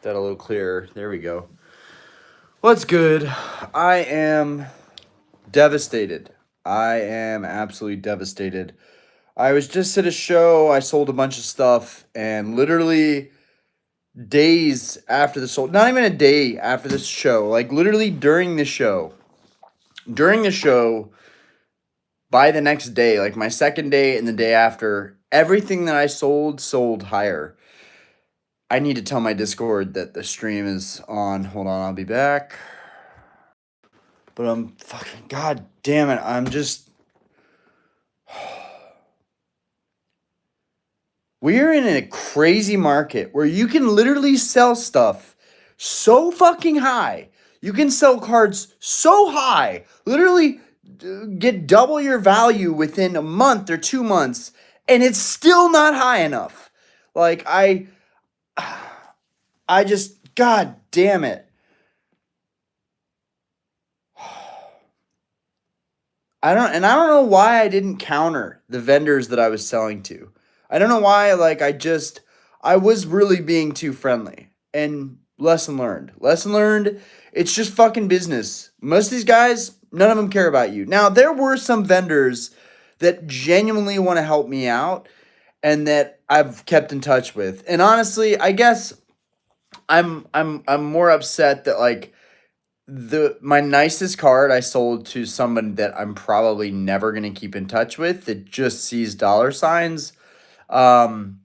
that a little clearer. There we go. What's good? I am devastated. I am absolutely devastated. I was just at a show. I sold a bunch of stuff, and literally days after the sold, not even a day after this show, like literally during the show, by the next day, like my second day and the day after, everything that I sold higher. I need to tell my Discord that the stream is on. Hold on, I'll be back. But I'm fucking, god damn it, I'm just. We're in a crazy market where you can literally sell stuff so fucking high. You can sell cards so high, literally get double your value within a month or 2 months, and it's still not high enough. Like, I just, god damn it. I don't know why I didn't counter the vendors that I was selling to. I don't know why, like, I was really being too friendly. And lesson learned. Lesson learned, it's just fucking business. Most of these guys, none of them care about you. Now, there were some vendors that genuinely want to help me out and that I've kept in touch with. And honestly, I guess I'm more upset that, like, my nicest card I sold to someone that I'm probably never gonna keep in touch with that just sees dollar signs. Um,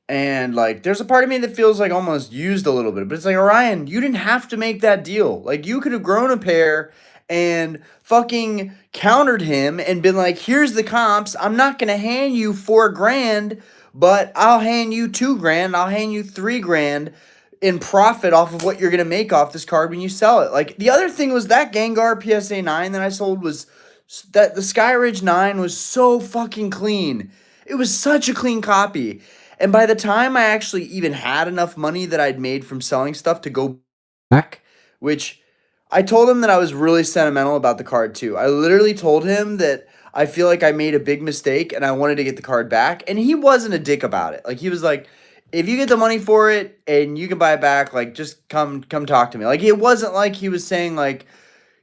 and like there's a part of me that feels like almost used a little bit, but it's like, Orion, you didn't have to make that deal. Like you could have grown a pair and fucking countered him and been like, here's the comps. I'm not gonna hand you 4 grand, but I'll hand you 2 grand, I'll hand you 3 grand in profit off of what you're gonna make off this card when you sell it. Like the other thing was that Gengar PSA 9 that I sold was that the Skyridge 9 was so fucking clean. It was such a clean copy. And by the time I actually even had enough money that I'd made from selling stuff to go back, which I told him that I was really sentimental about the card too. I literally told him that I feel like I made a big mistake and I wanted to get the card back. And he wasn't a dick about it. Like he was like, if you get the money for it and you can buy it back, like just come talk to me. Like it wasn't like he was saying like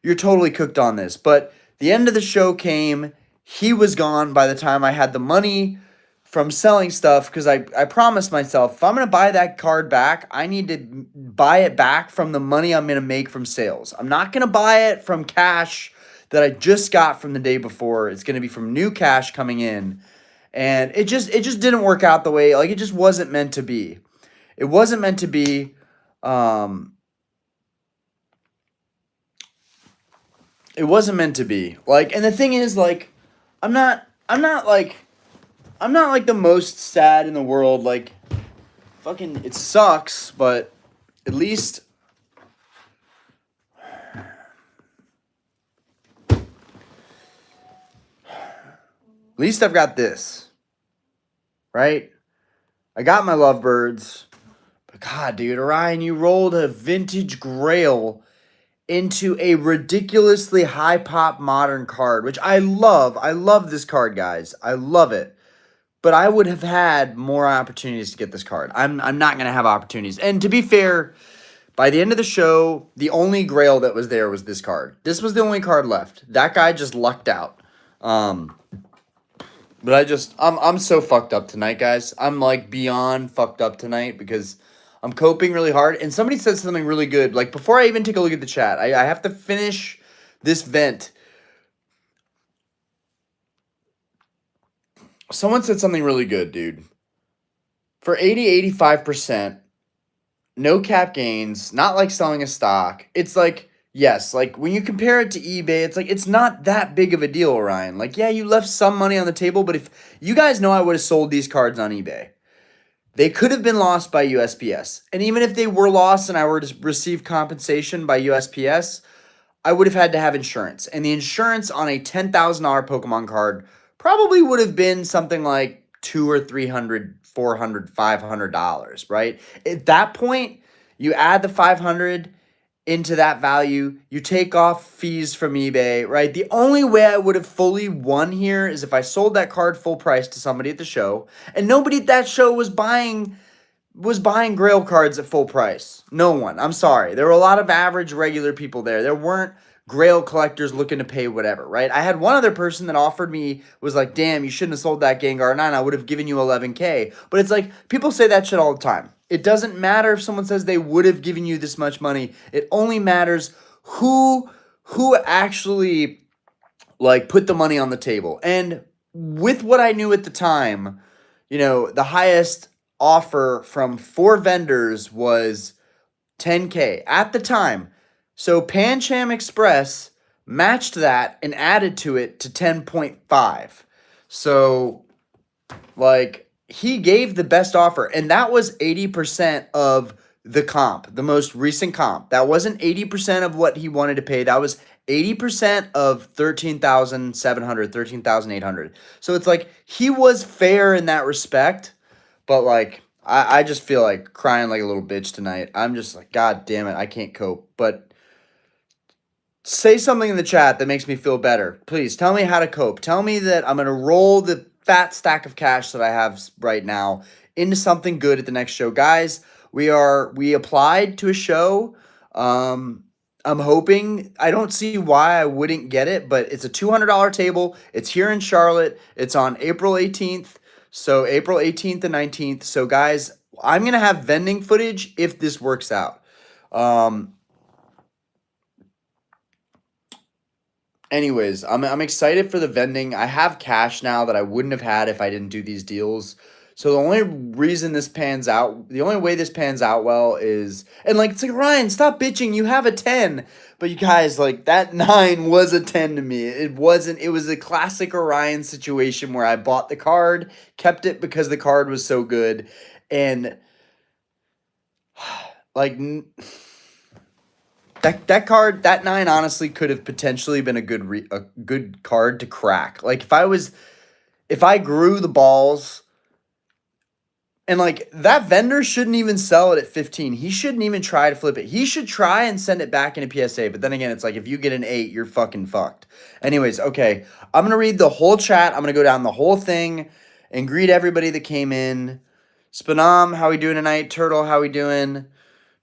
you're totally cooked on this. But the end of the show came. He was gone by the time I had the money from selling stuff because I promised myself if I'm going to buy that card back, I need to buy it back from the money I'm going to make from sales. I'm not going to buy it from cash that I just got from the day before. It's going to be from new cash coming in. And it just didn't work out the way, like it just wasn't meant to be. It wasn't meant to be. It wasn't meant to be. Like, and the thing is, like, I'm not like the most sad in the world. Like, fucking, it sucks, but at least I've got this, right? I got my lovebirds, but God, dude, Orion, you rolled a vintage grail into a ridiculously high pop modern card, which I love. I love this card, guys. I love it. But I would have had more opportunities to get this card. I'm not going to have opportunities. And to be fair, by the end of the show, the only grail that was there was this card. This was the only card left. That guy just lucked out. But I'm so fucked up tonight, guys. I'm like beyond fucked up tonight because I'm coping really hard. And somebody said something really good. Like before I even take a look at the chat, I have to finish this vent. Someone said something really good, dude. For 85%, no cap gains, not like selling a stock. It's like, yes, like when you compare it to eBay, it's like it's not that big of a deal, Ryan. Like, yeah, you left some money on the table, but if you guys know I would have sold these cards on eBay, they could have been lost by USPS. And even if they were lost and I were to receive compensation by USPS, I would have had to have insurance. And the insurance on a $10,000 Pokemon card probably would have been something like $200 or $300, $400, $500, right? At that point, you add the 500 into that value, you take off fees from eBay, right? The only way I would have fully won here is if I sold that card full price to somebody at the show, and nobody at that show was buying was buying Grail cards at full price. No one. I'm sorry. There were a lot of average, regular people there. There weren't Grail collectors looking to pay whatever, right? I had one other person that offered me, was like, damn, you shouldn't have sold that Gengar 9. I would have given you 11K. But it's like, people say that shit all the time. It doesn't matter if someone says they would have given you this much money. It only matters who actually like put the money on the table. And with what I knew at the time, the highest offer from 4 vendors was 10K at the time. So Pancham Express matched that and added to it to 10.5. So like he gave the best offer, and that was 80% of the comp, the most recent comp. That wasn't 80% of what he wanted to pay. That was 80% of 13,700, 13,800. So it's like he was fair in that respect, but like I just feel like crying like a little bitch tonight. I'm just like, God damn it, I can't cope. But say something in the chat that makes me feel better. Please tell me how to cope. Tell me that I'm going to roll the fat stack of cash that I have right now into something good at the next show. Guys, we applied to a show. I'm hoping, I don't see why I wouldn't get it, but it's a $200 table. It's here in Charlotte. It's on April 18th. So April 18th and 19th. So guys, I'm going to have vending footage if this works out. Anyways, I'm excited for the vending. I have cash now that I wouldn't have had if I didn't do these deals. So the only reason this pans out, the only way this pans out well is, and like, it's like, Ryan, stop bitching. You have a 10. But you guys, like, that 9 was a 10 to me. It wasn't, it was a classic Orion situation where I bought the card, kept it because the card was so good. And like, that card, that 9 honestly could have potentially been a good card to crack. Like if I grew the balls, and like that vendor shouldn't even sell it at 15. He shouldn't even try to flip it. He should try and send it back into PSA. But then again, it's like if you get an 8, you're fucking fucked. Anyways, okay. I'm gonna read the whole chat. I'm gonna go down the whole thing and greet everybody that came in. Spanam, how we doing tonight? Turtle, how we doing?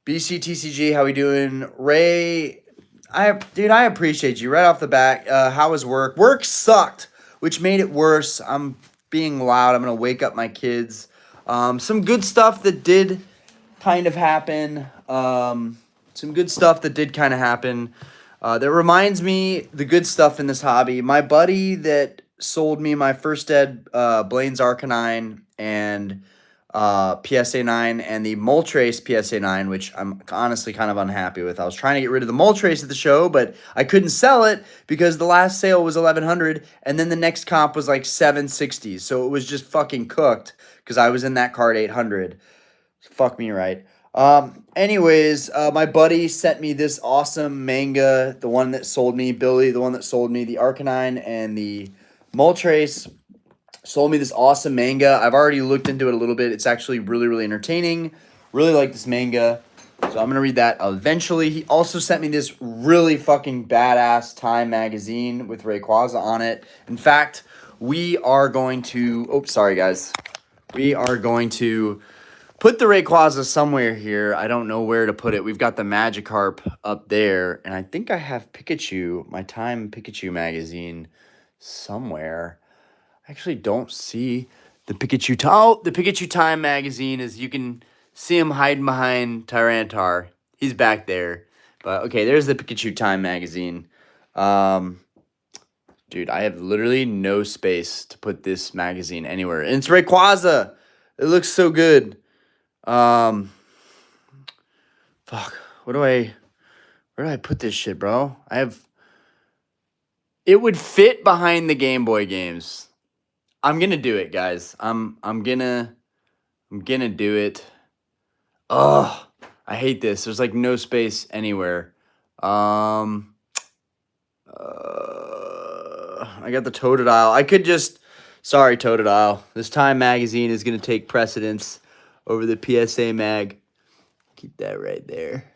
BCTCG, how we doing? Ray, I appreciate you right off the bat. How was work? Work sucked, which made it worse. I'm being loud. I'm going to wake up my kids. Some good stuff that did kind of happen. That reminds me the good stuff in this hobby. My buddy that sold me my first dead Blaine's Arcanine and PSA 9 and the Moltres PSA 9, which I'm honestly kind of unhappy with. I was trying to get rid of the Moltres at the show, but I couldn't sell it because the last sale was 1,100 and then the next comp was like 760. So it was just fucking cooked because I was in that card 800. Fuck me right. Anyways, my buddy sent me this awesome manga, the one that sold me, Billy, the one that sold me the Arcanine and the Moltres. Sold me this awesome manga. I've already looked into it a little bit. It's actually really, really entertaining. Really like this manga. So I'm going to read that eventually. He also sent me this really fucking badass Time magazine with Rayquaza on it. In fact, we are going to... Oh, sorry, guys. We are going to put the Rayquaza somewhere here. I don't know where to put it. We've got the Magikarp up there. And I think I have Pikachu, my Time Pikachu magazine somewhere. Actually don't see the Pikachu. The Pikachu Time magazine, as you can see him hiding behind Tyranitar. He's back there. But okay, there's the Pikachu Time magazine. Dude, I have literally no space to put this magazine anywhere. And it's Rayquaza. It looks so good. Fuck. Where do I put this shit, bro? It would fit behind the Game Boy games. I'm gonna do it, guys. I'm gonna do it. Ugh, I hate this. There's like no space anywhere. I got the Totodile. I could just, sorry, Totodile. This Time magazine is gonna take precedence over the PSA mag. Keep that right there.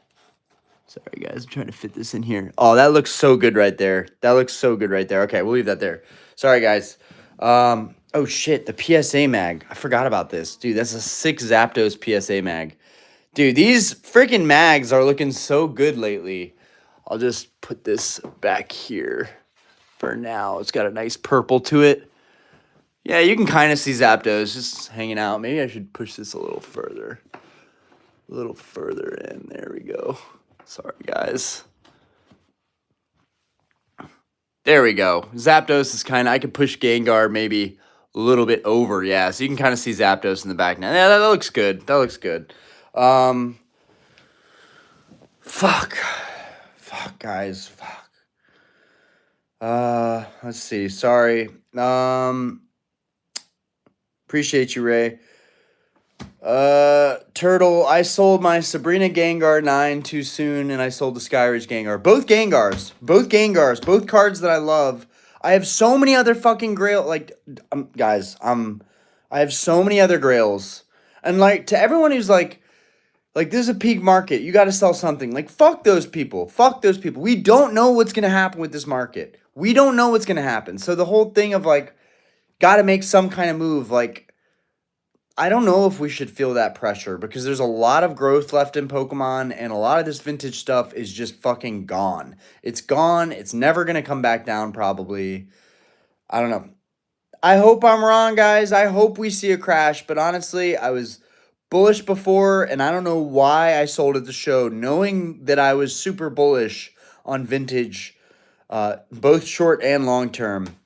Sorry, guys. I'm trying to fit this in here. Oh, that looks so good right there. Okay, we'll leave that there. Sorry, guys. Oh shit, the PSA mag. I forgot about this. Dude, that's a 6 Zapdos PSA mag. Dude, these freaking mags are looking so good lately. I'll just put this back here for now. It's got a nice purple to it. Yeah, you can kind of see Zapdos just hanging out. Maybe I should push this a little further. A little further in. There we go. Sorry, guys. There we go. Zapdos is kind of, I could push Gengar maybe a little bit over. Yeah, so you can kind of see Zapdos in the back now. Yeah, that looks good. That looks good. Fuck. Fuck, guys. Fuck. Let's see. Sorry. Appreciate you, Ray. Turtle, I sold my Sabrina Gengar 9 too soon, and I sold the Skyridge Gengar. Both Gengars. Both Gengars. Both cards that I love. I have so many other fucking Grail, like, guys, I have so many other Grails. And, like, to everyone who's like, this is a peak market. You got to sell something. Like, fuck those people. Fuck those people. We don't know what's going to happen with this market. We don't know what's going to happen. So the whole thing of, like, got to make some kind of move, like, I don't know if we should feel that pressure because there's a lot of growth left in Pokemon and a lot of this vintage stuff is just fucking gone. It's gone. It's never going to come back down probably. I don't know. I hope I'm wrong, guys. I hope we see a crash, but honestly, I was bullish before and I don't know why I sold at the show knowing that I was super bullish on vintage, both short and long term.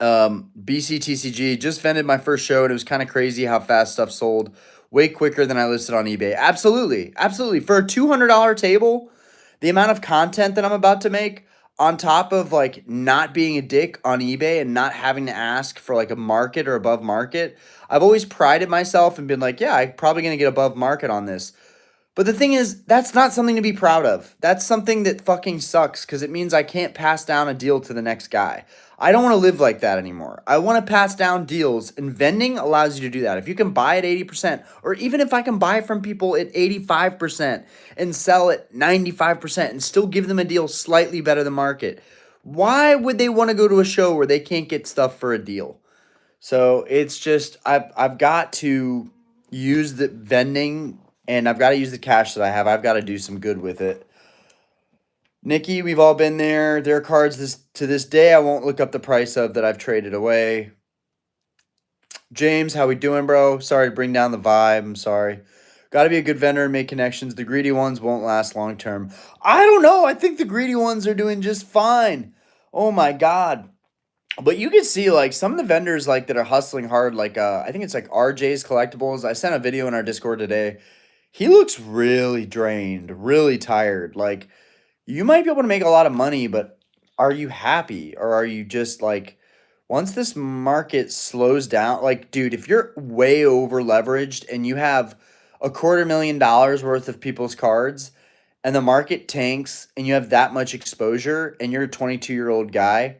BCTCG just vended my first show and it was kind of crazy how fast stuff sold, way quicker than I listed on eBay. Absolutely. Absolutely. For a $200 table, the amount of content that I'm about to make on top of like not being a dick on eBay and not having to ask for like a market or above market, I've always prided myself and been like, yeah, I'm probably going to get above market on this. But the thing is, that's not something to be proud of. That's something that fucking sucks because it means I can't pass down a deal to the next guy. I don't want to live like that anymore. I want to pass down deals, and vending allows you to do that. If you can buy at 80%, or even if I can buy from people at 85% and sell at 95% and still give them a deal slightly better than market, why would they want to go to a show where they can't get stuff for a deal? So it's just, I've got to use the vending and I've got to use the cash that I have. I've got to do some good with it. Nikki, we've all been there. There are cards to this day I won't look up the price of that I've traded away. James, how we doing, bro? Sorry to bring down the vibe. I'm sorry. Got to be a good vendor and make connections. The greedy ones won't last long term. I don't know. I think the greedy ones are doing just fine. Oh my God. But you can see like some of the vendors like that are hustling hard. Like I think it's like RJ's Collectibles. I sent a video in our Discord today. He looks really drained, really tired. Like, you might be able to make a lot of money, but are you happy? Or are you just like, once this market slows down, like, dude, if you're way over leveraged and you have $250,000 worth of people's cards and the market tanks and you have that much exposure and you're a 22-year-old guy,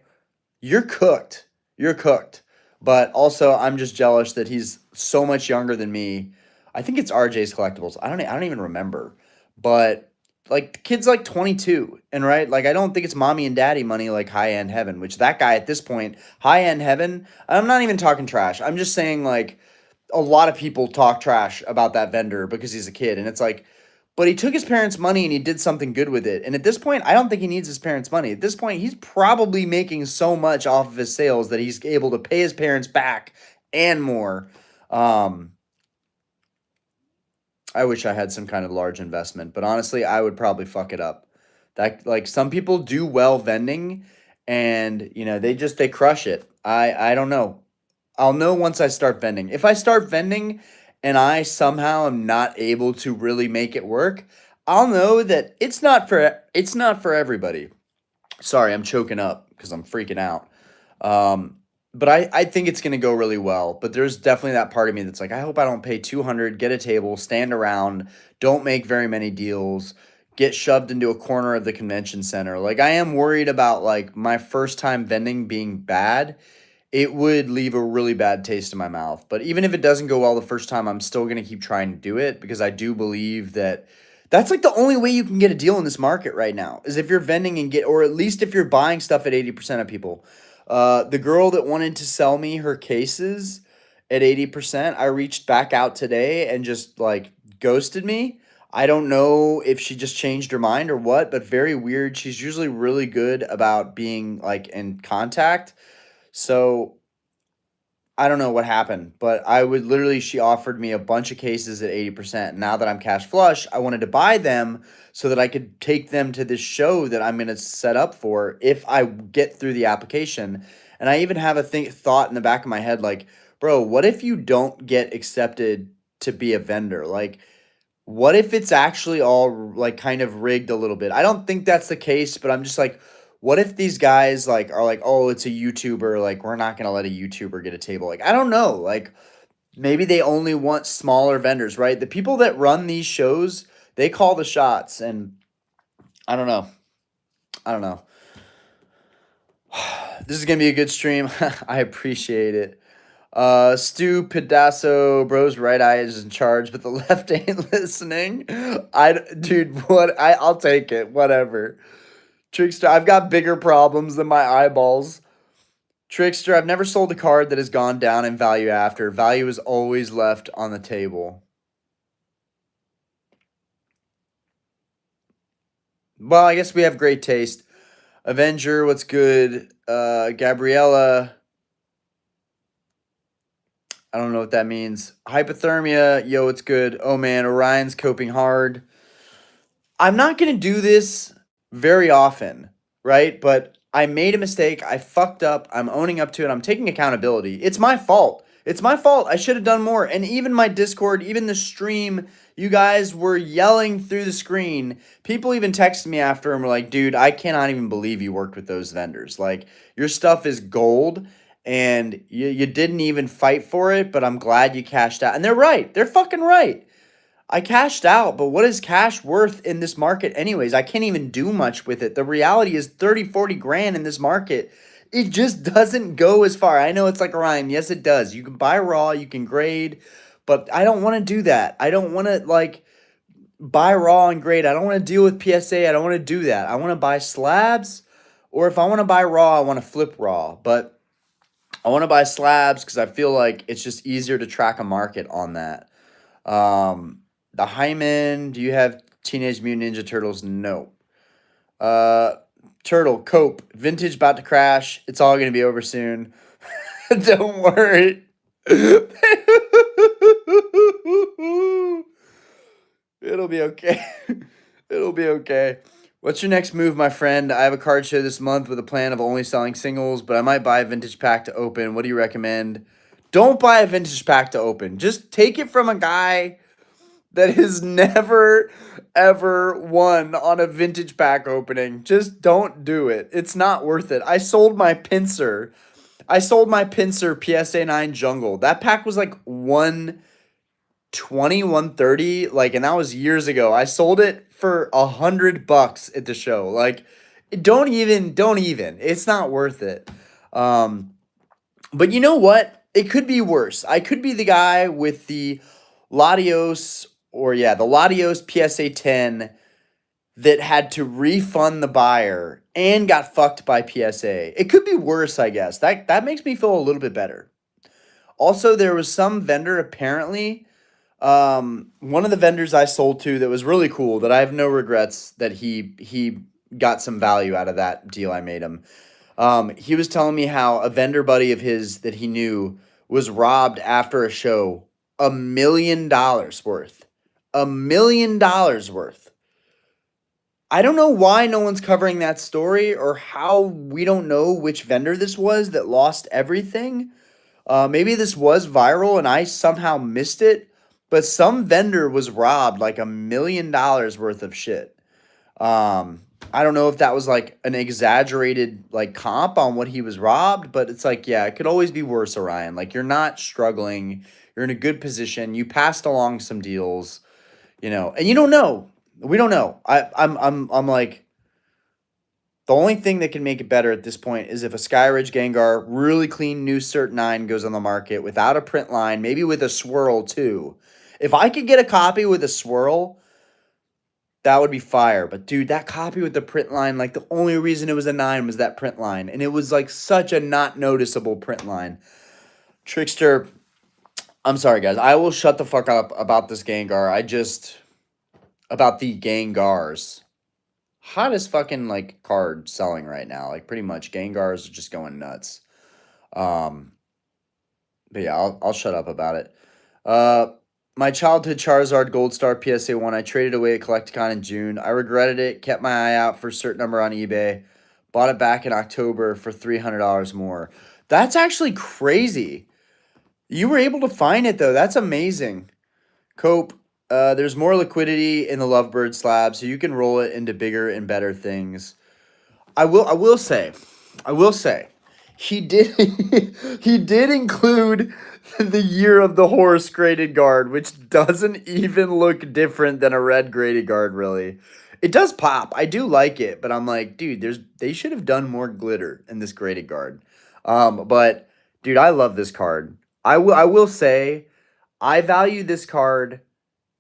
you're cooked. You're cooked. But also, I'm just jealous that he's so much younger than me. I think it's RJ's Collectibles. I don't even remember. But like the kid's like 22, and right? Like I don't think it's mommy and daddy money like High End Heaven, which that guy at this point, High End Heaven, I'm not even talking trash. I'm just saying like a lot of people talk trash about that vendor because he's a kid, and it's like, but he took his parents' money and he did something good with it. And at this point, I don't think he needs his parents' money. At this point, he's probably making so much off of his sales that he's able to pay his parents back and more. I wish I had some kind of large investment, but honestly, I would probably fuck it up. That like some people do well vending and you know, they crush it. I don't know. I'll know once I start vending. If I start vending and I somehow am not able to really make it work, I'll know that it's not for everybody. Sorry, I'm choking up because I'm freaking out. But I think it's going to go really well. But there's definitely that part of me that's like, I hope I don't pay 200, get a table, stand around, don't make very many deals, get shoved into a corner of the convention center. Like I am worried about like my first time vending being bad. It would leave a really bad taste in my mouth. But even if it doesn't go well the first time, I'm still going to keep trying to do it because I do believe that that's like the only way you can get a deal in this market right now is if you're vending and get, or at least if you're buying stuff at 80% of people. The girl that wanted to sell me her cases at 80%, I reached back out today and just like ghosted me. I don't know if she just changed her mind or what, but very weird. She's usually really good about being like in contact. So I don't know what happened, but I would literally, she offered me a bunch of cases at 80%. Now that I'm cash flush, I wanted to buy them so that I could take them to this show that I'm going to set up for if I get through the application. And I even have a thought in the back of my head like, bro, what if you don't get accepted to be a vendor? Like, what if it's actually all like kind of rigged a little bit? I don't think that's the case, but I'm just like, what if these guys like are like, oh, it's a YouTuber, like we're not gonna let a YouTuber get a table. Like, I don't know. Like maybe they only want smaller vendors, right? The people that run these shows, they call the shots, and I don't know. I don't know. This is gonna be a good stream. I appreciate it. Stu Pedasso, bro's right eye is in charge, but the left ain't listening. Dude, I'll take it. Whatever. Trickster, I've got bigger problems than my eyeballs. Trickster, I've never sold a card that has gone down in value after. Value is always left on the table. Well, I guess we have great taste. Avenger, what's good? Gabriella, I don't know what that means. Hypothermia, yo, it's good. Oh man, Orion's coping hard. I'm not going to do this very often, right? But I made a mistake. I fucked up. I'm owning up to it. I'm taking accountability. It's my fault. It's my fault. I should have done more. And even my Discord, even the stream, you guys were yelling through the screen. People even texted me after and were like, dude, I cannot even believe you worked with those vendors. Like, your stuff is gold and you didn't even fight for it, but I'm glad you cashed out. And they're right. They're fucking right. I cashed out, but what is cash worth in this market anyways? I can't even do much with it. The reality is 30, 40 grand in this market. It just doesn't go as far. I know it's like a rhyme. Yes, it does. You can buy raw, you can grade, but I don't want to do that. I don't want to like buy raw and grade. I don't want to deal with PSA. I don't want to do that. I want to buy slabs, or if I want to buy raw, I want to flip raw. But I want to buy slabs because I feel like it's just easier to track a market on that. The Hyman, do you have Teenage Mutant Ninja Turtles? No. Turtle, Cope, vintage about to crash. It's all going to be over soon. Don't worry. It'll be okay. It'll be okay. What's your next move, my friend? I have a card show this month with a plan of only selling singles, but I might buy a vintage pack to open. What do you recommend? Don't buy a vintage pack to open. Just take it from a guy that has never, ever won on a vintage pack opening. Just don't do it. It's not worth it. I sold my Pinsir. PSA 9 Jungle. That pack was like 120, 130, like, and that was years ago. I sold it for $100 at the show. Like, don't even. It's not worth it. But you know what? It could be worse. I could be the guy with the Latios, the Latios PSA 10 that had to refund the buyer and got fucked by PSA. It could be worse, I guess. That makes me feel a little bit better. Also, there was some vendor apparently, one of the vendors I sold to that was really cool, that I have no regrets that he got some value out of that deal I made him. He was telling me how a vendor buddy of his that he knew was robbed after a show $1 million worth. $1 million worth. I don't know why no one's covering that story, or how we don't know which vendor this was that lost everything. Maybe this was viral and I somehow missed it, but some vendor was robbed like $1 million worth of shit. I don't know if that was like an exaggerated like comp on what he was robbed, but it's like, yeah, it could always be worse, Orion. Like, you're not struggling. You're in a good position. You passed along some deals, and you don't know. We don't know. I'm like, the only thing that can make it better at this point is if a Skyridge Gengar, really clean new Cert 9, goes on the market without a print line, maybe with a swirl too. If I could get a copy with a swirl, That would be fire. But dude, that copy with the print line, like the only reason it was a 9 was that print line. And it was like such a not noticeable print line. Trickster, I'm sorry guys. I will shut the fuck up about this Gengar. About the Gengars. Hottest fucking like card selling right now. Like pretty much Gengars are just going nuts. Um but yeah, I'll shut up about it. Uh my childhood Charizard Gold Star PSA 1, I traded away at Collecticon in June. I regretted it, kept my eye out for a certain number on eBay. Bought it back in October for $300 more. That's actually crazy. You were able to find it though. That's amazing. Cope, there's more liquidity in the Lovebird slab, so you can roll it into bigger and better things. I will say, he did he did include the year of the horse graded guard, which doesn't even look different than a red graded guard, really. It does pop. I do like it, but I'm like, dude, they should have done more glitter in this graded guard. But dude, I love this card. I will say I value this card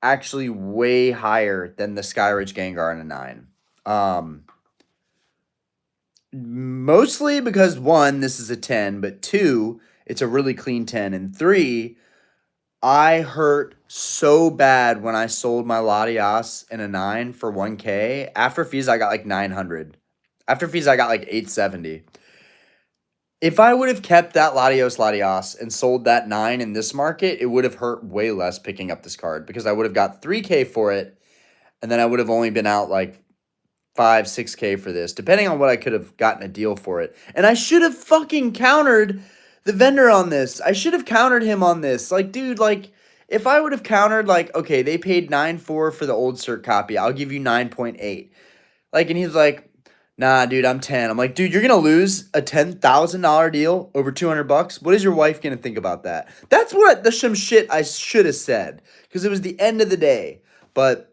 actually way higher than the Skyridge Gengar in a 9. Mostly because one, this is a 10, but two, it's a really clean 10. And three, I hurt so bad when I sold my Latias in a 9 for 1K. After fees, I got like 900. After fees, I got like 870. If I would have kept that Latias and sold that 9 in this market, it would have hurt way less picking up this card because I would have got 3K for it, and then I would have only been out like 5, 6K for this, depending on what I could have gotten a deal for it. And I should have fucking countered the vendor on this. I should have countered him on this. Like, dude, like, if I would have countered, like, okay, they paid 9.4 for the old cert copy. I'll give you 9.8. Like, and he's like, nah, dude, I'm 10. I'm like, dude, you're gonna lose a $10,000 deal over $200. What is your wife gonna think about that? That's some shit I should have said because it was the end of the day. But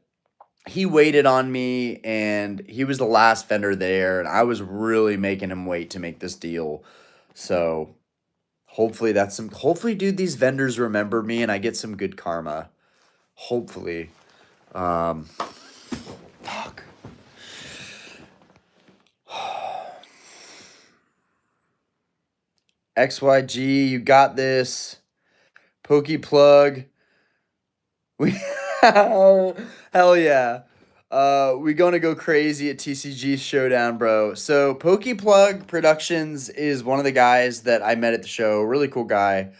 he waited on me, and he was the last vendor there, and I was really making him wait to make this deal. So hopefully hopefully, dude, these vendors remember me and I get some good karma. Hopefully. Fuck. XYG, you got this. Pokey Plug. We hell yeah. We gonna go crazy at TCG Showdown, bro. So Pokey Plug Productions is one of the guys that I met at the show. Really cool guy.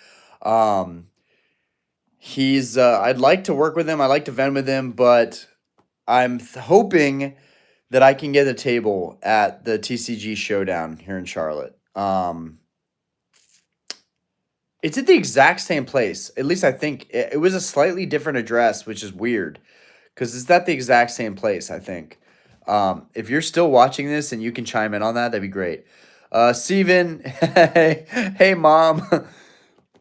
He's I'd like to work with him. I like to vend with him, but I'm hoping that I can get a table at the TCG Showdown here in Charlotte. It's at the exact same place. At least I think it was a slightly different address, which is weird because it's at the exact same place, I think. If you're still watching this and you can chime in on that, that'd be great. Steven, hey, mom.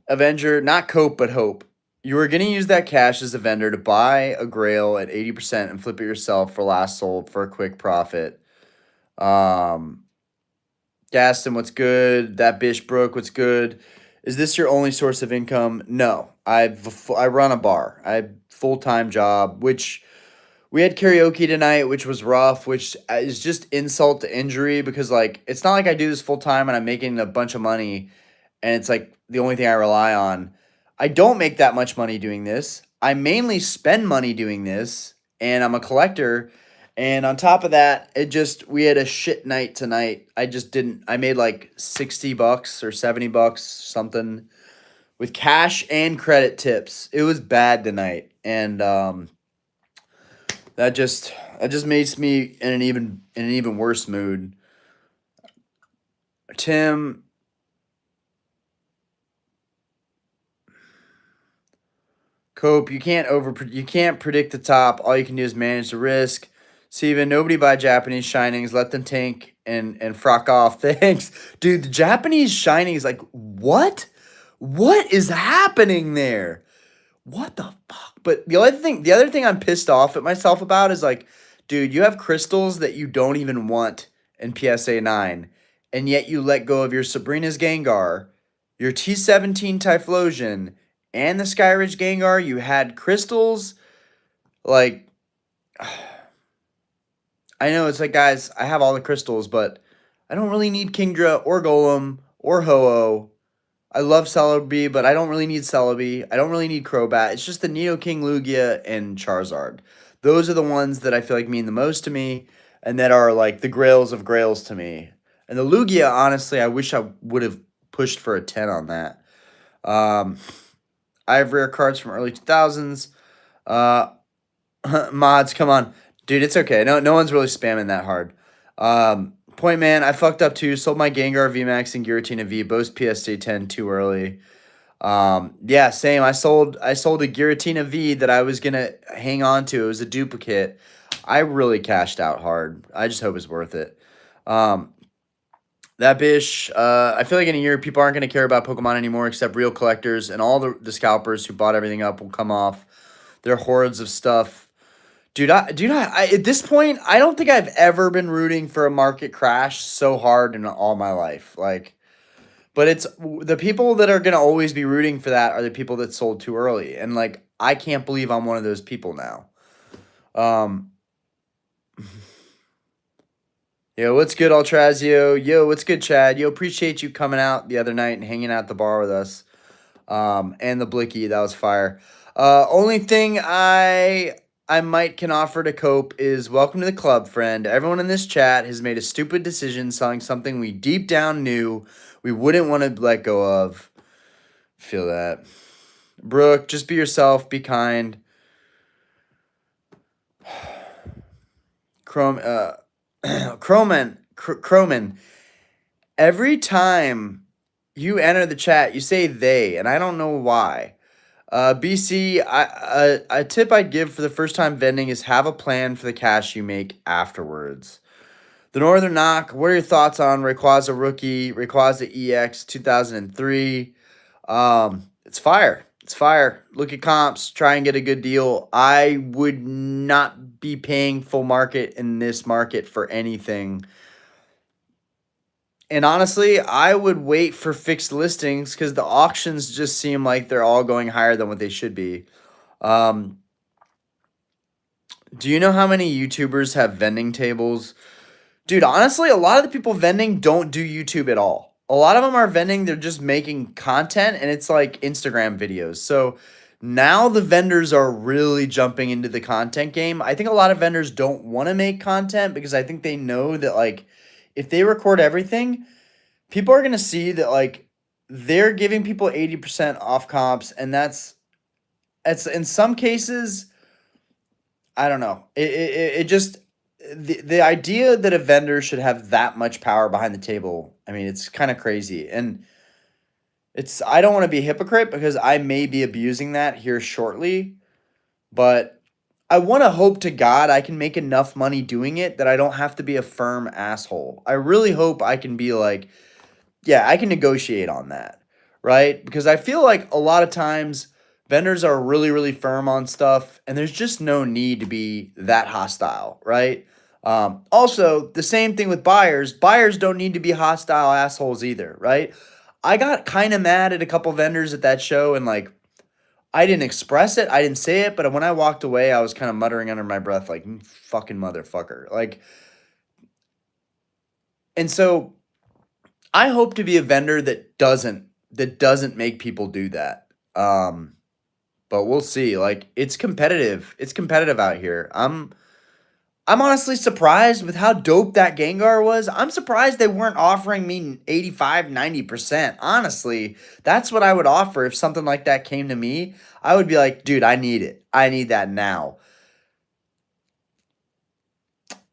Avenger, not cope, but hope. You were going to use that cash as a vendor to buy a grail at 80% and flip it yourself for last sold for a quick profit. Gaston, what's good? That Bishbrook, what's good? Is this your only source of income? No. I run a bar. I have full-time job, which we had karaoke tonight, which was rough, which is just insult to injury because, like, it's not like I do this full-time and I'm making a bunch of money and it's, like, the only thing I rely on. I don't make that much money doing this. I mainly spend money doing this, and I'm a collector. And on top of that, we had a shit night tonight. I made like $60 or $70, something, with cash and credit tips. It was bad tonight. And that just makes me in an even worse mood. Tim, Cope, you can't predict the top. All you can do is manage the risk. Steven, nobody buy Japanese shinings. Let them tank and frock off. Thanks. Dude, the Japanese shinings, like, what? What is happening there? What the fuck? But the other thing I'm pissed off at myself about is, like, dude, you have crystals that you don't even want in PSA 9, and yet you let go of your Sabrina's Gengar, your T17 Typhlosion, and the Skyridge Gengar. You had crystals, like, I know it's like, guys, I have all the crystals, but I don't really need Kingdra or Golem or Ho-Oh. I love Celebi, but I don't really need Celebi. I don't really need Crobat. It's just the Nidoking, Lugia, and Charizard. Those are the ones that I feel like mean the most to me and that are like the grails of grails to me. And the Lugia, honestly, I wish I would have pushed for a 10 on that. Um, I have rare cards from early 2000s. Uh, mods, come on. Dude, it's okay. No one's really spamming that hard. Point man, I fucked up too. Sold my Gengar VMAX and Giratina V, both PSA 10 too early. Yeah, same. I sold a Giratina V that I was gonna hang on to. It was a duplicate. I really cashed out hard. I just hope it's worth it. Um, that bish. I feel like in a year people aren't gonna care about Pokemon anymore, except real collectors and all the scalpers who bought everything up will come off their hordes of stuff. Dude, at this point, I don't think I've ever been rooting for a market crash so hard in all my life. Like, but it's the people that are gonna always be rooting for that are the people that sold too early, and like I can't believe I'm one of those people now. Um, yo, what's good, Altrazio? Yo, what's good, Chad? Yo, appreciate you coming out the other night and hanging out at the bar with us. And the Blicky, that was fire. Only thing I might can offer to cope is welcome to the club, friend. Everyone in this chat has made a stupid decision selling something we deep down knew we wouldn't want to let go of. Feel that. Brooke, just be yourself, be kind. Croman, every time you enter the chat, you say they, and I don't know why. BC, a tip I'd give for the first time vending is have a plan for the cash you make afterwards. The Northern Knock, what are your thoughts on Rayquaza Rookie, Rayquaza EX 2003? It's fire. It's fire. Look at comps, try and get a good deal. I would not be paying full market in this market for anything. And honestly, I would wait for fixed listings because the auctions just seem like they're all going higher than what they should be. Um, do you know how many YouTubers have vending tables? Dude, honestly, a lot of the people vending don't do YouTube at all. A lot of them are vending, they're just making content and it's like Instagram videos. So now the vendors are really jumping into the content game. I think a lot of vendors don't want to make content because I think they know that like if they record everything, people are going to see that like they're giving people 80% off comps and that's in some cases I don't know. It just the idea that a vendor should have that much power behind the table. I mean, it's kind of crazy. And it's I don't want to be a hypocrite because I may be abusing that here shortly, but I want to hope to God I can make enough money doing it that I don't have to be a firm asshole. I really hope I can be like, yeah, I can negotiate on that, right? Because I feel like a lot of times vendors are really, really firm on stuff, and there's just no need to be that hostile, right? Also, the same thing with buyers. Buyers don't need to be hostile assholes either, right? I got kind of mad at a couple vendors at that show, and like, I didn't express it, I didn't say it, but when I walked away, I was kind of muttering under my breath, like, fucking motherfucker. Like, and so I hope to be a vendor that doesn't make people do that. But we'll see. Like it's competitive. It's competitive out here. I'm honestly surprised with how dope that Gengar was. I'm surprised they weren't offering me 85, 90%. Honestly, that's what I would offer if something like that came to me. I would be like, dude, I need it. I need that now.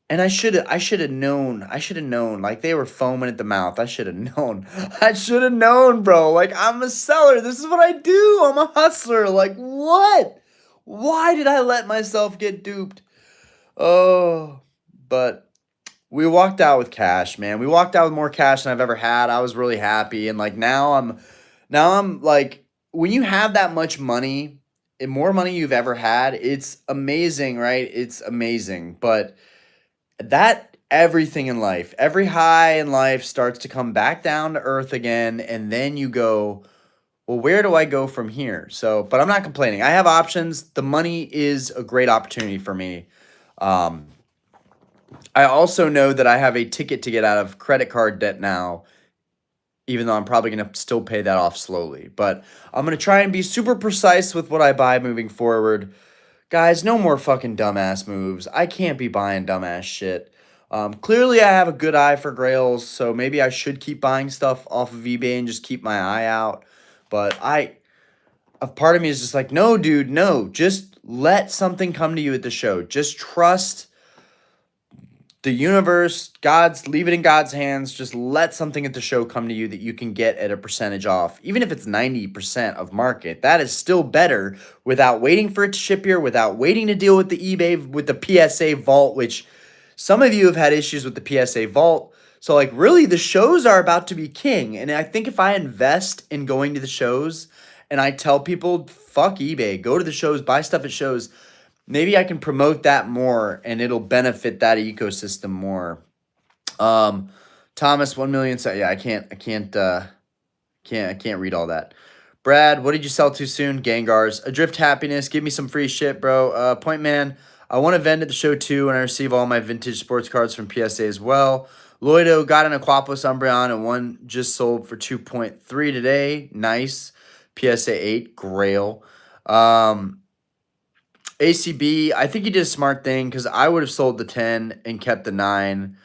And I should have known. I should have known. Like they were foaming at the mouth. I should have known. I should have known, bro. Like I'm a seller. This is what I do. I'm a hustler. Like what? Why did I let myself get duped? Oh, but we walked out with cash, man. We walked out with more cash than I've ever had. I was really happy. And like now I'm like when you have that much money and more money you've ever had, it's amazing, right? It's amazing. But that everything in life, every high in life starts to come back down to earth again, and then you go, well, where do I go from here? So, but I'm not complaining. I have options. The money is a great opportunity for me. Um, I also know that I have a ticket to get out of credit card debt now, even though I'm probably going to still pay that off slowly. But I'm going to try and be super precise with what I buy moving forward. Guys, no more fucking dumbass moves. I can't be buying dumbass shit. Clearly, I have a good eye for grails, so maybe I should keep buying stuff off of eBay and just keep my eye out. But a part of me is just like, no, dude, no. Just let something come to you at the show. Just trust the universe, leave it in God's hands. Just let something at the show come to you that you can get at a percentage off. Even if it's 90% of market, that is still better without waiting for it to ship here, without waiting to deal with the eBay, with the PSA vault, which some of you have had issues with the PSA vault. So, like, really, the shows are about to be king. And I think if I invest in going to the shows and I tell people, fuck eBay, go to the shows, buy stuff at shows, maybe I can promote that more and it'll benefit that ecosystem more. Thomas, 1 million. Yeah, I can't read all that. Brad, what did you sell too soon? Gengars. Adrift Happiness. Give me some free shit, bro. Point Man, I want to vend at the show too, and I receive all my vintage sports cards from PSA as well. Lloydo got an Aquapos Umbreon and one just sold for 2.3 today. Nice. PSA 8, Grail. ACB, I think he did a smart thing because I would have sold the 10 and kept the 9.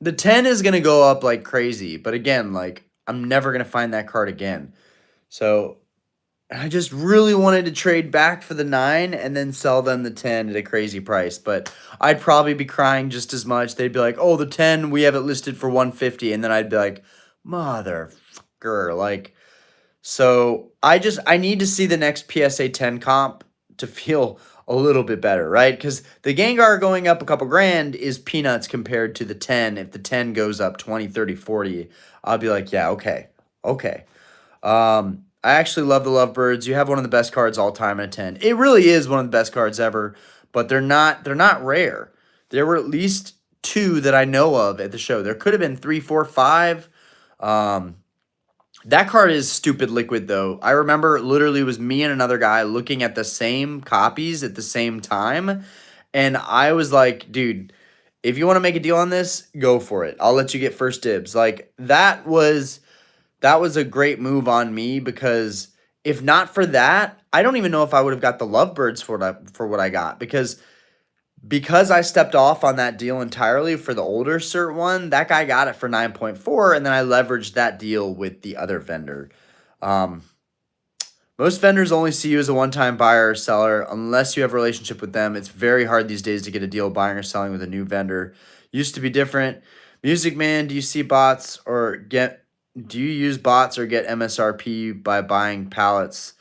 The 10 is going to go up like crazy. But again, like, I'm never going to find that card again. So I just really wanted to trade back for the 9 and then sell them the 10 at a crazy price. But I'd probably be crying just as much. They'd be like, oh, the 10, we have it listed for 150. And then I'd be like, motherfucker. Like, so I need to see the next PSA 10 comp to feel a little bit better, right? Because the Gengar going up a couple grand is peanuts compared to the 10. If the 10 goes up 20, 30, 40, I'll be like, yeah, okay. I actually love the Lovebirds. You have one of the best cards all time in a 10. It really is one of the best cards ever, but they're not rare. There were at least 2 that I know of at the show. There could have been 3, 4, 5. That card is stupid liquid, though. I remember literally it was me and another guy looking at the same copies at the same time. And I was like, dude, if you want to make a deal on this, go for it. I'll let you get first dibs. Like, that was a great move on me because if not for that, I don't even know if I would have got the Lovebirds for what I got because I stepped off on that deal entirely for the older cert one. That guy got it for 9.4, and then I leveraged that deal with the other vendor. Most vendors only see you as a one-time buyer or seller unless you have a relationship with them. It's very hard these days to get a deal buying or selling with a new vendor. Used to be different. Music Man, do you use bots or get MSRP by buying pallets?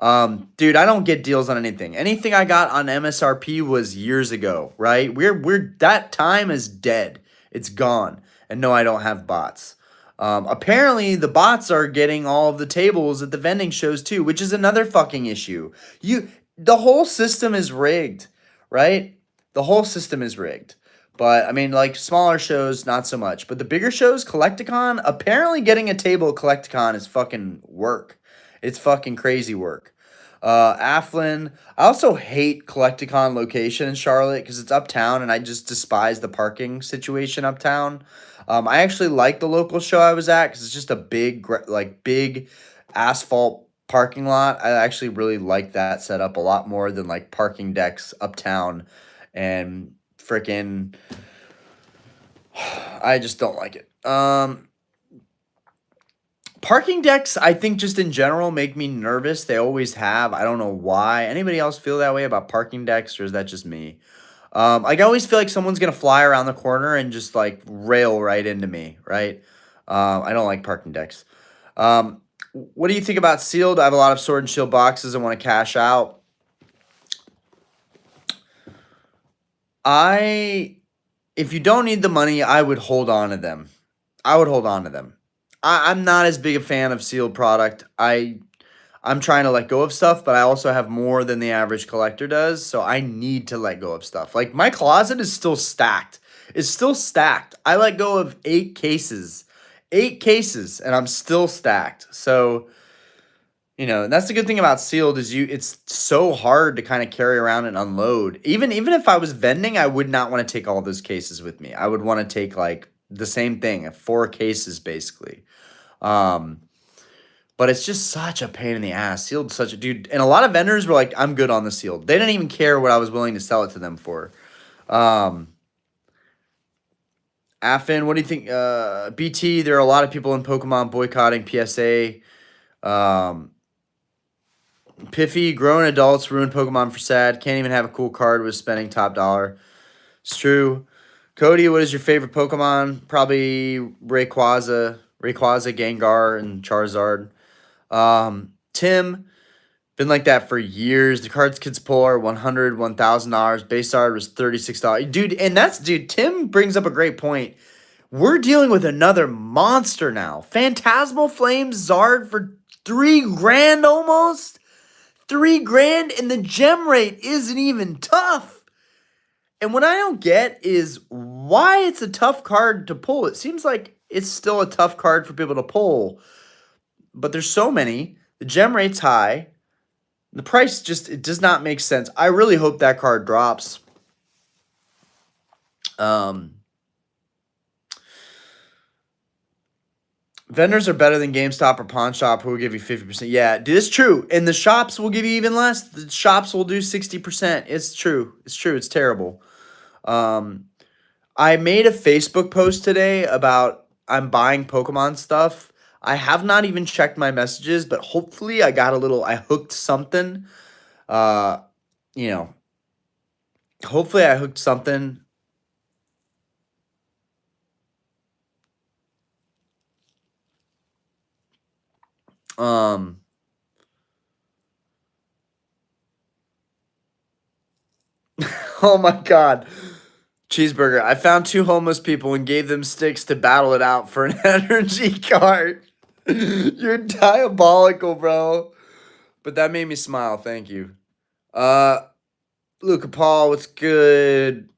Dude, I don't get deals on anything. Anything I got on MSRP was years ago, right? We're that time is dead. It's gone. And no, I don't have bots. Apparently the bots are getting all of the tables at the vending shows too, which is another fucking issue. The whole system is rigged, right? The whole system is rigged. But I mean, like, smaller shows, not so much. But the bigger shows, Collecticon, apparently getting a table at Collecticon is fucking work. It's fucking crazy work. Aflin. I also hate Collecticon location in Charlotte because it's uptown and I just despise the parking situation uptown. I actually like the local show I was at because it's just a big asphalt parking lot. I actually really like that setup a lot more than like parking decks uptown and freaking. I just don't like it. Parking decks, I think just in general make me nervous. They always have. I don't know why. Anybody else feel that way about parking decks, or is that just me? Like, I always feel like someone's gonna fly around the corner and just like rail right into me, right? I don't like parking decks. What do you think about sealed? I have a lot of Sword and Shield boxes I want to cash out. If you don't need the money, I would hold on to them. I'm not as big a fan of sealed product. I'm trying to let go of stuff, but I also have more than the average collector does, so I need to let go of stuff. Like, my closet is still stacked. It's still stacked. I let go of 8 cases. 8 cases, and I'm still stacked. So, And that's the good thing about sealed is it's so hard to kind of carry around and unload. Even if I was vending, I would not want to take all those cases with me. I would want to take like the same thing, 4 cases basically. Um, but it's just such a pain in the ass. Sealed such a dude, and a lot of vendors were like, "I'm good on the sealed." They didn't even care what I was willing to sell it to them for. Affin, what do you think? BT, there are a lot of people in Pokemon boycotting PSA. Piffy, grown adults ruin Pokemon for sad. Can't even have a cool card with spending top dollar. It's true. Cody, what is your favorite Pokemon? Probably Rayquaza, Gengar, and Charizard. Tim, been like that for years. The cards kids pull are $100, $1,000. Base card was $36. Dude, Tim brings up a great point. We're dealing with another monster now. Phantasmal Flames Zard for $3,000 almost. $3,000, and the gem rate isn't even tough. And what I don't get is why it's a tough card to pull. It seems like it's still a tough card for people to pull, but there's so many. The gem rate's high. The price it does not make sense. I really hope that card drops. Vendors are better than GameStop or Pawn Shop, who will give you 50%. Yeah, dude, it's true. And the shops will give you even less. The shops will do 60%. It's true. It's true. It's terrible. I made a Facebook post today about I'm buying Pokemon stuff. I have not even checked my messages, but hopefully I hooked something. Hopefully I hooked something. Oh my God. Cheeseburger. I found 2 homeless people and gave them sticks to battle it out for an energy card. You're diabolical, bro. But that made me smile. Thank you. Luca Paul, what's good?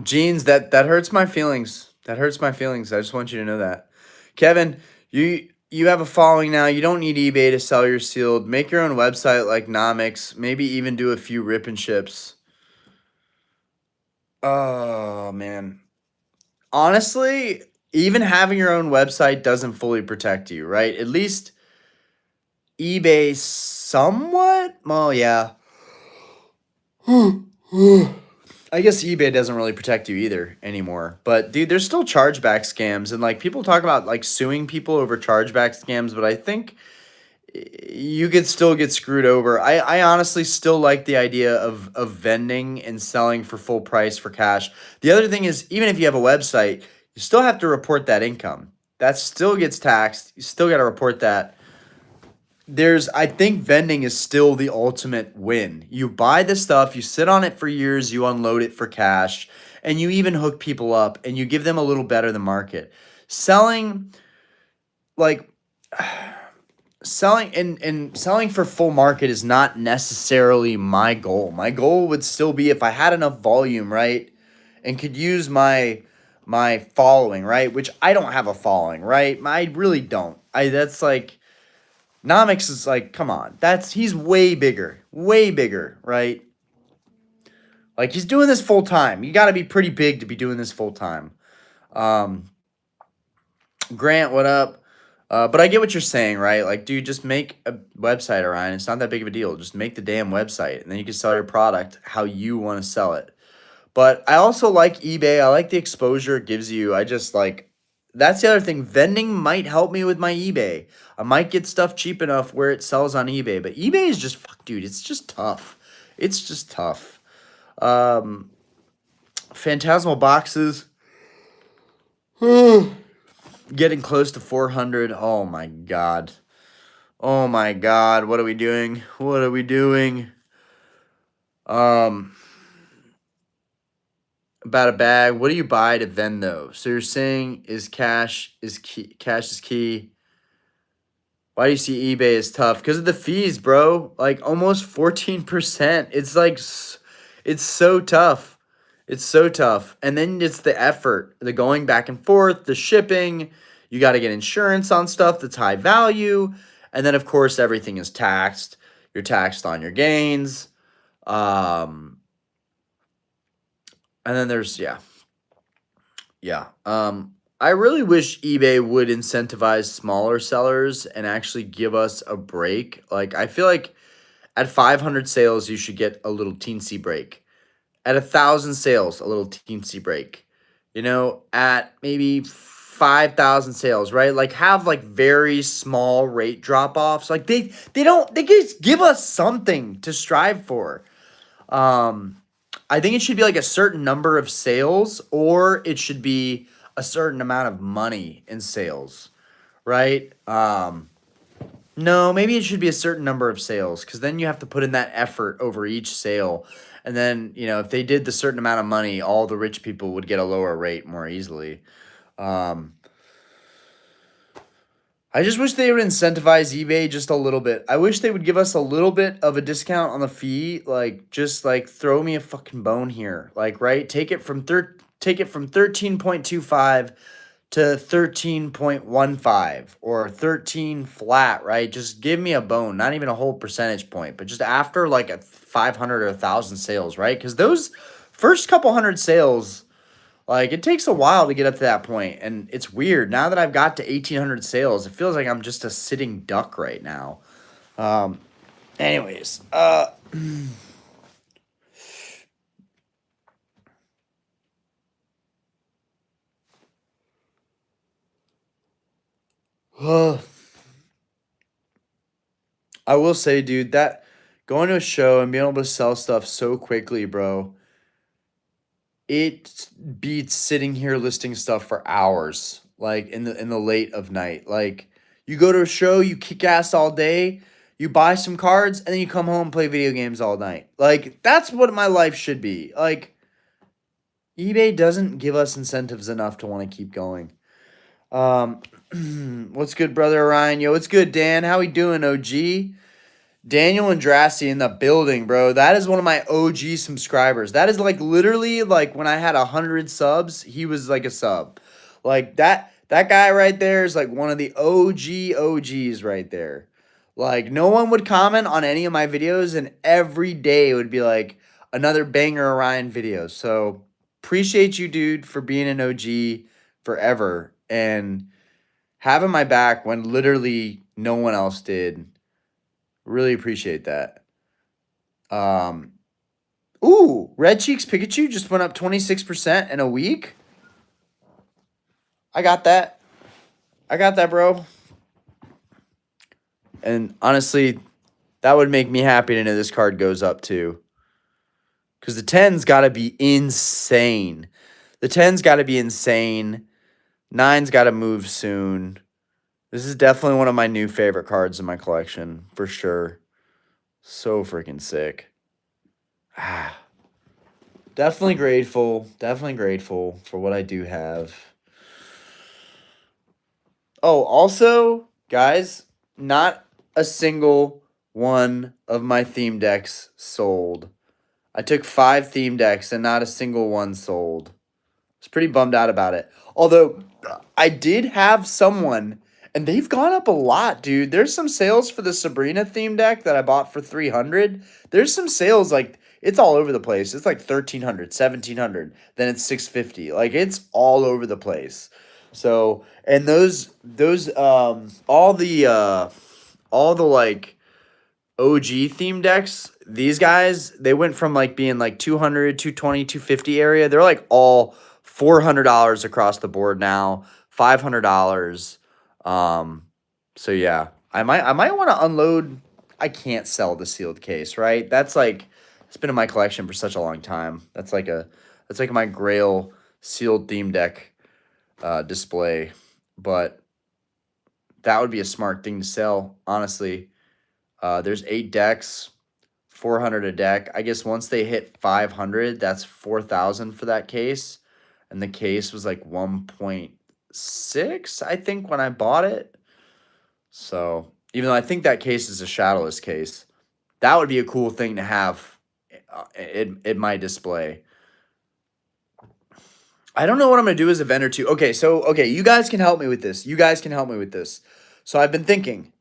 Jeans, that hurts my feelings. That hurts my feelings. I just want you to know that. Kevin, you have a following now. You don't need eBay to sell your sealed. Make your own website like Nomics. Maybe even do a few rip and ships. Oh, man. Honestly, even having your own website doesn't fully protect you, right? At least eBay somewhat? Well, yeah. I guess eBay doesn't really protect you either anymore. But dude, there's still chargeback scams, and like people talk about like suing people over chargeback scams, but I think you could still get screwed over. I honestly still like the idea of vending and selling for full price for cash. The other thing is, even if you have a website, you still have to report that income. That still gets taxed. You still got to report that. I think vending is still the ultimate win. You buy the stuff, you sit on it for years, you unload it for cash, and you even hook people up and you give them a little better than market. Selling like selling and selling for full market is not necessarily my goal. My goal would still be if I had enough volume, right? And could use my following, right? Which I don't have a following, right? I really don't. That's like Nomics is like, come on. He's way bigger, right? Like he's doing this full time. You got to be pretty big to be doing this full time. Grant, what up? But I get what you're saying, right? Like, dude, just make a website, Orion. It's not that big of a deal. Just make the damn website, and then you can sell your product how you want to sell it. But I also like eBay. I like the exposure it gives you. I just like, that's the other thing. Vending might help me with my eBay. I might get stuff cheap enough where it sells on eBay. But eBay is just, fuck, dude, it's just tough. It's just tough. Phantasmal boxes. Getting close to 400. Oh, my God. Oh, my God. What are we doing? What are we doing? About a bag. What do you buy to vend though? So you're saying cash is key. Why do you see eBay as tough? Because of the fees, bro. Like almost 14%. It's like, it's so tough. It's so tough. And then it's the effort, the going back and forth, the shipping. You got to get insurance on stuff that's high value. And then, of course, everything is taxed. You're taxed on your gains. Um, and then there's, yeah. Yeah. I really wish eBay would incentivize smaller sellers and actually give us a break. Like, I feel like at 500 sales, you should get a little teensy break. At 1,000 sales, a little teensy break. At maybe 5,000 sales, right? Like have like very small rate drop offs. Like they just give us something to strive for. Um, I think it should be like a certain number of sales, or it should be a certain amount of money in sales, right? No, maybe it should be a certain number of sales because then you have to put in that effort over each sale. And then, if they did the certain amount of money, all the rich people would get a lower rate more easily. Um, I just wish they would incentivize eBay just a little bit. I wish they would give us a little bit of a discount on the fee. Like, just like throw me a fucking bone here. Like, right? Take it from 13.25 to 13.15 or 13 flat, right? Just give me a bone, not even a whole percentage point, but just after like a 500 or 1,000 sales, right? Because those first couple hundred sales, like it takes a while to get up to that point, and it's weird. Now that I've got to 1,800 sales, it feels like I'm just a sitting duck right now. Um, anyways, I will say, dude, that going to a show and being able to sell stuff so quickly, bro, it beats sitting here listing stuff for hours, like in the late of night. Like you go to a show, you kick ass all day, you buy some cards, and then you come home and play video games all night. Like that's what my life should be. Like eBay doesn't give us incentives enough to want to keep going. Um, what's good, brother Ryan? Yo, what's good, Dan? How we doing, OG? Daniel and Drassi in the building, bro. That is one of my OG subscribers. That is like literally like when I had 100 subs, he was like a sub. Like that guy right there is like one of the OGs right there. Like no one would comment on any of my videos, and every day it would be like another banger Orion video. So appreciate you, dude, for being an OG forever and having my back when literally no one else did. Really appreciate that. Um, Red Cheeks Pikachu just went up 26% in a week. I got that. I got that, bro. And honestly, that would make me happy to know this card goes up too. Because the 10's got to be insane. The 10's got to be insane. 9's got to move soon. This is definitely one of my new favorite cards in my collection, for sure. So freaking sick. Ah. Definitely grateful. Definitely grateful for what I do have. Oh, also, guys, not a single one of my theme decks sold. I took 5 theme decks and not a single one sold. I was pretty bummed out about it. Although, I did have someone, and they've gone up a lot, dude. There's some sales for the Sabrina theme deck that I bought for 300. There's some sales, like, it's all over the place. It's like 1,300, 1,700. Then it's 650. Like, it's all over the place. So, and those all the like OG theme decks, these guys, they went from like being like 200, 220, 250 area. They're like all $400 across the board now, $500. So yeah, I might want to unload. I can't sell the sealed case, right? That's like it's been in my collection for such a long time. That's like my Grail sealed theme deck display, but that would be a smart thing to sell, honestly. There's 8 decks, 400 a deck. I guess once they hit 500, that's 4,000 for that case. And the case was like 1.6, I think, when I bought it. So even though I think that case is a shadowless case, that would be a cool thing to have in my display. I don't know what I'm gonna do as a vendor too. Okay, so okay, you guys can help me with this. You guys can help me with this. So I've been thinking,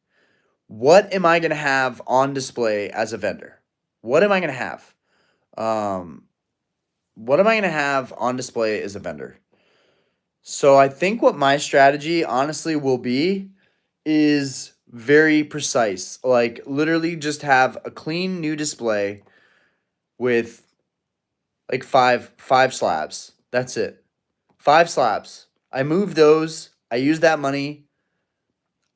what am I gonna have on display as a vendor? What am I gonna have? Um, what am I gonna have on display as a vendor? So I think what my strategy honestly will be is very precise. Like literally just have a clean new display with like five slabs. That's it. 5 slabs. I move those. I use that money.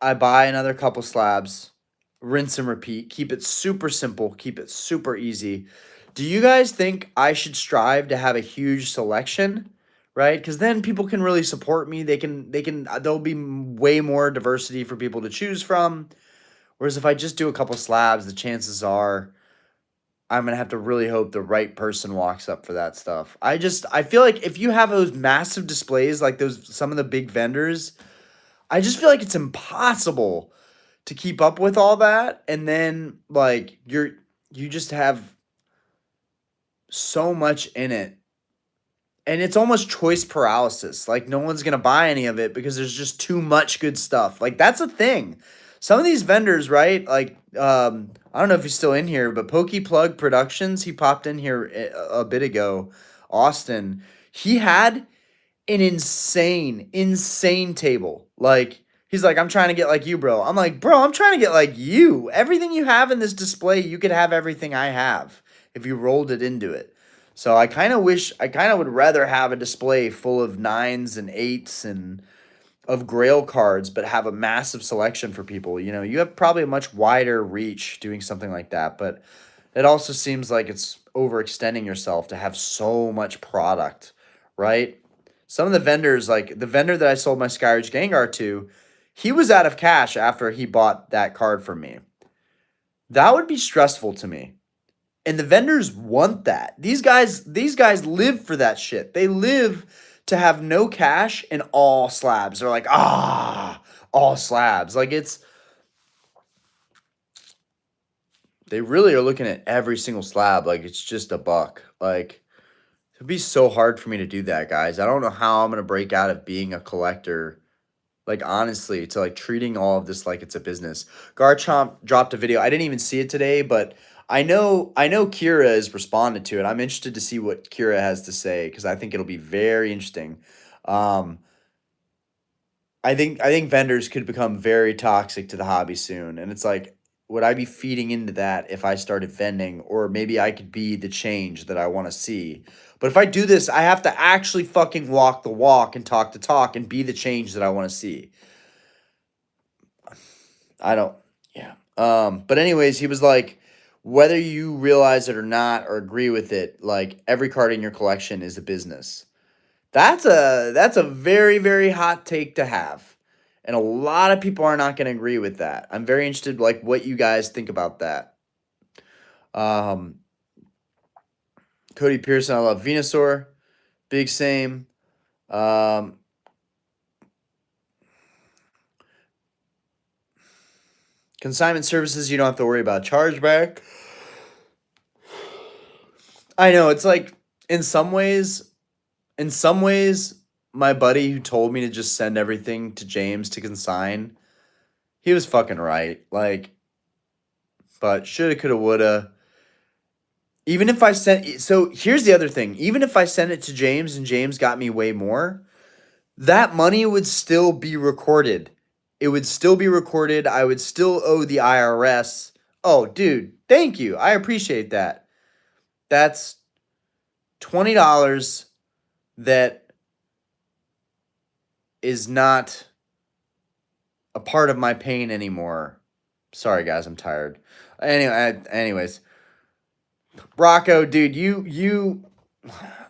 I buy another couple slabs. Rinse and repeat. Keep it super simple. Keep it super easy. Do you guys think I should strive to have a huge selection? Right? Because then people can really support me. There'll be way more diversity for people to choose from. Whereas if I just do a couple slabs, the chances are I'm gonna have to really hope the right person walks up for that stuff. I feel like if you have those massive displays like those some of the big vendors, I just feel like it's impossible to keep up with all that. And then like you just have so much in it. And it's almost choice paralysis. Like no one's gonna buy any of it because there's just too much good stuff. Like that's a thing. Some of these vendors, right? Like I don't know if he's still in here, but Pokey Plug Productions, he popped in here a bit ago. Austin, he had an insane table. Like he's like, I'm trying to get like you, bro. I'm like, bro, I'm trying to get like you. Everything you have in this display, you could have everything I have if you rolled it into it. So I kind of would rather have a display full of nines and eights and of Grail cards, but have a massive selection for people. You know, you have probably a much wider reach doing something like that, but it also seems like it's overextending yourself to have so much product, right? Some of the vendors, like the vendor that I sold my Skyridge Gengar to, he was out of cash after he bought that card from me. That would be stressful to me. And the vendors want that. These guys live for that shit. They live to have no cash and all slabs. They're like, all slabs. Like they really are looking at every single slab like it's just a buck. Like it'd be so hard for me to do that, guys. I don't know how I'm gonna break out of being a collector. Like honestly, to like treating all of this like it's a business. Garchomp dropped a video. I didn't even see it today, but I know Kira has responded to it. I'm interested to see what Kira has to say because I think it'll be very interesting. Um, I think vendors could become very toxic to the hobby soon, and it's like, would I be feeding into that if I started vending, or maybe I could be the change that I want to see? But if I do this, I have to actually fucking walk the walk and talk the talk and be the change that I want to see. I don't. Yeah. But anyways, he was like, whether you realize it or not or agree with it, like every card in your collection is a business. That's a very very hot take to have, and a lot of people are not going to agree with that. I'm very interested, like what you guys think about that. Um, Cody Pearson, I love Venusaur, big same. Um, Consignment services, you don't have to worry about chargeback. I know it's like in some ways, in some ways, my buddy who told me to just send everything to James to consign, he was fucking right. Like, but shoulda, coulda, woulda. Even if I sent, so here's the other thing. Even if I sent it to James and James got me way more, that money would still be recorded. It would still be recorded. I would still owe the IRS. Oh, dude, thank you. I appreciate that. That's $20 that is not a part of my pain anymore. Sorry, guys, I'm tired. Anyways, Rocco, dude,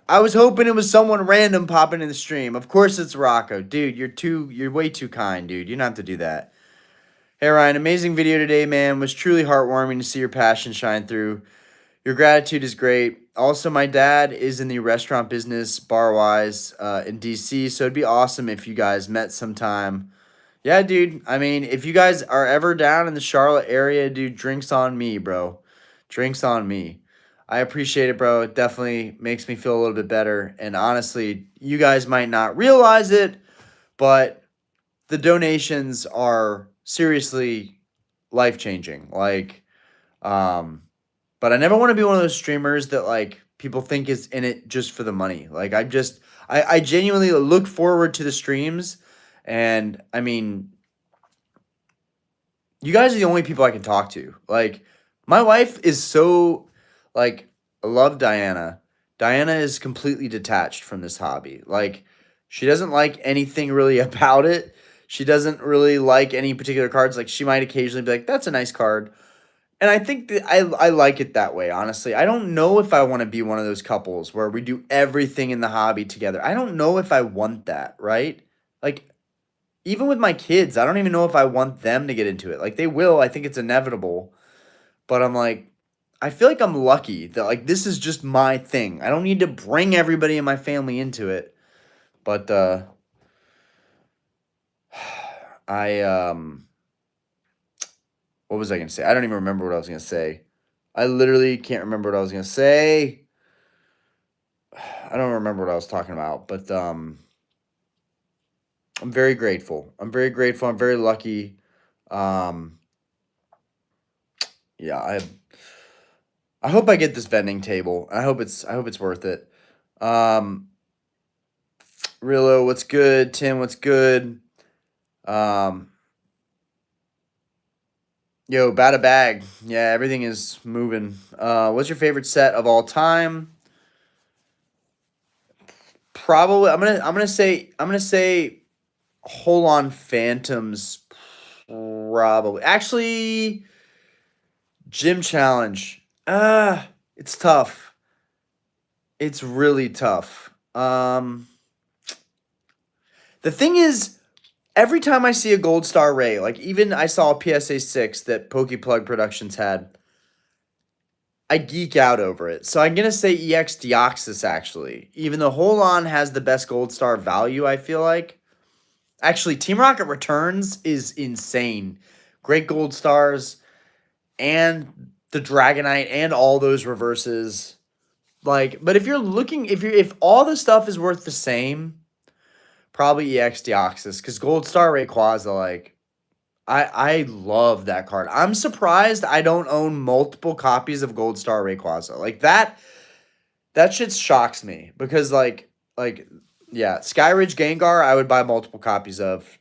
I was hoping it was someone random popping in the stream. Of course it's Rocco. Dude, you're way too kind, dude. You don't have to do that. Hey Ryan, amazing video today, man. Was truly heartwarming to see your passion shine through. Your gratitude is great. Also, my dad is in the restaurant business, bar-wise, in DC, so it'd be awesome if you guys met sometime. Yeah, dude. I mean, if you guys are ever down in the Charlotte area, dude, drinks on me, bro. Drinks on me. I appreciate it, bro. It definitely makes me feel a little bit better. And honestly, you guys might not realize it, but the donations are seriously life changing. Um, but I never want to be one of those streamers that like people think is in it just for the money. Like I genuinely look forward to the streams, and I mean, you guys are the only people I can talk to. Like, my wife is so, like, I love Diana. Diana is completely detached from this hobby. Like, she doesn't like anything really about it. She doesn't really like any particular cards. Like, she might occasionally be like, "That's a nice card," and I think that I like it that way. Honestly, I don't know if I want to be one of those couples where we do everything in the hobby together. I don't know if I want that. Right? Like, even with my kids, I don't even know if I want them to get into it. Like they will, I think it's inevitable. But I'm like, I feel like I'm lucky that like this is just my thing. I don't need to bring everybody in my family into it. But I what was I gonna say? I don't even remember what I was gonna say. I literally can't remember what I was gonna say. I don't remember what I was talking about, but I'm very grateful. I'm very grateful. I'm very lucky. Um, yeah, I hope I get this vending table. I hope it's worth it. Um, Rillo, what's good? Tim, what's good? Um, yo, bada bag. Yeah, everything is moving. What's your favorite set of all time? Probably I'm gonna say Hold on Phantoms. Probably. Actually, Gym Challenge. It's tough. It's really tough. The thing is, every time I see a Gold Star Ray, like even I saw a PSA 6 that Pokeplug Productions had, I geek out over it. So I'm going to say EX Deoxys actually. Even though Hold On has the best Gold Star value, I feel like. Actually, Team Rocket Returns is insane. Great Gold Stars and the Dragonite and all those reverses. Like, but if you're looking, if all the stuff is worth the same, probably EX Deoxys because Gold Star Rayquaza, like I love that card. I'm surprised I don't own multiple copies of Gold Star Rayquaza. Like that shit shocks me because like yeah, Skyridge Gengar I would buy multiple copies of.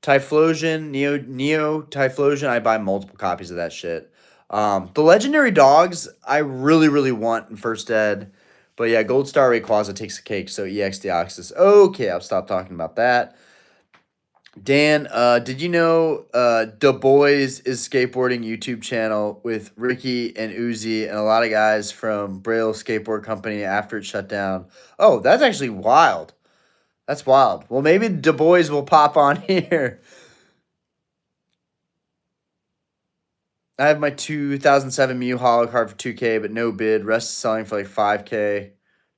Typhlosion, Neo Typhlosion, I buy multiple copies of that shit. The legendary dogs I really want in first ed. But yeah, Gold Star Rayquaza takes the cake, so EX Deoxys. Okay, I'll stop talking about that. Dan, did you know the Boyz is skateboarding YouTube channel with Ricky and Uzi and a lot of guys from Braille Skateboard Company after it shut down? Oh, that's actually wild. That's wild. Well, maybe the Boyz will pop on here. I have my 2007 Mew Hollow card for 2K, but no bid. Rest is selling for like 5K.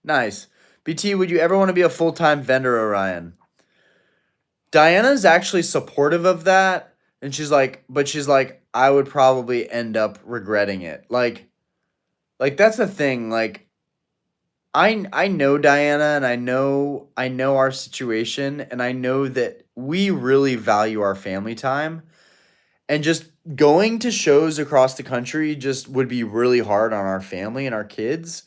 Nice. BT, would you ever want to be a full-time vendor, Orion? Diana's actually supportive of that, and she's like, I would probably end up regretting it. Like that's the thing. Like I know Diana, and I know our situation, and I know that we really value our family time, and just going to shows across the country just would be really hard on our family and our kids.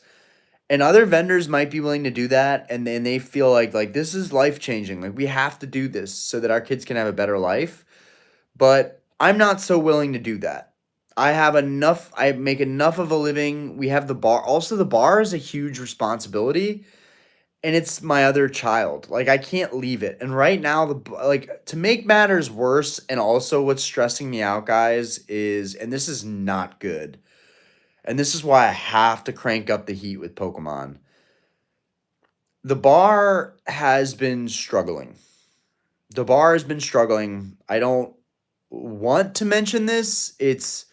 And other vendors might be willing to do that, and then they feel like this is life changing. Like we have to do this so that our kids can have a better life. But I'm not so willing to do that. I have enough. I make enough of a living. We have the bar. Also, the bar is a huge responsibility, and it's my other child. Like I can't leave it. And right now, like to make matters worse, and also what's stressing me out, guys, is and this is not good. And this is why I have to crank up the heat with Pokemon. The bar has been struggling. The bar has been struggling. I don't want to mention this. It's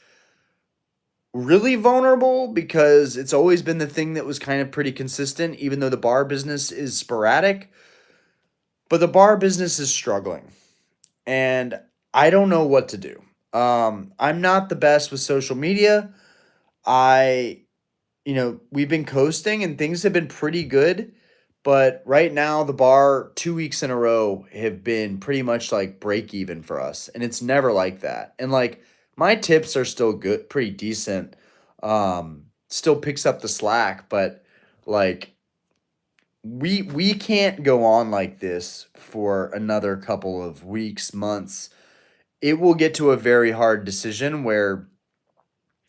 really vulnerable because it's always been the thing that was kind of pretty consistent, even though the bar business is sporadic. But the bar business is struggling, and I don't know what to do. I'm not the best with social media. I we've been coasting and things have been pretty good. But right now, the bar 2 weeks in a row have been pretty much like break even for us. And it's never like that. And like my tips are still good, pretty decent. Still picks up the slack, but like we can't go on like this for another couple of weeks, months. It will get to a very hard decision where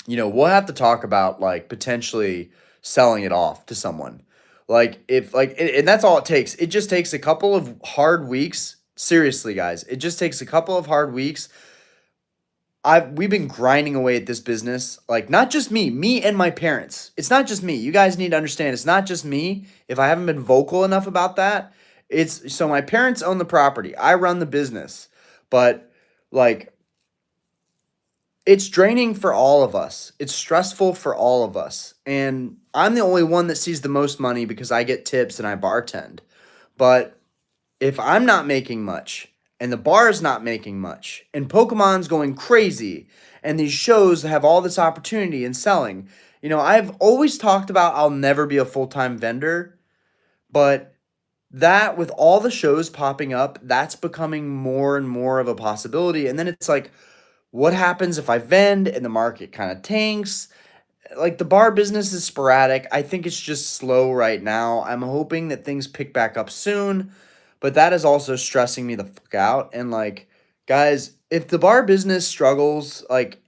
we'll have to talk about like potentially selling it off to someone. Like if like and that's all it takes. It just takes a couple of hard weeks. Seriously, guys, it just takes a couple of hard weeks. We've been grinding away at this business, like not just me and my parents. It's not just me. You guys need to understand it's not just me. If I haven't been vocal enough about that, it's so my parents own the property. I run the business. But like it's draining for all of us. It's stressful for all of us. And I'm the only one that sees the most money because I get tips and I bartend. But if I'm not making much and the bar is not making much and Pokemon's going crazy and these shows have all this opportunity in selling, I've always talked about I'll never be a full-time vendor, but that with all the shows popping up, that's becoming more and more of a possibility. And then it's like, what happens if I vend and the market kind of tanks? Like the bar business is sporadic. I think it's just slow right now. I'm hoping that things pick back up soon, but that is also stressing me the fuck out. And like, guys, if the bar business struggles, like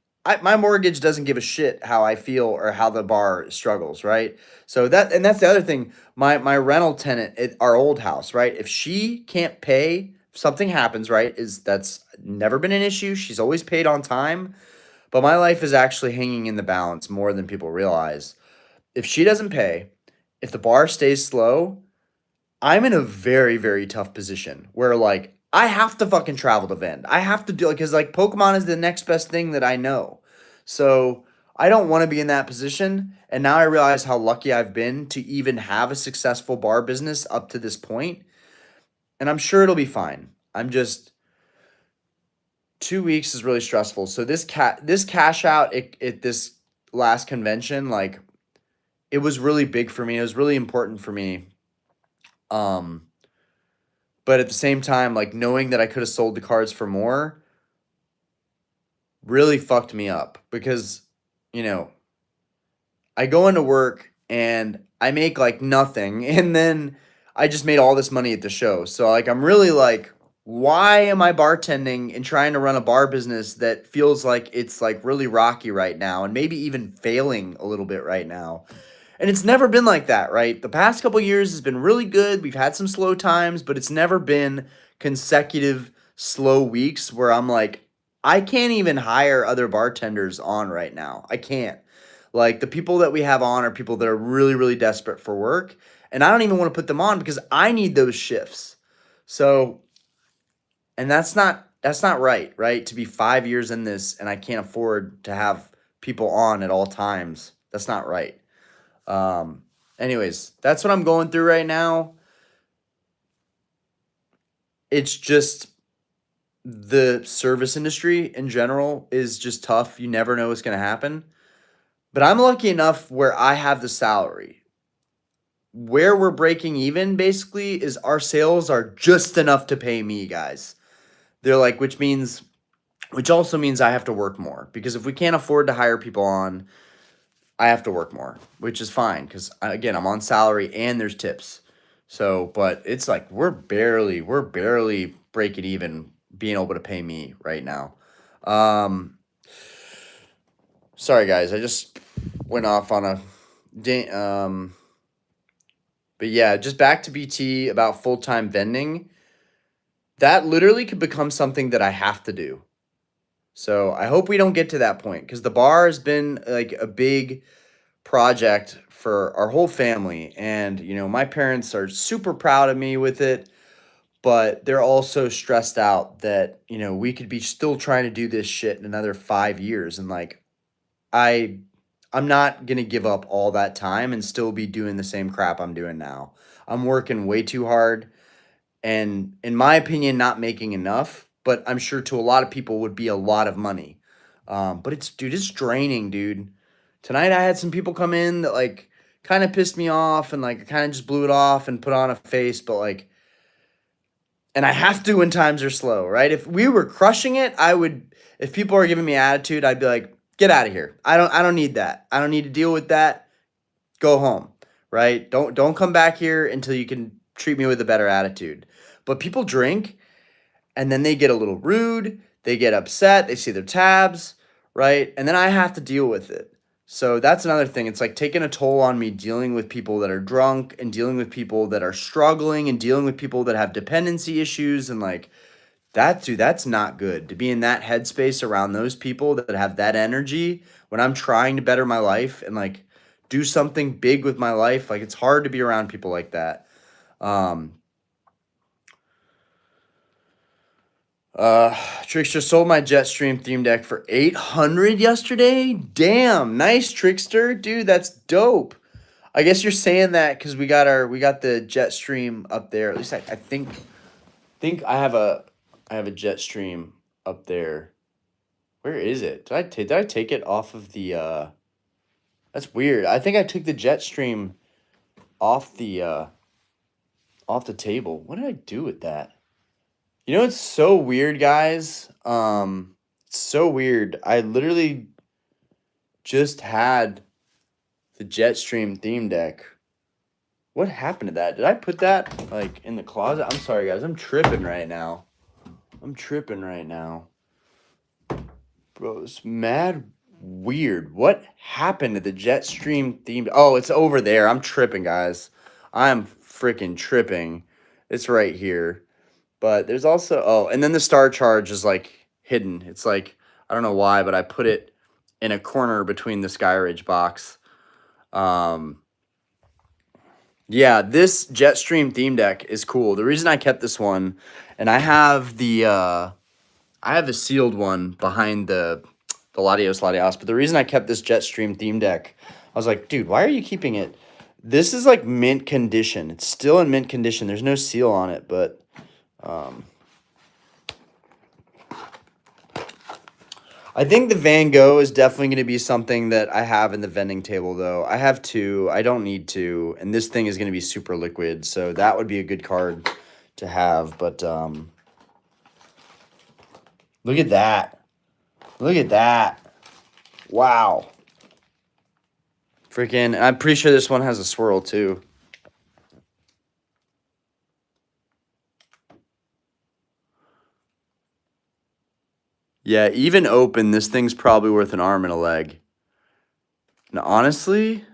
my mortgage doesn't give a shit how I feel or how the bar struggles, right? So that's the other thing. My rental tenant at our old house, right? If she can't pay, if something happens, right? That's never been an issue. She's always paid on time, but my life is actually hanging in the balance more than people realize. If she doesn't pay, if the bar stays slow, I'm in a very, very tough position where like I have to fucking travel to vend. I have to do it because like Pokemon is the next best thing that I know. So I don't want to be in that position. And now I realize how lucky I've been to even have a successful bar business up to this point. And I'm sure it'll be fine. I'm just 2 weeks is really stressful. So this cash out at this last convention, like it was really big for me. It was really important for me. Um, but at the same time, like knowing that I could have sold the cards for more really fucked me up because, you know, I go into work and I make like nothing and then I just made all this money at the show. So like I'm really like why am I bartending and trying to run a bar business that feels like it's like really rocky right now and maybe even failing a little bit right now? And it's never been like that, right? The past couple years has been really good. We've had some slow times, but it's never been consecutive slow weeks where I'm like, I can't even hire other bartenders on right now. I can't. Like the people that we have on are people that are really, really desperate for work. And I don't even want to put them on because I need those shifts. So, and that's not right, right? To be 5 years in this and I can't afford to have people on at all times. That's not right. Um, anyways, that's what I'm going through right now. It's just the service industry in general is just tough. You never know what's going to happen. But I'm lucky enough where I have the salary. Where we're breaking even basically is our sales are just enough to pay me, guys. They're like, which also means I have to work more because if we can't afford to hire people on, I have to work more, which is fine because again, I'm on salary and there's tips. So, but it's like we're barely breaking even being able to pay me right now. Um, sorry guys, I just went off on a but yeah, just back to BT about full-time vending. That literally could become something that I have to do. So, I hope we don't get to that point because the bar has been like a big project for our whole family. And, my parents are super proud of me with it, but they're also stressed out that, we could be still trying to do this shit in another 5 years. And like, I, I'm not going to give up all that time and still be doing the same crap I'm doing now. I'm working way too hard and, in my opinion, not making enough, but I'm sure to a lot of people would be a lot of money. But it's, dude, it's draining, dude. Tonight I had some people come in that like kind of pissed me off and like kind of just blew it off and put on a face, but like, and I have to when times are slow, right? If we were crushing it, I would. If people are giving me attitude, I'd be like, get out of here. I don't need that. I don't need to deal with that. Go home, right? Don't come back here until you can treat me with a better attitude. But people drink and then they get a little rude, they get upset, they see their tabs, right? And then I have to deal with it. So that's another thing. It's like taking a toll on me dealing with people that are drunk and dealing with people that are struggling and dealing with people that have dependency issues and like that, dude, that's not good to be in that headspace around those people that have that energy when I'm trying to better my life and like do something big with my life. Like it's hard to be around people like that. Um, Trickster sold my Jetstream theme deck for 800 yesterday. Damn, nice Trickster, dude. That's dope. I guess you're saying that because we got the Jetstream up there. At least I think I have a Jetstream up there. Where is it? Did I take it off of the? That's weird. I think I took the Jetstream off the table. What did I do with that? You know, it's so weird, guys. It's so weird. I literally just had the Jetstream theme deck. What happened to that? Did I put that like in the closet? I'm sorry, guys. I'm tripping right now. Bro, it's mad weird. What happened to the Jetstream theme? Oh, it's over there. I'm tripping, guys. I'm freaking tripping. It's right here. But there's also, oh, and then the Star Charge is like hidden. It's like, I don't know why, but I put it in a corner between the Skyridge box. Yeah, this Jetstream theme deck is cool. The reason I kept this one, and I have the sealed one behind the Latios Latios, but the reason I kept this Jetstream theme deck, I was like, dude, why are you keeping it? This is like mint condition. It's still in mint condition. There's no seal on it, but I think the Van Gogh is definitely going to be something that I have in the vending table, though. I have two. I don't need two. And this thing is going to be super liquid, so that would be a good card to have. But look at that. Look at that. Wow. Freaking, I'm pretty sure this one has a swirl, too. Yeah, even open, this thing's probably worth an arm and a leg. And honestly,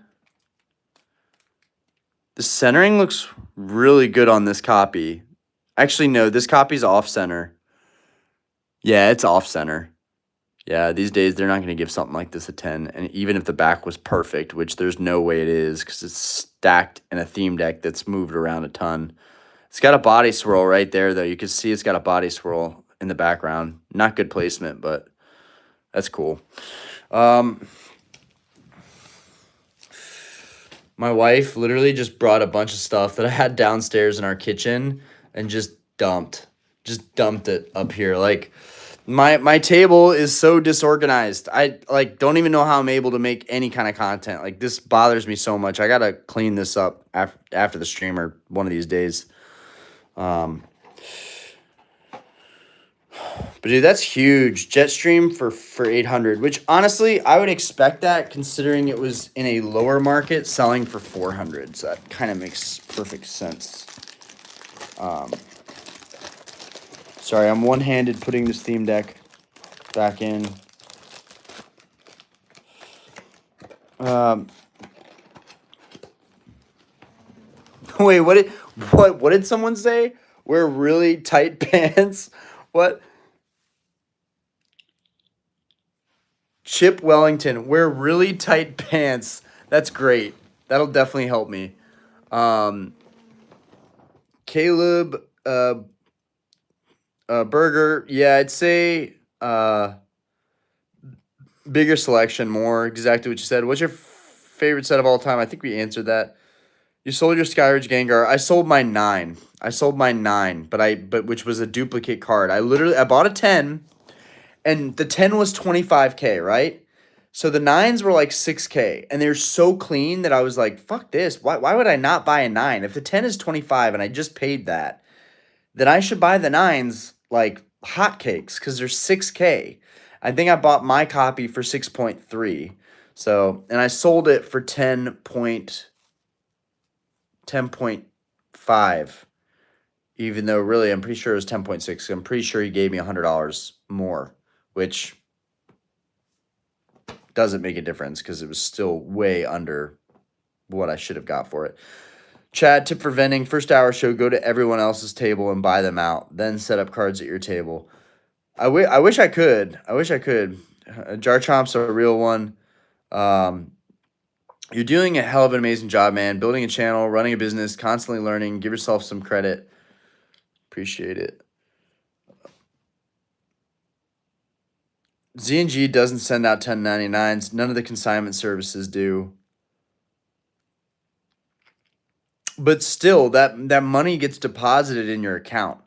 the centering looks really good on this copy. Actually, no, this copy's off-center. Yeah, it's off-center. Yeah, these days they're not going to give something like this a 10. And even if the back was perfect, which there's no way it is because it's stacked in a theme deck that's moved around a ton. It's got a body swirl right there, though. You can see it's got a body swirl in the background. Not good placement, but that's cool. My wife literally just brought a bunch of stuff that I had downstairs in our kitchen and just dumped it up here. Like my table is so disorganized. I like don't even know how I'm able to make any kind of content. Like this bothers me so much. I got to clean this up after the stream or one of these days. But dude, that's huge. Jetstream for 800, which honestly, I would expect that considering it was in a lower market selling for 400. So that kind of makes perfect sense. Sorry, I'm one-handed putting this theme deck back in. Wait, what did someone say? Wear really tight pants? What? Chip Wellington, wear really tight pants. That's great. That'll definitely help me. Caleb Burger, yeah, I'd say bigger selection, more exactly what you said. What's your favorite set of all time? I think we answered that. You sold your Skyridge Gengar. I sold my 9. But which was a duplicate card. I bought a 10. And the 10 was 25K, right? So the nines were like 6K, and they're so clean that I was like, fuck this. Why would I not buy a nine? If the 10 is 25 and I just paid that, then I should buy the nines like hotcakes because they're 6K. I think I bought my copy for 6.3. So, and I sold it for 10.5, even though really I'm pretty sure it was 10.6. I'm pretty sure he gave me $100 more, which doesn't make a difference because it was still way under what I should have got for it. Chad, tip for vending. First hour show, go to everyone else's table and buy them out. Then set up cards at your table. I wish I could. I wish I could. Jar Chomp's a real one. You're doing a hell of an amazing job, man. Building a channel, running a business, constantly learning. Give yourself some credit. Appreciate it. Z&G doesn't send out 1099s. None of the consignment services do. But still, that money gets deposited in your account.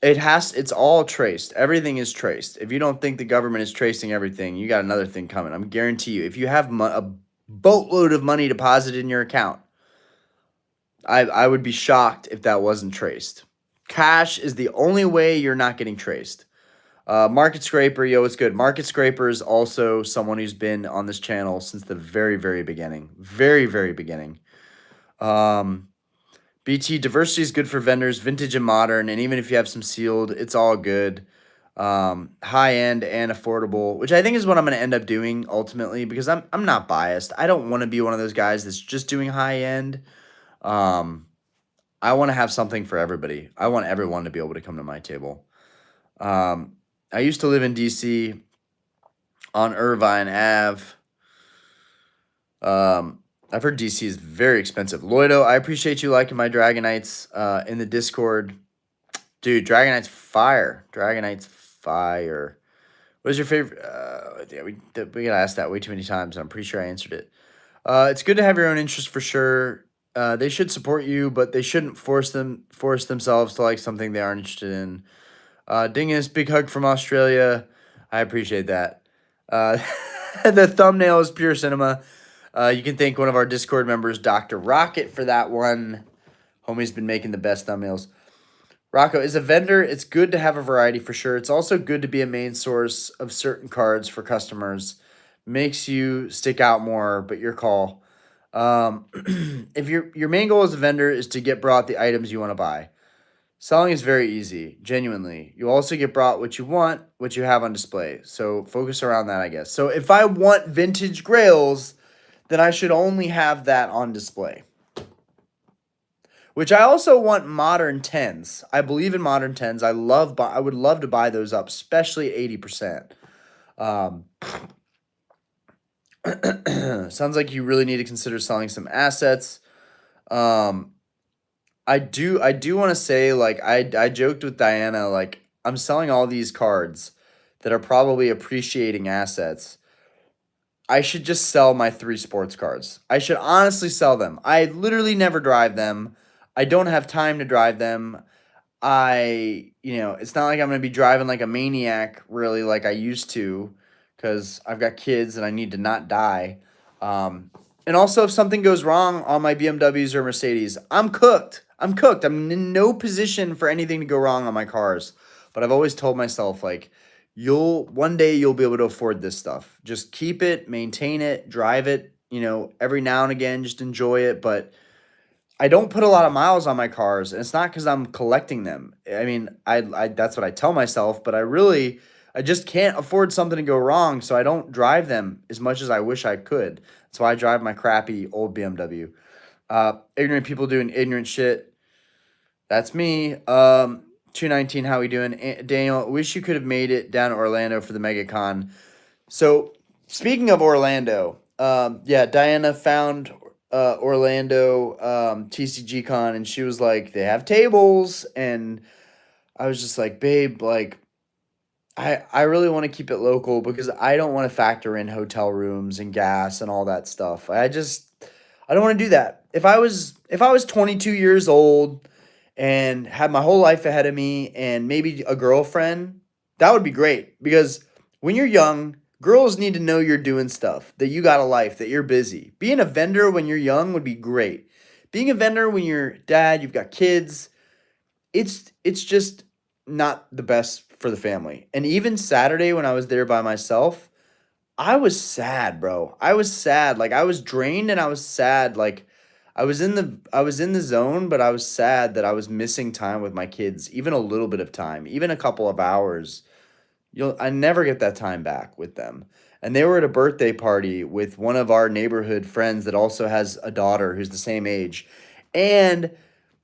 It's all traced. Everything is traced. If you don't think the government is tracing everything, you got another thing coming. I'm guarantee you. If you have a boatload of money deposited in your account, I would be shocked if that wasn't traced. Cash is the only way you're not getting traced. Market Scraper, yo, it's good. Market Scraper is also someone who's been on this channel since the very, very beginning. Very, very beginning. BT, diversity is good for vendors, vintage and modern, and even if you have some sealed, it's all good. High end and affordable, which I think is what I'm going to end up doing ultimately because I'm not biased. I don't want to be one of those guys that's just doing high end. I want to have something for everybody. I want everyone to be able to come to my table. I used to live in DC on Irvine Ave. I've heard DC is very expensive. Lloydo, I appreciate you liking my Dragonites in the Discord. Dude, Dragonite's fire. Dragonite's fire. What is your favorite? Yeah, we got asked that way too many times. I'm pretty sure I answered it. It's good to have your own interests for sure. They should support you, but they shouldn't force themselves to like something they aren't interested in. Dingus, big hug from Australia. I appreciate that. The thumbnail is pure cinema. You can thank one of our Discord members, Dr. Rocket, for that one. Homie's been making the best thumbnails. Rocco, is a vendor, it's good to have a variety for sure. It's also good to be a main source of certain cards for customers. Makes you stick out more, but your call. If your main goal as a vendor is to get brought the items you want to buy, selling is very easy, genuinely. You also get brought what you want, what you have on display. So focus around that, I guess. So if I want vintage grails, then I should only have that on display. Which I also want modern 10s. I believe in modern 10s. I would love to buy those up, especially 80%. Sounds like you really need to consider selling some assets. I do want to say, like, I joked with Diana, like, I'm selling all these cards that are probably appreciating assets. I should just sell my 3 sports cards. I should honestly sell them. I literally never drive them. I don't have time to drive them. It's not like I'm going to be driving like a maniac, really, like I used to, because I've got kids and I need to not die. And also, if something goes wrong on my BMWs or Mercedes, I'm cooked. I'm in no position for anything to go wrong on my cars. But I've always told myself, like, one day you'll be able to afford this stuff. Just keep it, maintain it, drive it, every now and again, just enjoy it. But I don't put a lot of miles on my cars, and it's not because I'm collecting them. I mean, I that's what I tell myself, but I just can't afford something to go wrong, so I don't drive them as much as I wish I could. That's why I drive my crappy old BMW. Ignorant people doing ignorant shit. That's me. 219, how we doing? Daniel, wish you could have made it down to Orlando for the MegaCon. So, speaking of Orlando, Diana found Orlando TCG Con, and she was like, they have tables, and I was just like, babe, like, I really want to keep it local because I don't want to factor in hotel rooms and gas and all that stuff. I don't want to do that. If I was 22 years old and had my whole life ahead of me and maybe a girlfriend, that would be great because when you're young, Girls need to know you're doing stuff, that you got a life, that you're busy. Being a vendor when you're young would be great. Being a vendor when you're dad, you've got kids, it's just not the best for the family. And even Saturday when I was there by myself, I was sad, bro. I was sad. Like I was drained and I was sad. Like I was in the zone, but I was sad that I was missing time with my kids, even a little bit of time, even a couple of hours. I never get that time back with them. And they were at a birthday party with one of our neighborhood friends that also has a daughter who's the same age. And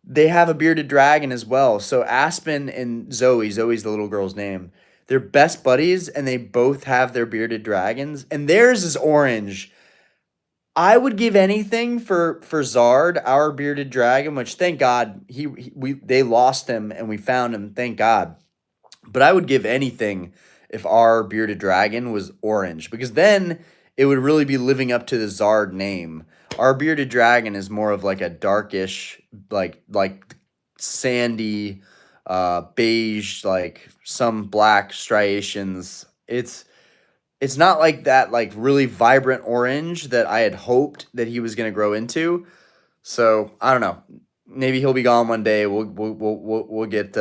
they have a bearded dragon as well. So Aspen and Zoe's the little girl's name. They're best buddies and they both have their bearded dragons and theirs is orange. I would give anything for Zard, our bearded dragon, which thank God we they lost him and we found him, thank God. But I would give anything if our bearded dragon was orange because then it would really be living up to the Zard name. Our bearded dragon is more of like a darkish, like sandy, beige, like some black striations. It's not like that like really vibrant orange that I had hoped that he was gonna grow into. So I don't know. Maybe he'll be gone one day. We'll get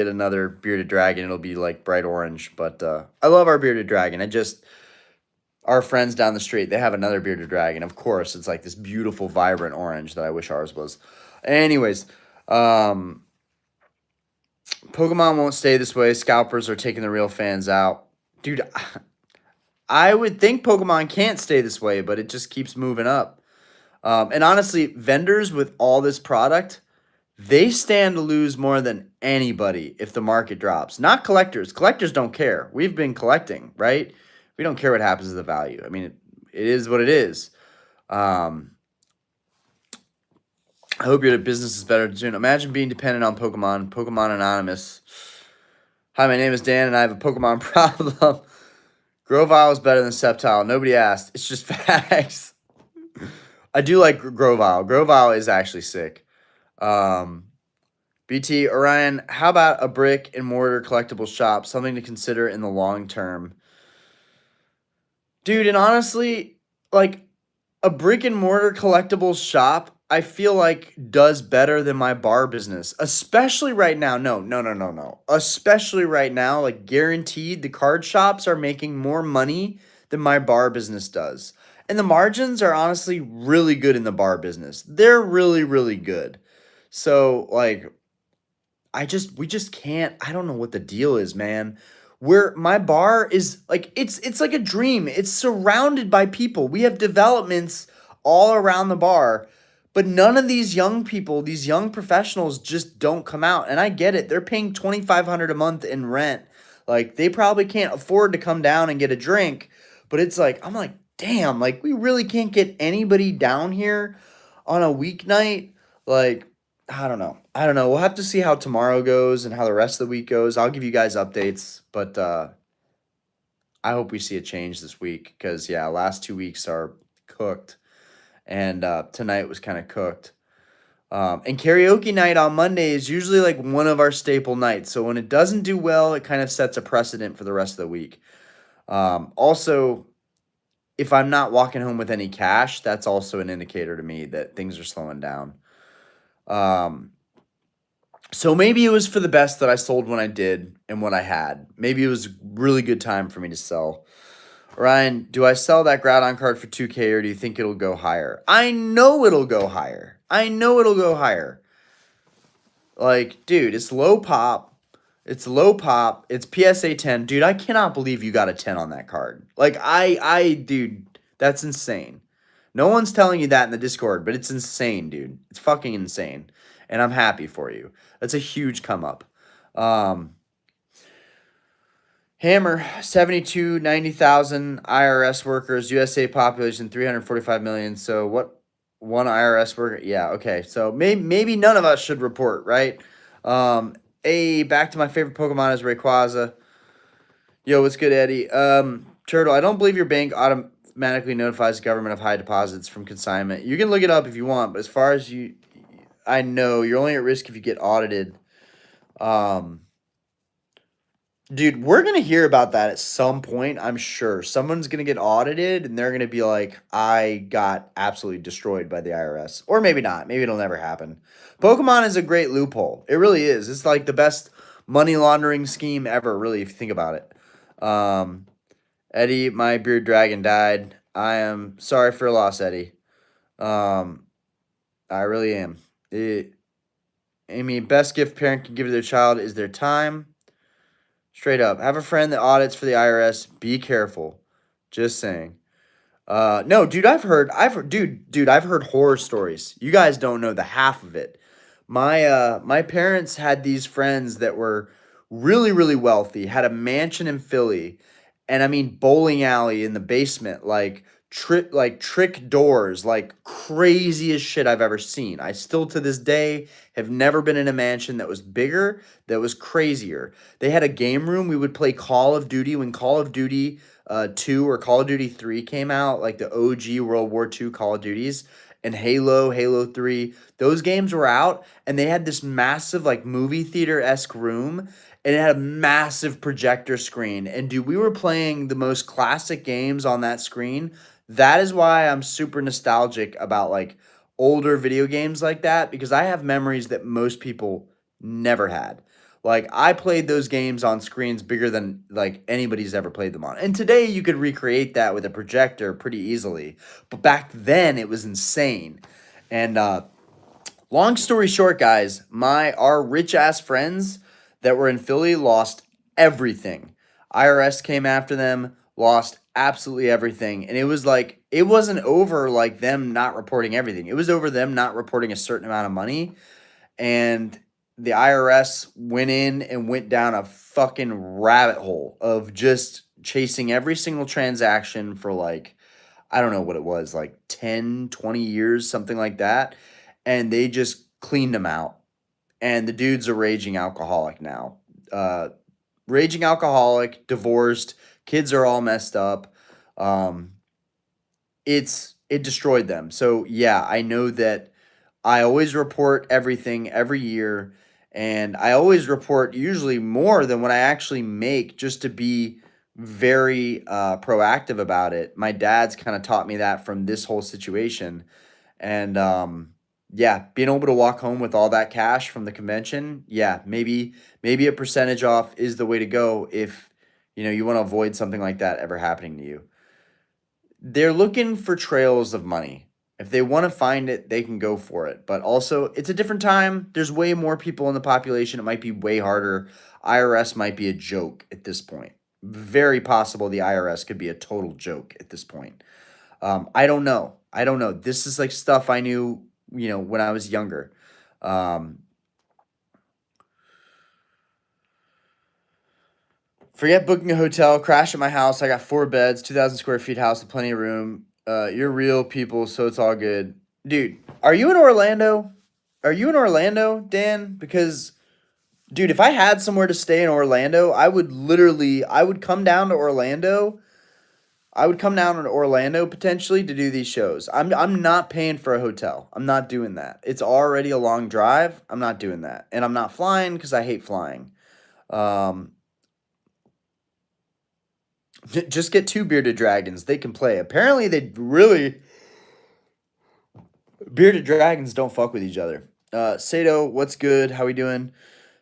another bearded dragon. It'll be like bright orange. But I love our bearded dragon. Our friends down the street, they have another bearded dragon. Of course, it's like this beautiful, vibrant orange that I wish ours was. Anyways, Pokemon won't stay this way. Scalpers are taking the real fans out. Dude, I would think Pokemon can't stay this way, but it just keeps moving up. And honestly, vendors with all this product, they stand to lose more than anybody if the market drops. Not collectors. Collectors don't care. We've been collecting, right? We don't care what happens to the value. I mean, it is what it is. I hope your business is better soon. Imagine being dependent on Pokemon. Pokemon Anonymous. Hi, my name is Dan, and I have a Pokemon problem. Grovyle is better than Sceptile. Nobody asked. It's just facts. I do like Grovyle. Grovyle is actually sick. BT, Orion, how about a brick and mortar collectible shop? Something to consider in the long term. Dude, and honestly, like a brick and mortar collectibles shop, I feel like does better than my bar business, especially right now. No, no, no, no, no. Especially right now, like guaranteed, the card shops are making more money than my bar business does. And the margins are honestly really good in the bar business. They're really, really good. So, like, we just can't. I don't know what the deal is, man. Where my bar is like it's like a dream. It's surrounded by people. We have developments all around the bar, but none of these young people, these young professionals just don't come out. And I get it. They're paying 2,500 a month in rent. Like they probably can't afford to come down and get a drink, but it's like I'm like, "Damn, like we really can't get anybody down here on a weeknight." Like I don't know. I don't know. We'll have to see how tomorrow goes and how the rest of the week goes. I'll give you guys updates, but I hope we see a change this week because yeah, last 2 weeks are cooked, and tonight was kind of cooked. And karaoke night on Monday is usually like one of our staple nights. So when it doesn't do well, it kind of sets a precedent for the rest of the week. Also, if I'm not walking home with any cash, that's also an indicator to me that things are slowing down. So maybe it was for the best that I sold when I did and what I had. Maybe it was a really good time for me to sell. Ryan, do I sell that Groudon card for 2K or do you think it'll go higher? I know it'll go higher. I know it'll go higher. Like, dude, it's low pop. It's low pop. It's PSA 10. Dude, I cannot believe you got a 10 on that card. Like, dude, that's insane. No one's telling you that in the Discord, but it's insane, dude. It's fucking insane. And I'm happy for you. That's a huge come up. Hammer, 72, 90,000 IRS workers, USA population 345 million. So what? One IRS worker? Yeah, okay. So maybe none of us should report, right? Back to my favorite Pokemon is Rayquaza. Yo, what's good, Eddie? Turtle, I don't believe your bank automatically notifies the government of high deposits from consignment. You can look it up if you want, but as far as I know you're only at risk if you get audited. Dude, we're gonna hear about that at some point, I'm sure. Someone's gonna get audited and they're gonna be like, I got absolutely destroyed by the IRS. Or maybe not. Maybe it'll never happen. Pokemon is a great loophole. It really is. It's like the best money laundering scheme ever, really, if you think about it. Eddie, my beard dragon died. I am sorry for your loss, Eddie. Um, I really am. Amy, best gift parent can give to their child is their time. Straight up. Have a friend that audits for the IRS. Be careful. Just saying. No, dude, I've heard horror stories. You guys don't know the half of it. My parents had these friends that were really, really wealthy, had a mansion in Philly, and I mean bowling alley in the basement, like trick doors, like craziest shit I've ever seen. I still to this day have never been in a mansion that was bigger, that was crazier. They had a game room. We would play Call of Duty when Call of Duty 2 or Call of Duty 3 came out, like the OG World War II Call of Duties, and Halo 3. Those games were out, and they had this massive, like, movie theater esque room, and it had a massive projector screen. And dude, we were playing the most classic games on that screen. That is why I'm super nostalgic about like older video games like that because I have memories that most people never had. Like I played those games on screens bigger than like anybody's ever played them on. And today you could recreate that with a projector pretty easily. But back then it was insane. And long story short, guys, our rich ass friends that were in Philly lost everything. IRS came after them, lost absolutely everything. And it was like it wasn't over like them not reporting everything. It was over them not reporting a certain amount of money and the IRS went in and went down a fucking rabbit hole of just chasing every single transaction for like I don't know what it was, like 10, 20 years, something like that. And they just cleaned them out. And the dude's a raging alcoholic now. Uh, Raging alcoholic, divorced, kids are all messed up. Um, it destroyed them. So yeah, I know that I always report everything every year, and I always report usually more than what I actually make just to be very proactive about it. My dad's kind of taught me that from this whole situation, and yeah, being able to walk home with all that cash from the convention, yeah, maybe a percentage off is the way to go if you want to avoid something like that ever happening to you. They're looking for trails of money. If they want to find it, they can go for it. But also, it's a different time. There's way more people in the population. It might be way harder. IRS might be a joke at this point. Very possible the IRS could be a total joke at this point. I don't know. I don't know. This is like stuff I knew, when I was younger. Um, Forget booking a hotel. Crash at my house. I got 4 beds, 2,000 square feet house with plenty of room. You're real people, so it's all good. Dude, are you in Orlando? Are you in Orlando, Dan? Because, dude, if I had somewhere to stay in Orlando, I would come down to Orlando. I would come down to Orlando potentially to do these shows. I'm not paying for a hotel. I'm not doing that. It's already a long drive. I'm not doing that. And I'm not flying because I hate flying. Um, just get 2 bearded dragons. They can play. Apparently, bearded dragons don't fuck with each other. Sato, what's good? How we doing?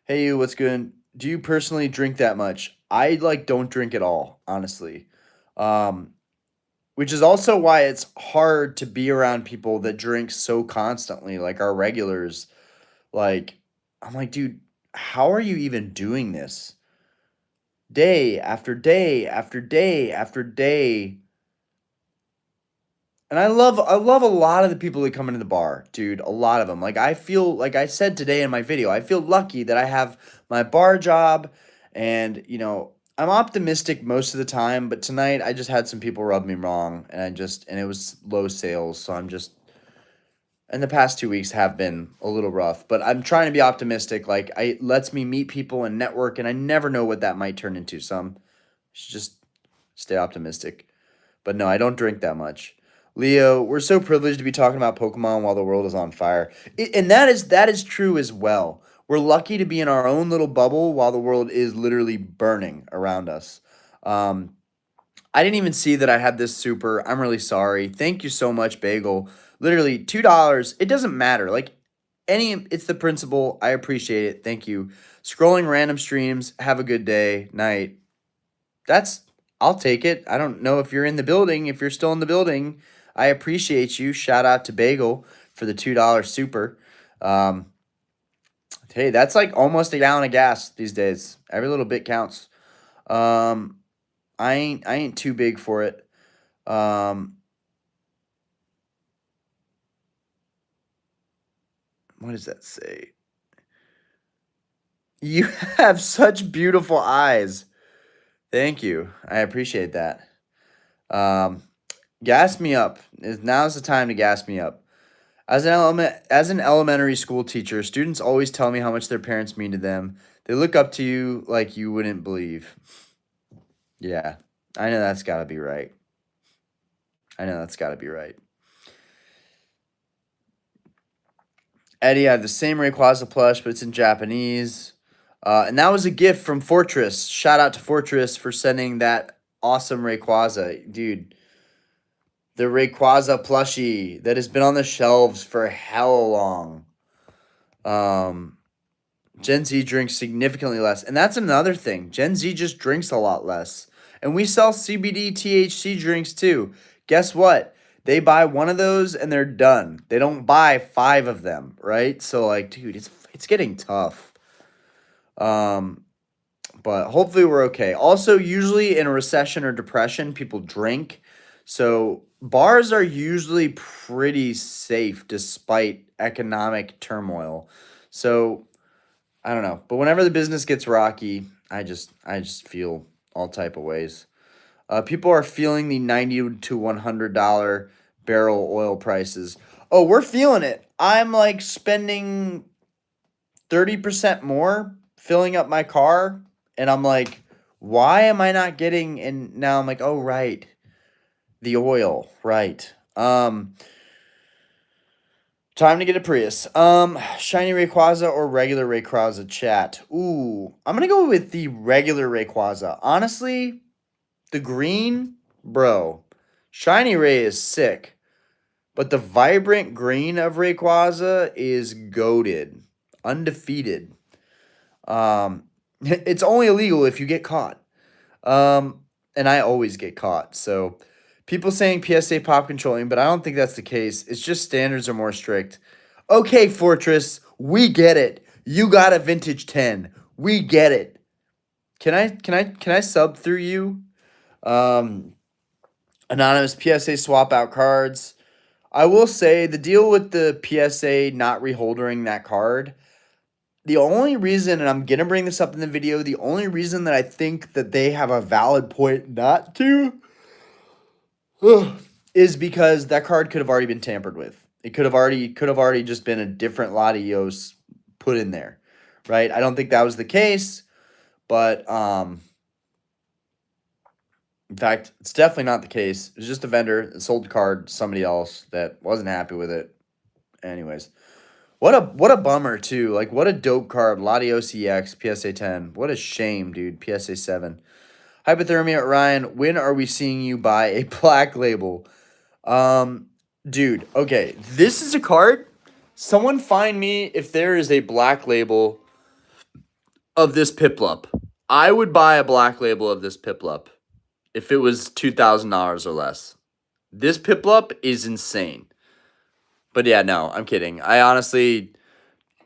Hey, you, what's good? Do you personally drink that much? I like don't drink at all, honestly. Um, which is also why it's hard to be around people that drink so constantly, like our regulars. Like, I'm like, dude, how are you even doing this? Day after day after day after day. And I love a lot of the people that come into the bar, dude. A lot of them. Like I feel like I said today in my video, I feel lucky that I have my bar job, and I'm optimistic most of the time. But tonight I just had some people rub me wrong, and it was low sales. So I'm just and the past 2 weeks have been a little rough. But I'm trying to be optimistic. Like it lets me meet people and network, and I never know what that might turn into. So I'm should just stay optimistic. But no, I don't drink that much. Leo, we're so privileged to be talking about Pokemon while the world is on fire. And that is true as well. We're lucky to be in our own little bubble while the world is literally burning around us. Um, I didn't even see that I had this super. I'm really sorry. Thank you so much, Bagel. Literally $2. It doesn't matter. Like it's the principle. I appreciate it. Thank you. Scrolling random streams. Have a good day, night. That's I'll take it. I don't know if you're in the building. If you're still in the building, I appreciate you. Shout out to Bagel for the $2 super. Um, hey, that's like almost a gallon of gas these days. Every little bit counts. Um, I ain't too big for it. Um, what does that say? You have such beautiful eyes. Thank you. I appreciate that. Um, gas me up. Now's the time to gas me up. As an elementary school teacher, students always tell me how much their parents mean to them. They look up to you like you wouldn't believe. Yeah, I know that's got to be right. I know that's got to be right. Eddie, I have the same Rayquaza plush, but it's in Japanese. And that was a gift from Fortress. Shout out to Fortress for sending that awesome Rayquaza. Dude, the Rayquaza plushie that has been on the shelves for hell long. Gen Z drinks significantly less. And that's another thing. Gen Z just drinks a lot less. And we sell CBD THC drinks too. Guess what? They buy one of those and they're done. They don't buy 5 of them, right? So like, dude, it's getting tough. But hopefully we're okay. Also, usually in a recession or depression, people drink. So bars are usually pretty safe despite economic turmoil. So I don't know. But whenever the business gets rocky, I just feel all type of ways. People are feeling the $90 to $100 barrel oil prices. Oh, we're feeling it. I'm like spending 30% more filling up my car, and I'm like, why am I not getting? And now I'm like, oh right, the oil, right. Time to get a Prius. Shiny Rayquaza or regular Rayquaza, chat. Ooh, I'm gonna go with the regular Rayquaza. Honestly, the green, bro. Shiny Ray is sick, but the vibrant green of Rayquaza is goated, undefeated. It's only illegal if you get caught. And I always get caught. So people saying PSA pop controlling, but I don't think that's the case. It's just standards are more strict. Okay, Fortress, we get it. You got a vintage 10. We get it. Can I sub through you? Um Anonymous PSA swap out cards. I will say the deal with the PSA not reholdering that card, the only reason, and I'm going to bring this up in the video, the only reason that I think that they have a valid point not to is because that card could have already been tampered with. It could have already just been a different Latios put in there, right? I don't think that was the case, but in fact, it's definitely not the case. It was just a vendor that sold the card to somebody else that wasn't happy with it. Anyways, what a bummer too. Like what a dope card. Latios EX PSA 10. What a shame, dude. PSA 7. Hypothermia Ryan, when are we seeing you buy a black label? Dude, okay. This is a card. Someone find me if there is a black label of this Piplup. I would buy a black label of this Piplup if it was $2,000 or less. This Piplup is insane. But yeah, no, I'm kidding. I honestly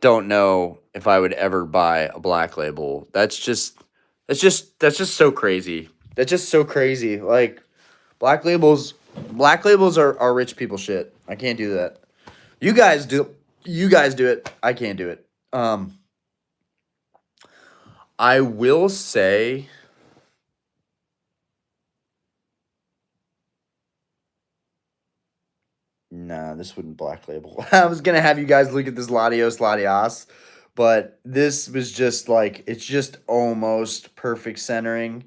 don't know if I would ever buy a black label. That's just so crazy. That's just so crazy. Like black labels are rich people shit. I can't do that. You guys do it. I can't do it. I will say nah, this wouldn't black label. I was gonna have you guys look at this Latios, but this was just like it's just almost perfect centering.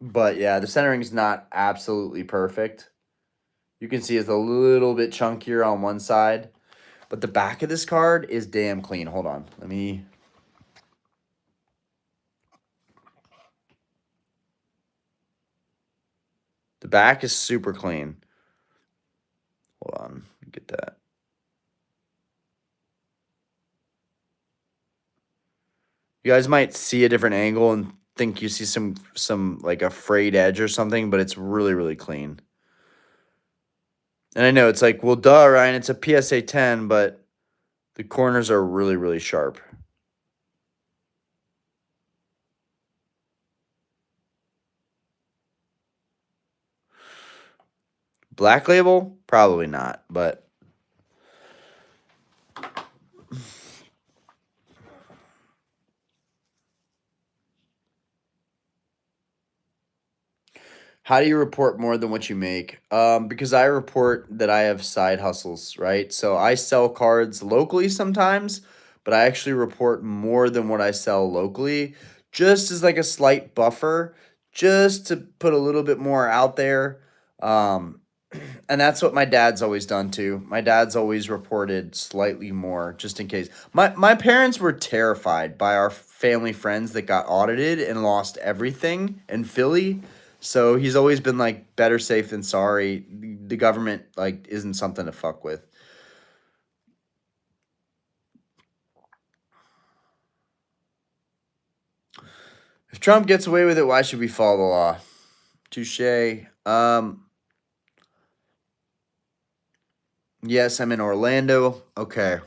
But yeah, the centering is not absolutely perfect. You can see it's a little bit chunkier on one side, But the back of this card is damn clean. Hold on. Let me... The back is super clean. Hold on. Get that. You guys might see a different angle and think you see some like a frayed edge or something, but it's really, really clean. And I know it's like, well, duh, Ryan, it's a PSA 10, but the corners are really, really sharp. Black label? Probably not, but... How do you report more than what you make? Because I report that I have side hustles, right? So I sell cards locally sometimes, but I actually report more than what I sell locally, just as like a slight buffer, just to put a little bit more out there. Um, and that's what my dad's always done too. My dad's always reported slightly more just in case. My parents were terrified by our family friends that got audited and lost everything in Philly. So he's always been like better safe than sorry. The government like isn't something to fuck with. If Trump gets away with it, why should we follow the law? Touche. Yes, I'm in Orlando. Okay.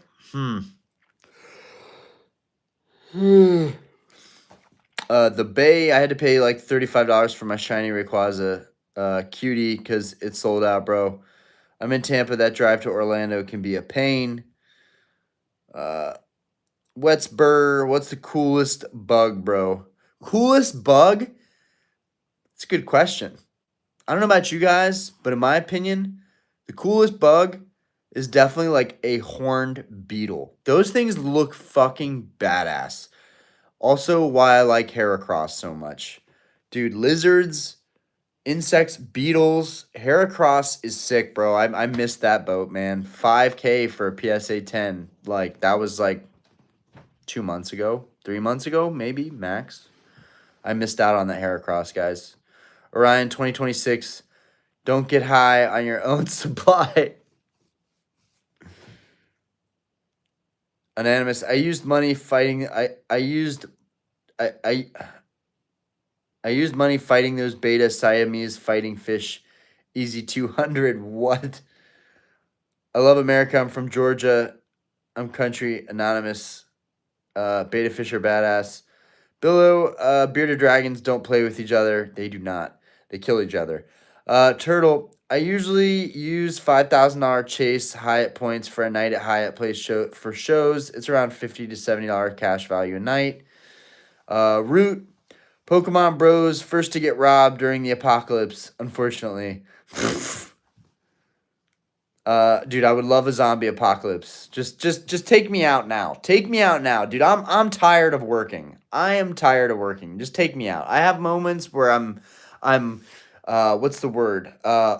The Bay, I had to pay like $35 for my shiny Rayquaza cutie because it sold out, bro. I'm in Tampa. That drive to Orlando can be a pain. Wetsburr, what's the coolest bug, bro? Coolest bug? It's a good question. I don't know about you guys, but in my opinion, the coolest bug is definitely like a horned beetle. Those things look fucking badass. Also, why I like Heracross so much. Dude, lizards, insects, beetles, Heracross is sick, bro. I missed that boat, man. 5K for a PSA 10. Like, that was like 2 months ago, 3 months ago, maybe, max. I missed out on that Heracross, guys. Orion 2026, don't get high on your own supply. Anonymous, I used money fighting. I I used money fighting those beta Siamese fighting fish. Easy 200. What? I love America. I'm from Georgia. I'm country. Anonymous. Beta fish are badass. Billow, bearded dragons don't play with each other. They do not. They kill each other. Turtle, I usually use $5,000 Chase Hyatt points for a night at Hyatt Place for shows. It's around $50 to $70 cash value a night. Root, Pokemon Bros first to get robbed during the apocalypse, unfortunately. Dude, I would love a zombie apocalypse. Just take me out now. Take me out now, dude. I'm tired of working. I am tired of working. Just take me out. I have moments where I'm what's the word?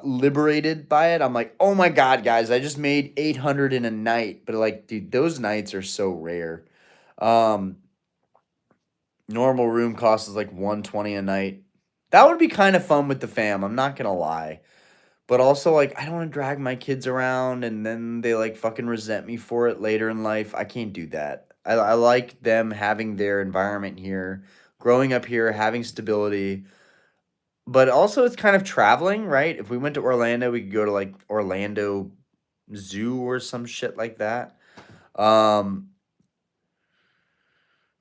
Liberated by it. I'm like, "Oh my god, guys, I just made 800 in a night." But like, dude, those nights are so rare. Um Normal room cost is like 120 a night. That would be kind of fun with the fam, I'm not going to lie. But also, like, I don't want to drag my kids around and then they, like, fucking resent me for it later in life. I can't do that. I like them having their environment here, growing up here, having stability. But also, it's kind of traveling, right? If we went to Orlando, we could go to, like, Orlando Zoo or some shit like that. Um,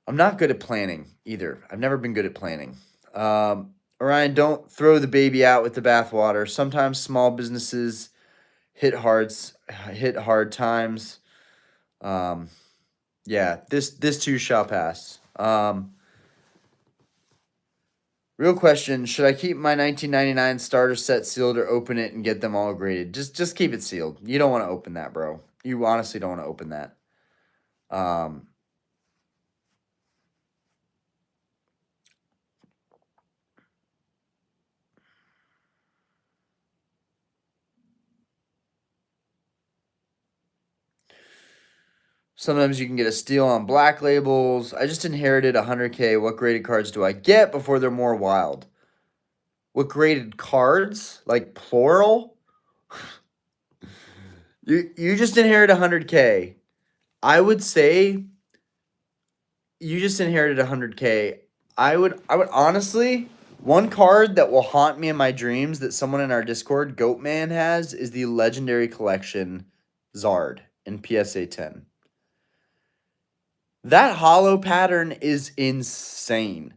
I'm not good at planning either. I've never been good at planning. Orion, don't throw the baby out with the bathwater. Sometimes small businesses hit hard times. Um, yeah, this too shall pass. Real question: should I keep my 1999 starter set sealed or open it and get them all graded? Just keep it sealed. You don't want to open that, bro. You honestly don't want to open that. Um, Sometimes you can get a steal on black labels. I just inherited 100K. What graded cards do I get before they're more wild? What graded cards? Like plural? You just inherit 100K. I would say you just inherited 100K. I would honestly, one card that will haunt me in my dreams that someone in our Discord, Goatman, has is the Legendary Collection Zard in PSA 10. That hollow pattern is insane.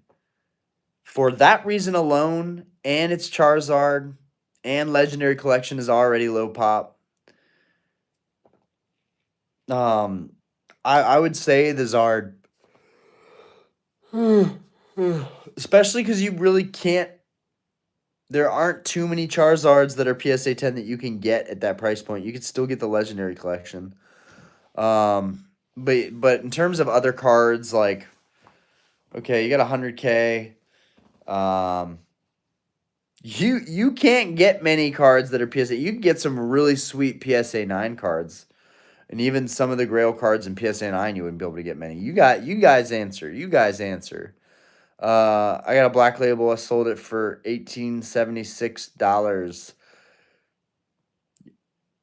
For that reason alone, and it's Charizard, and Legendary Collection is already low pop. I would say the Zard, especially because you really can't. There aren't too many Charizards that are PSA 10 that you can get at that price point. You could still get the Legendary Collection. But in terms of other cards, like, okay, you got 100K. You can't get many cards that are PSA. You can get some really sweet PSA 9 cards. And even some of the Grail cards in PSA 9, you wouldn't be able to get many. You guys answer. You guys answer. I got a black label. I sold it for $1,876.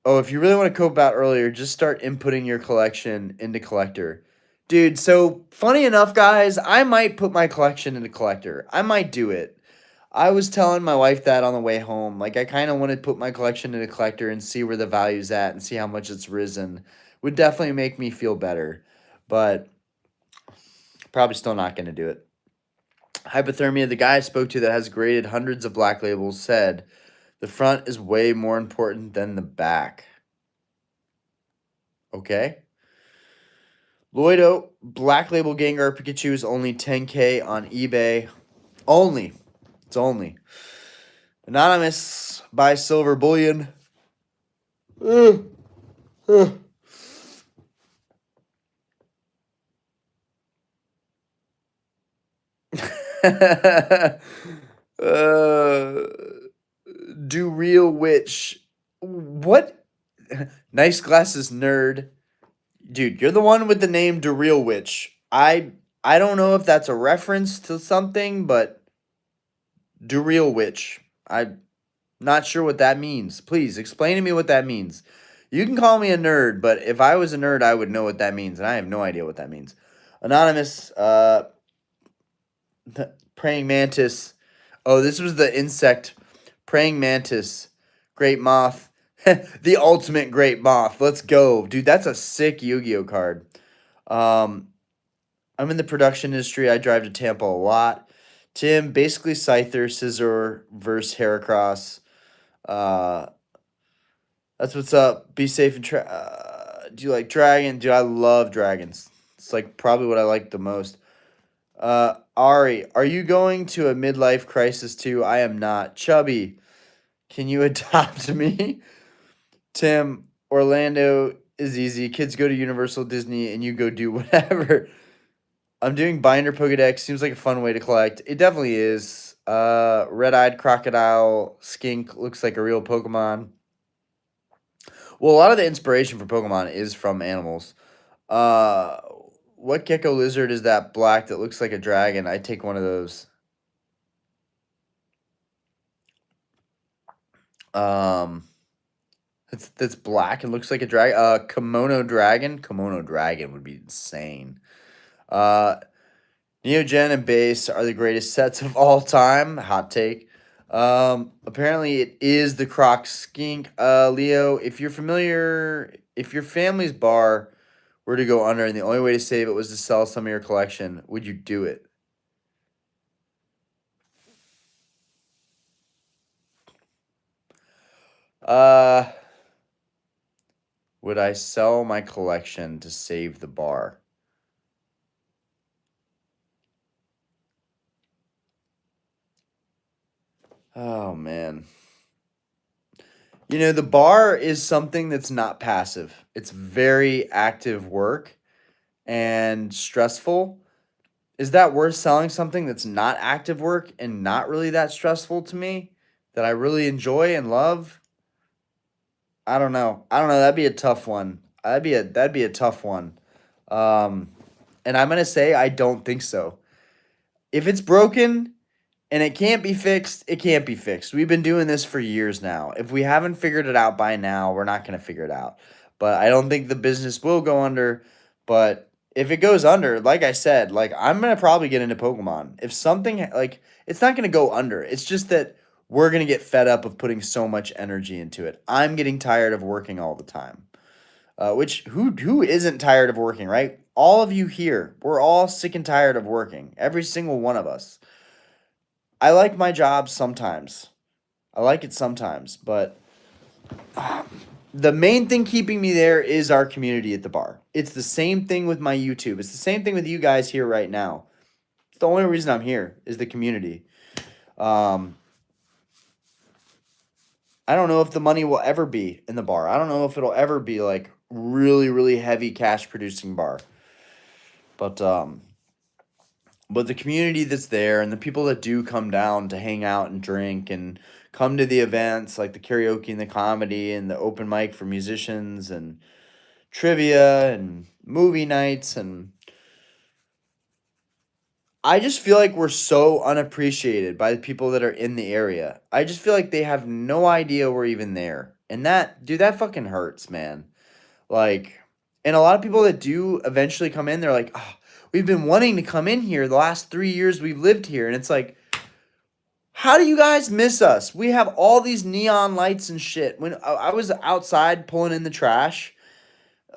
Oh, if you really want to cope out earlier, just start inputting your collection into collector. Dude, so funny enough, guys, I might put my collection into collector. I might do it. I was telling my wife that on the way home. Like, I kind of want to put my collection into collector and see where the value's at and see how much it's risen. Would definitely make me feel better. But probably still not going to do it. Hypothermia, the guy I spoke to that has graded hundreds of black labels, said the front is way more important than the back. Okay. Lloydo, black label Gengar Pikachu is only 10K on eBay. Only. It's only. Anonymous, buy silver bullion. Do real witch. What? Nice glasses, nerd. Dude, you're the one with the name Do Real Witch. I don't know if that's a reference to something, but Do Real Witch. I'm not sure what that means. Please explain to me what that means. You can call me a nerd, but if I was a nerd, I would know what that means, and I have no idea what that means. Anonymous, praying mantis. Oh, this was the insect. Praying mantis. Great moth. The ultimate great moth. Let's go. Dude, that's a sick Yu-Gi-Oh card. I'm in the production industry. I drive to Tampa a lot. Tim, basically Scyther, Scizor versus Heracross. That's what's up. Be safe and do you like dragon? Dude, I love dragons. It's like probably what I like the most. Ari, are you going to a midlife crisis too? I am not. Chubby, can you adopt me? Tim, Orlando is easy. Kids go to Universal Disney and you go do whatever. I'm doing binder Pokedex. Seems like a fun way to collect. It definitely is. Red-eyed crocodile skink looks like a real Pokemon. Well, a lot of the inspiration for Pokemon is from animals. What gecko lizard is that black that looks like a dragon? I take one of those. That's black and looks like a dragon. Kimono dragon. Kimono dragon would be insane. Neogen and Base are the greatest sets of all time. Hot take. Apparently it is the Croc Skink. Leo, if you're familiar, if your family's bar were to go under and the only way to save it was to sell some of your collection, would you do it? Would I sell my collection to save the bar? Oh, man. You know, the bar is something that's not passive. It's very active work and stressful. Is that worth selling something that's not active work and not really that stressful to me that I really enjoy and love? I don't know. That'd be a tough one. That'd be a tough one. Um, and I'm gonna say I don't think so. If it's broken and it can't be fixed, it can't be fixed. We've been doing this for years now. If we haven't figured it out by now, we're not gonna figure it out. But I don't think the business will go under. But if it goes under, like I said, like I'm gonna probably get into Pokemon. If something like it's not gonna go under. It's just that we're gonna get fed up of putting so much energy into it. I'm getting tired of working all the time. Which who isn't tired of working, right? All of you here, we're all sick and tired of working. Every single one of us. I like my job sometimes. I like it sometimes, but the main thing keeping me there is our community at the bar. It's the same thing with my YouTube. It's the same thing with you guys here right now. It's the only reason I'm here is the community. Um, I don't know if the money will ever be in the bar. I don't know if it'll ever be like really, really heavy cash producing bar. But the community that's there and the people that do come down to hang out and drink and come to the events like the karaoke and the comedy and the open mic for musicians and trivia and movie nights, and I just feel like we're so unappreciated by the people that are in the area. I just feel like they have no idea we're even there. And that, dude, that fucking hurts, man. Like, and a lot of people that do eventually come in, they're like, oh, we've been wanting to come in here the last 3 years we've lived here. And it's like, how do you guys miss us? We have all these neon lights and shit. When I was outside pulling in the trash,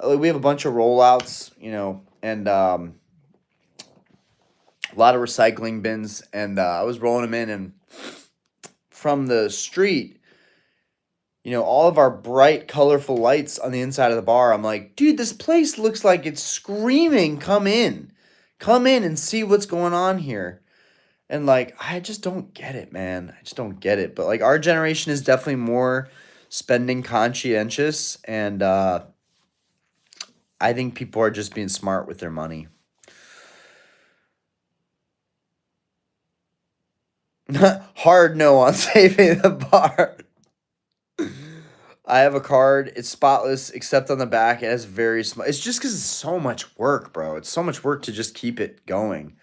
we have a bunch of rollouts, and a lot of recycling bins. And I was rolling them in, and from the street, all of our bright, colorful lights on the inside of the bar. I'm like, dude, this place looks like it's screaming, come in. Come in and see what's going on here. And like, I just don't get it, man. I just don't get it. But like, our generation is definitely more spending conscientious. And I think people are just being smart with their money. Hard no on saving the bar. I have a card. It's spotless except on the back. It has very small. It's just because it's so much work, bro. It's so much work to just keep it going.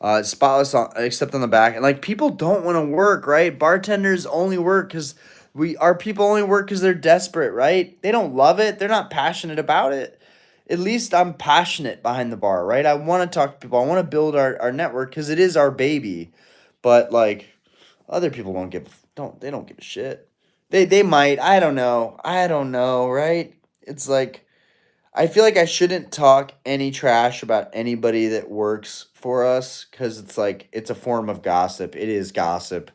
It's spotless except on the back, and like people don't want to work, right? Bartenders only work because our people only work because they're desperate, right? They don't love it. They're not passionate about it. At least I'm passionate behind the bar, right? I want to talk to people. I want to build our network because it is our baby. But like other people they don't give a shit. They might. I don't know. I don't know, right? It's like I feel like I shouldn't talk any trash about anybody that works for us because it's like it's a form of gossip. It is gossip.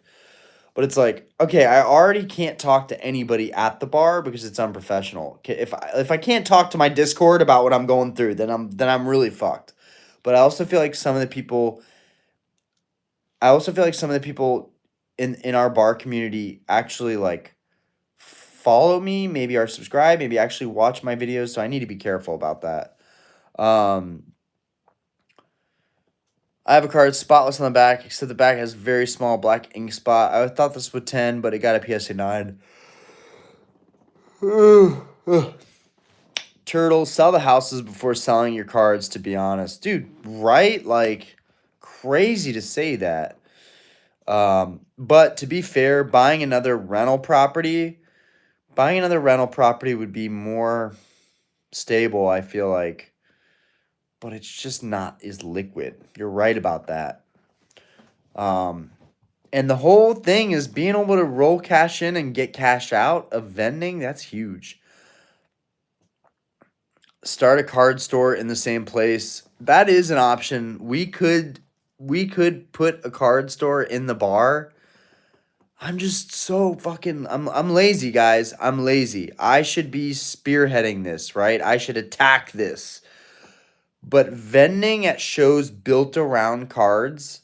But it's like, okay, I already can't talk to anybody at the bar because it's unprofessional. If I can't talk to my Discord about what I'm going through, then I'm really fucked. But I also feel like some of the people in our bar community actually like follow me, maybe are subscribed, maybe actually watch my videos, so I need to be careful about that. Um, I have a card spotless on the back, except the back has very small black ink spot. I thought this was 10, but it got a PSA 9. Turtle, sell the houses before selling your cards, to be honest. Dude, right? Like, crazy to say that. But to be fair, buying another rental property would be more stable, I feel like. But it's just not as liquid. You're right about that. And the whole thing is being able to roll cash in and get cash out of vending. That's huge. Start a card store in the same place. That is an option. We could put a card store in the bar. I'm just so fucking I'm lazy, guys. I'm lazy. I should be spearheading this, right? I should attack this. But vending at shows built around cards,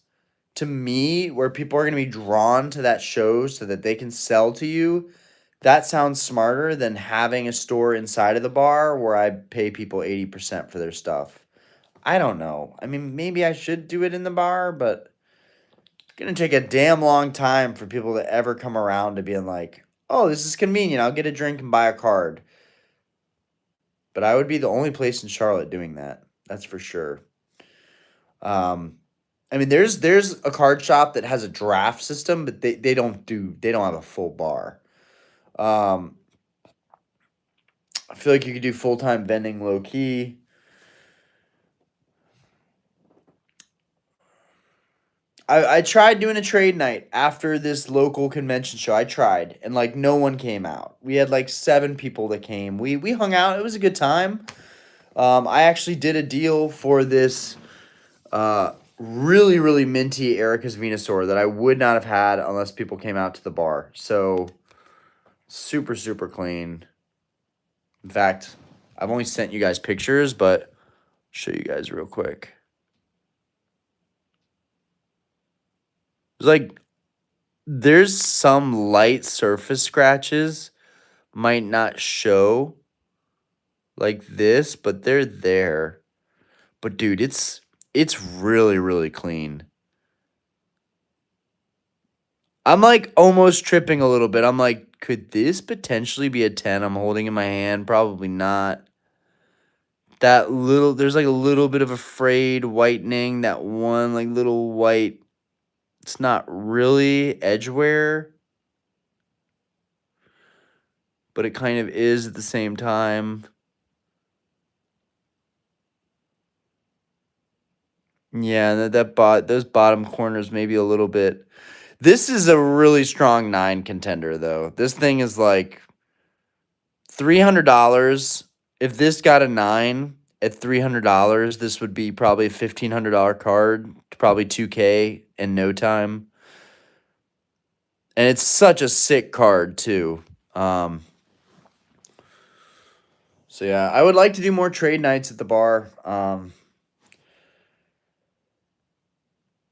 to me, where people are going to be drawn to that show so that they can sell to you, that sounds smarter than having a store inside of the bar where I pay people 80% for their stuff. I don't know. I mean, maybe I should do it in the bar, but it's going to take a damn long time for people to ever come around to being like, oh, this is convenient. I'll get a drink and buy a card. But I would be the only place in Charlotte doing that. That's for sure. Um, I mean, there's a card shop that has a draft system, but they don't have a full bar. Um, I feel like you could do full time vending low key. I tried doing a trade night after this local convention show. I tried, and like no one came out. We had like 7 people that came. We hung out. It was a good time. I actually did a deal for this really minty Erica's Venusaur that I would not have had unless people came out to the bar. So super clean. In fact, I've only sent you guys pictures, but I'll show you guys real quick. It's like there's some light surface scratches might not show like this, but they're there. But dude, it's really clean. I'm like almost tripping a little bit. I'm like, could this potentially be a 10 I'm holding in my hand? Probably not. That little there's like a little bit of a frayed whitening, that one like little white. It's not really edgeware, but it kind of is at the same time. Yeah, those bottom corners maybe a little bit. This is a really strong 9 contender though. This thing is like $300. If this got a 9 at $300, this would be probably a $1,500 card, probably 2K in no time. And it's such a sick card too. So yeah, I would like to do more trade nights at the bar.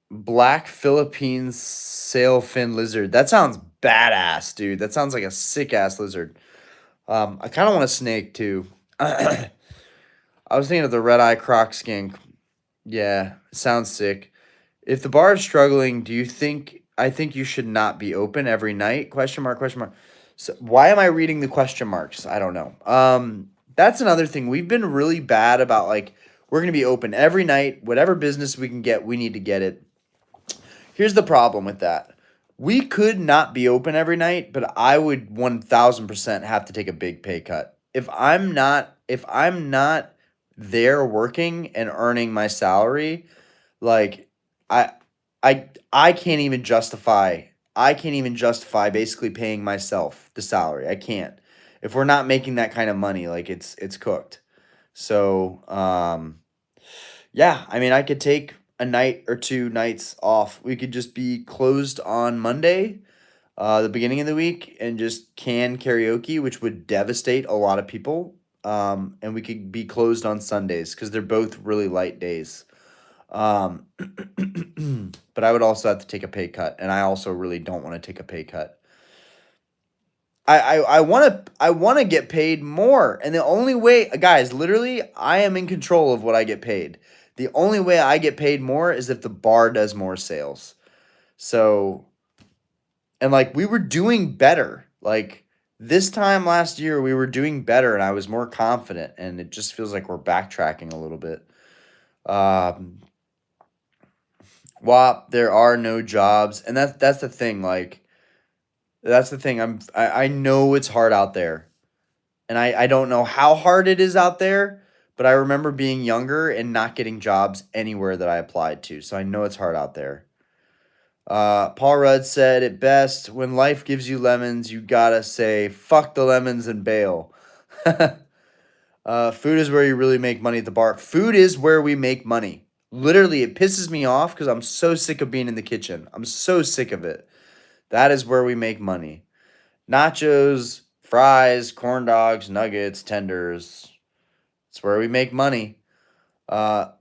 Black Philippines sailfin lizard. That sounds badass, dude. That sounds like a sick ass lizard. I kind of want a snake too. I was thinking of the red eye croc skink. Yeah, sounds sick. If the bar is struggling, do you think I think you should not be open every night? Question mark, question mark. So why am I reading the question marks? I don't know. That's another thing. We've been really bad about like we're gonna be open every night. Whatever business we can get, we need to get it. Here's the problem with that. We could not be open every night, but I would 1000% have to take a big pay cut. If I'm not there working and earning my salary, like I I can't even justify basically paying myself the salary. I can't. If we're not making that kind of money, like it's cooked. So, yeah, I mean, I could take a night or 2 nights off. We could just be closed on Monday, the beginning of the week, and just can karaoke, which would devastate a lot of people. And we could be closed on Sundays because they're both really light days. Um, but I would also have to take a pay cut, and I also really don't want to take a pay cut. I want to get paid more, and the only way, guys, literally, I am in control of what I get paid. The only way I get paid more is if the bar does more sales. So, and like we were doing better. Like this time last year, we were doing better, and I was more confident. And it just feels like we're backtracking a little bit. Um, there are no jobs, and that's the thing. Like that's the thing. I know it's hard out there. And I don't know how hard it is out there, but I remember being younger and not getting jobs anywhere that I applied to. So I know it's hard out there. Paul Rudd said it best, when life gives you lemons, you gotta say, fuck the lemons and bail. Food is where you really make money at the bar. Food is where we make money. Literally, it pisses me off because I'm so sick of being in the kitchen. I'm so sick of it. That is where we make money. Nachos, fries, corn dogs, nuggets, tenders. It's where we make money. Uh,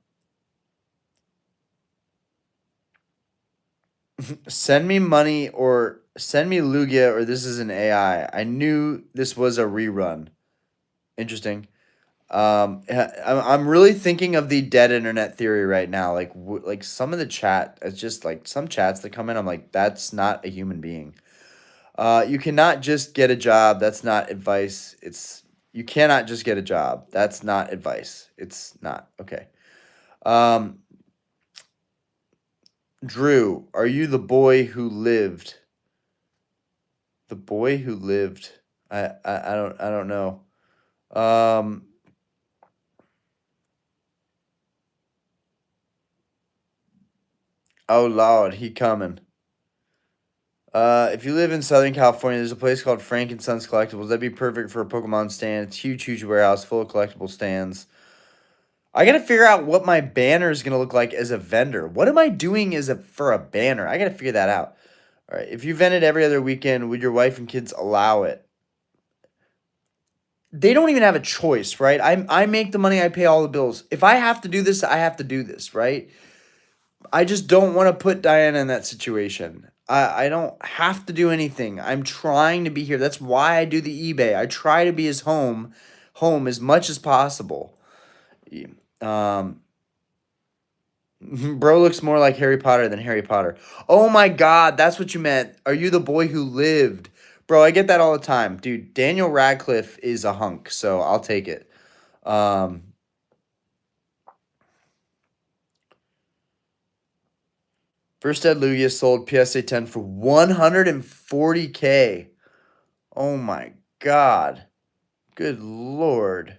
Send me money or send me Lugia or this is an AI. I knew this was a rerun. Interesting. I'm really thinking of the dead internet theory right now. Like some of the chat, it's just like some chats that come in. I'm like, that's not a human being. You cannot just get a job. That's not advice. You cannot just get a job. That's not advice. It's not. Okay. Um, Drew, are you the boy who lived? The boy who lived. I don't know. Um, oh Lord, he coming. If you live in Southern California, there's a place called Frank and Sons Collectibles. That'd be perfect for a Pokemon stand. It's a huge, huge warehouse full of collectible stands. I gotta figure out what my banner is gonna look like as a vendor. What am I doing for a banner? I gotta figure that out. All right. If you vended every other weekend, would your wife and kids allow it? They don't even have a choice, right? I make the money, I pay all the bills. If I have to do this, I have to do this, right? I just don't want to put Diana in that situation. I don't have to do anything. I'm trying to be here. That's why I do the eBay. I try to be home as much as possible. Um, bro looks more like Harry Potter than Harry Potter. Oh my God, that's what you meant. Are you the boy who lived? Bro, I get that all the time. Dude, Daniel Radcliffe is a hunk, so I'll take it. Um, First Ed Lugia sold PSA 10 for 140K. Oh my God. Good Lord.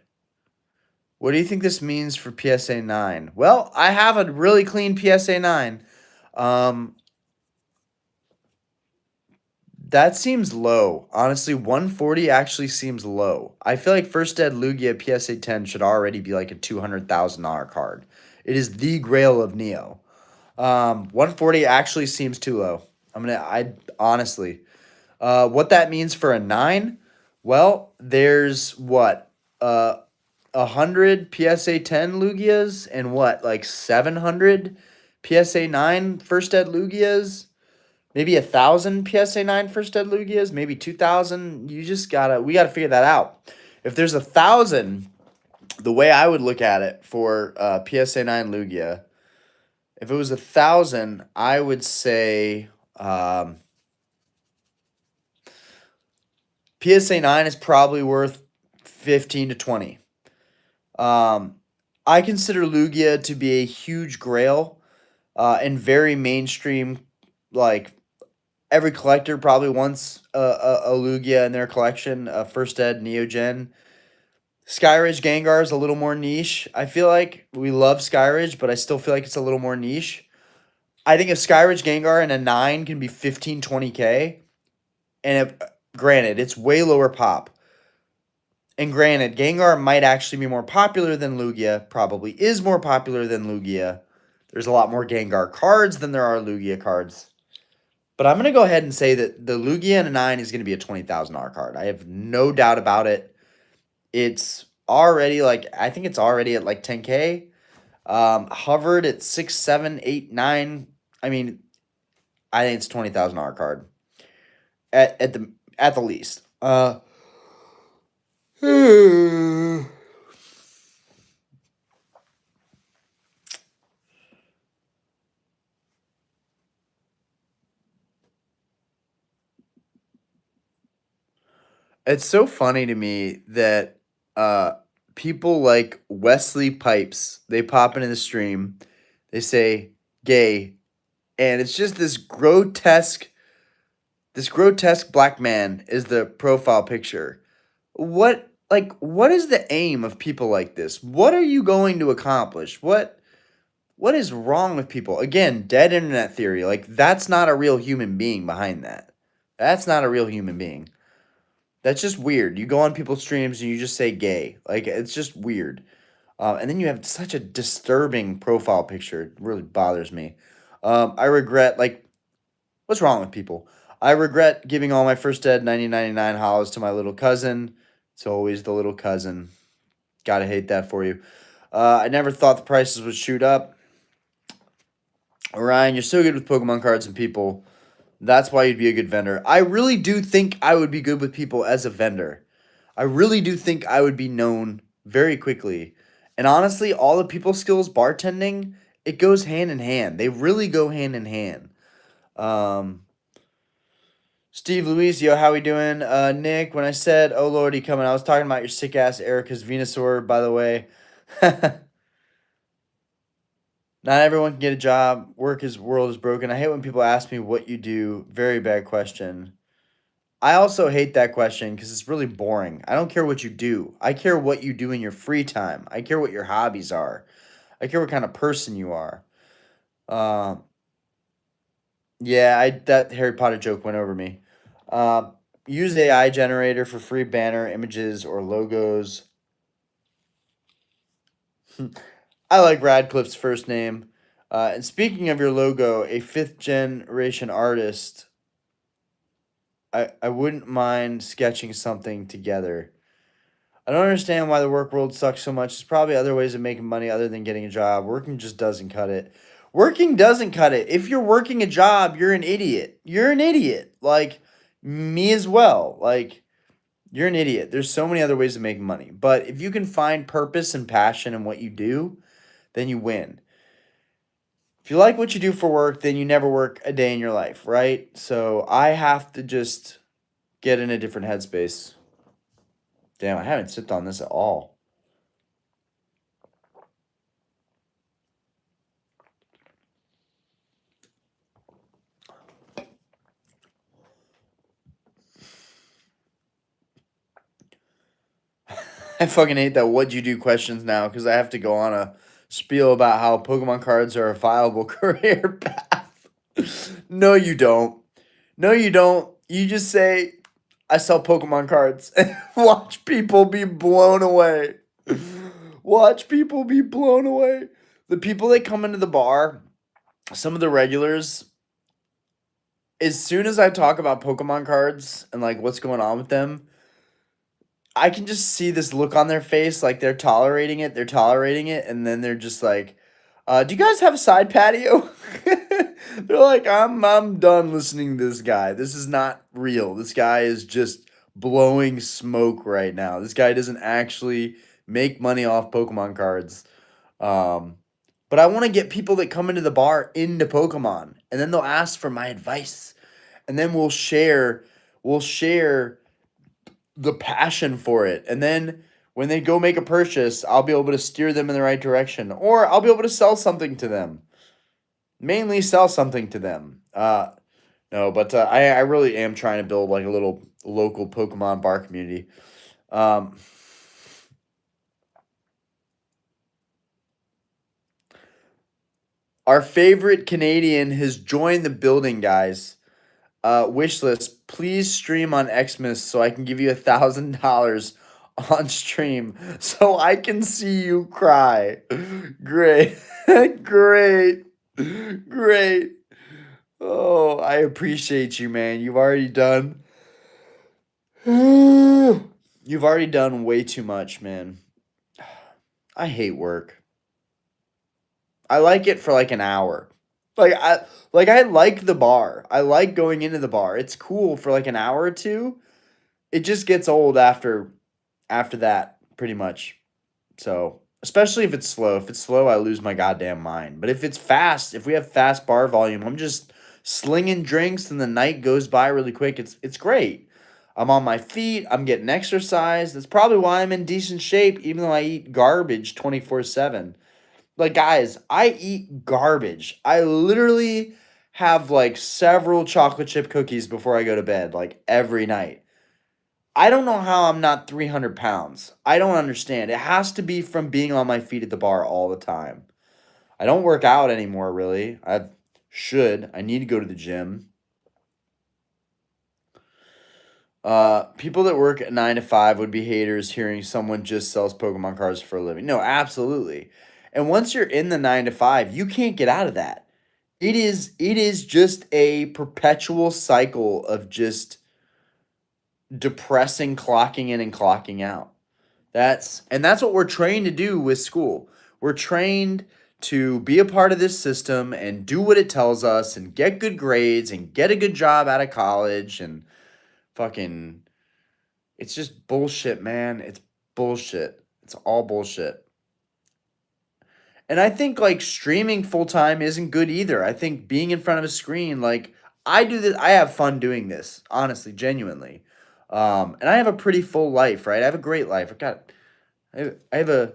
What do you think this means for PSA 9? Well, I have a really clean PSA 9. Um, that seems low. Honestly, 140 actually seems low. I feel like First Ed Lugia PSA 10 should already be like a $200,000 card. It is the grail of Neo. 140 actually seems too low. I honestly, what that means for a 9? Well, there's what? 100 PSA 10 Lugias and what? Like 700 PSA 9 First Ed Lugias? Maybe 1,000 PSA 9 First Ed Lugias? Maybe 2,000? We gotta figure that out. If there's 1,000, the way I would look at it for PSA 9 Lugia, if it was 1,000, I would say PSA 9 is probably worth 15 to 20. I consider Lugia to be a huge grail and very mainstream. Like every collector probably wants a Lugia in their collection, a First Ed Neogen. Skyridge Gengar is a little more niche. I feel like we love Skyridge, but I still feel like it's a little more niche. I think if Skyridge Gengar and a 9 can be 15, 20K, and granted, it's way lower pop. And granted, Gengar might actually be more popular than Lugia, probably is more popular than Lugia. There's a lot more Gengar cards than there are Lugia cards. But I'm going to go ahead and say that the Lugia and a 9 is going to be a $20,000 card. I have no doubt about it. It's already I think it's already at like 10K. Hovered at 6, 7, 8, 9. I mean, I think it's a $20,000 card at the least. It's so funny to me that uh, people like Wesley Pipes, they pop into the stream, they say gay, and it's just this grotesque black man is the profile picture. What is the aim of people like this? What are you going to accomplish? What is wrong with people? Again, dead internet theory. Like that's not a real human being behind that. That's not a real human being. That's just weird. You go on people's streams and you just say gay. Like it's just weird. And then you have such a disturbing profile picture. It really bothers me. I regret what's wrong with people? I regret giving all my First Ed 1999 hollows to my little cousin. It's always the little cousin. Gotta hate that for you. I never thought the prices would shoot up. Orion, you're so good with Pokemon cards and people. That's why you'd be a good vendor. I really do think I would be good with people as a vendor. I really do think I would be known very quickly. And honestly, all the people skills, bartending, it goes hand in hand. They really go hand in hand. Steve Luisio, how we doing? Nick, when I said, oh lordy, coming, I was talking about your sick ass Erica's Venusaur, by the way. Not everyone can get a job. World is broken. I hate when people ask me what you do. Very bad question. I also hate that question because it's really boring. I don't care what you do. I care what you do in your free time. I care what your hobbies are. I care what kind of person you are. Um, yeah, I that Harry Potter joke went over me. Uh, use AI generator for free banner images or logos. I like Radcliffe's first name. And speaking of your logo, a fifth generation artist, I wouldn't mind sketching something together. I don't understand why the work world sucks so much. There's probably other ways of making money other than getting a job. Working just doesn't cut it. Working doesn't cut it. If you're working a job, you're an idiot. You're an idiot. Like me as well. Like you're an idiot. There's so many other ways of making money. But if you can find purpose and passion in what you do, then you win. If you like what you do for work, then you never work a day in your life, right? So I have to just get in a different headspace. Damn, I haven't sipped on this at all. I fucking hate that "what'd you do" questions now because I have to go on a spiel about how Pokemon cards are a viable career path. No, you don't. No, you don't. You just say, I sell Pokemon cards and watch people be blown away. Watch people be blown away. The people that come into the bar, some of the regulars, as soon as I talk about Pokemon cards and like what's going on with them, I can just see this look on their face, like they're tolerating it, and then they're just like, "Do you guys have a side patio?" They're like, "I'm done listening to this guy. This is not real. This guy is just blowing smoke right now. This guy doesn't actually make money off Pokemon cards." Um, but I want to get people that come into the bar into Pokemon, and then they'll ask for my advice, and then we'll share the passion for it. And then when they go make a purchase, I'll be able to steer them in the right direction, or I'll be able to sell something to them. Mainly sell something to them. No, but I really am trying to build like a little local Pokemon bar community. Um, our favorite Canadian has joined the building, guys. Wish list. Please stream on Xmas so I can give you $1,000 on stream so I can see you cry. Great. Great. Great. Oh, I appreciate you, man. You've already done way too much, man. I hate work. I like it for like an hour. Like I like the bar. I like going into the bar. It's cool for like an hour or two. It just gets old after that, pretty much. So, especially if it's slow. If it's slow, I lose my goddamn mind. But if it's fast, if we have fast bar volume, I'm just slinging drinks and the night goes by really quick. It's great. I'm on my feet. I'm getting exercise. That's probably why I'm in decent shape, even though I eat garbage 24/7. Like, guys, I eat garbage. I literally have like several chocolate chip cookies before I go to bed, like every night. I don't know how I'm not 300 pounds. I don't understand. It has to be from being on my feet at the bar all the time. I don't work out anymore, really. I should. I need to go to the gym. People that work at 9 to 5 would be haters hearing someone just sells Pokemon cards for a living. No, absolutely. And once you're in the 9 to 5, you can't get out of that. It is just a perpetual cycle of just depressing clocking in and clocking out. That's what we're trained to do with school. We're trained to be a part of this system and do what it tells us and get good grades and get a good job out of college and fucking it's just bullshit, man. It's bullshit. It's all bullshit. And I think like streaming full time isn't good either. I think being in front of a screen, like I do this, I have fun doing this, honestly, genuinely. And I have a pretty full life, right? I have a great life. I have a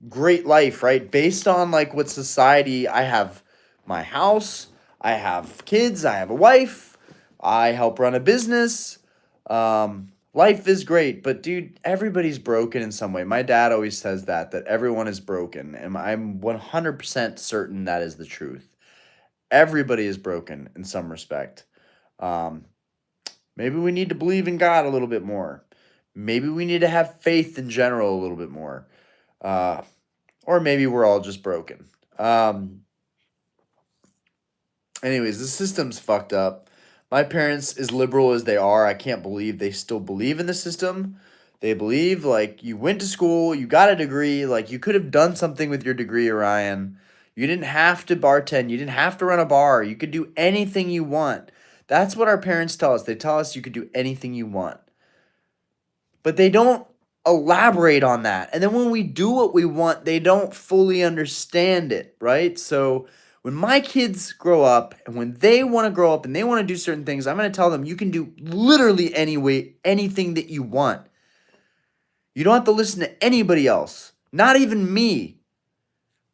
great life, right? Based on like what society, I have my house, I have kids, I have a wife, I help run a business. Life is great, but dude, everybody's broken in some way. My dad always says that everyone is broken, and I'm 100% certain that is the truth. Everybody is broken in some respect. Um, Maybe we need to believe in God a little bit more. Maybe we need to have faith in general a little bit more. Uh, or maybe we're all just broken. Um, Anyways, the system's fucked up. My parents, as liberal as they are, I can't believe they still believe in the system. They believe like you went to school, you got a degree, like you could have done something with your degree, Orion. You didn't have to bartend, you didn't have to run a bar. You could do anything you want. That's what our parents tell us. They tell us you could do anything you want. But they don't elaborate on that. And then when we do what we want, they don't fully understand it, right? So when my kids grow up and when they want to grow up and they want to do certain things, I'm going to tell them you can do literally anything that you want. You don't have to listen to anybody else, not even me.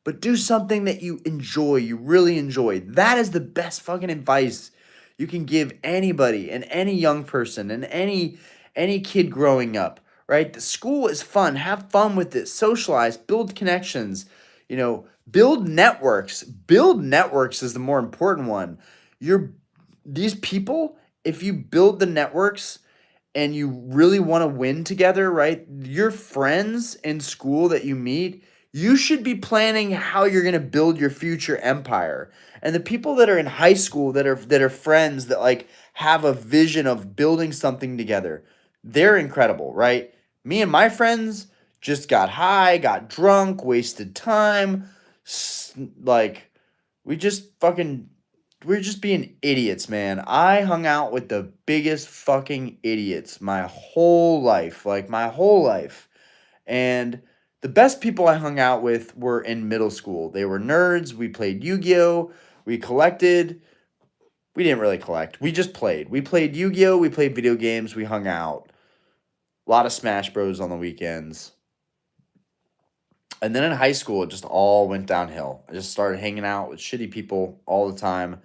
But do something that you enjoy, you really enjoy. That is the best fucking advice you can give anybody and any young person and any kid growing up, right? The school is fun. Have fun with it. Socialize, build connections, build networks. Build networks is the more important one. These people, if you build the networks and you really want to win together, right? Your friends in school that you meet, you should be planning how you're going to build your future empire. And the people that are in high school that are friends that like have a vision of building something together, they're incredible, right? Me and my friends just got high, got drunk, wasted time, like we just fucking we're just being idiots, man. I hung out with the biggest fucking idiots my whole life, like my whole life. And the best people I hung out with were in middle school. They were nerds. We played Yu-Gi-Oh. We collected. We didn't really collect. We just played. We played Yu-Gi-Oh. We played video games. We hung out. A lot of Smash Bros on the weekends. And then in high school, it just all went downhill. I just started hanging out with shitty people all the time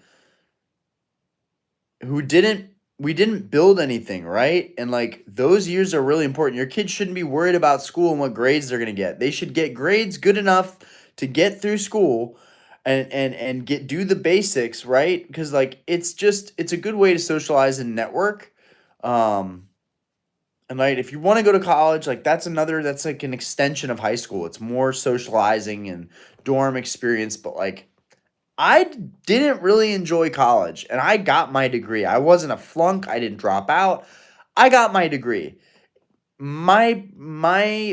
who didn't we didn't build anything, right? And like those years are really important. Your kids shouldn't be worried about school and what grades they're going to get. They should get grades good enough to get through school and get do the basics, right? Because like it's a good way to socialize and network. Um and like if you want to go to college, like that's like an extension of high school. It's more socializing and dorm experience, but like I didn't really enjoy college and I got my degree. I wasn't a flunk. I didn't drop out. I got my degree. My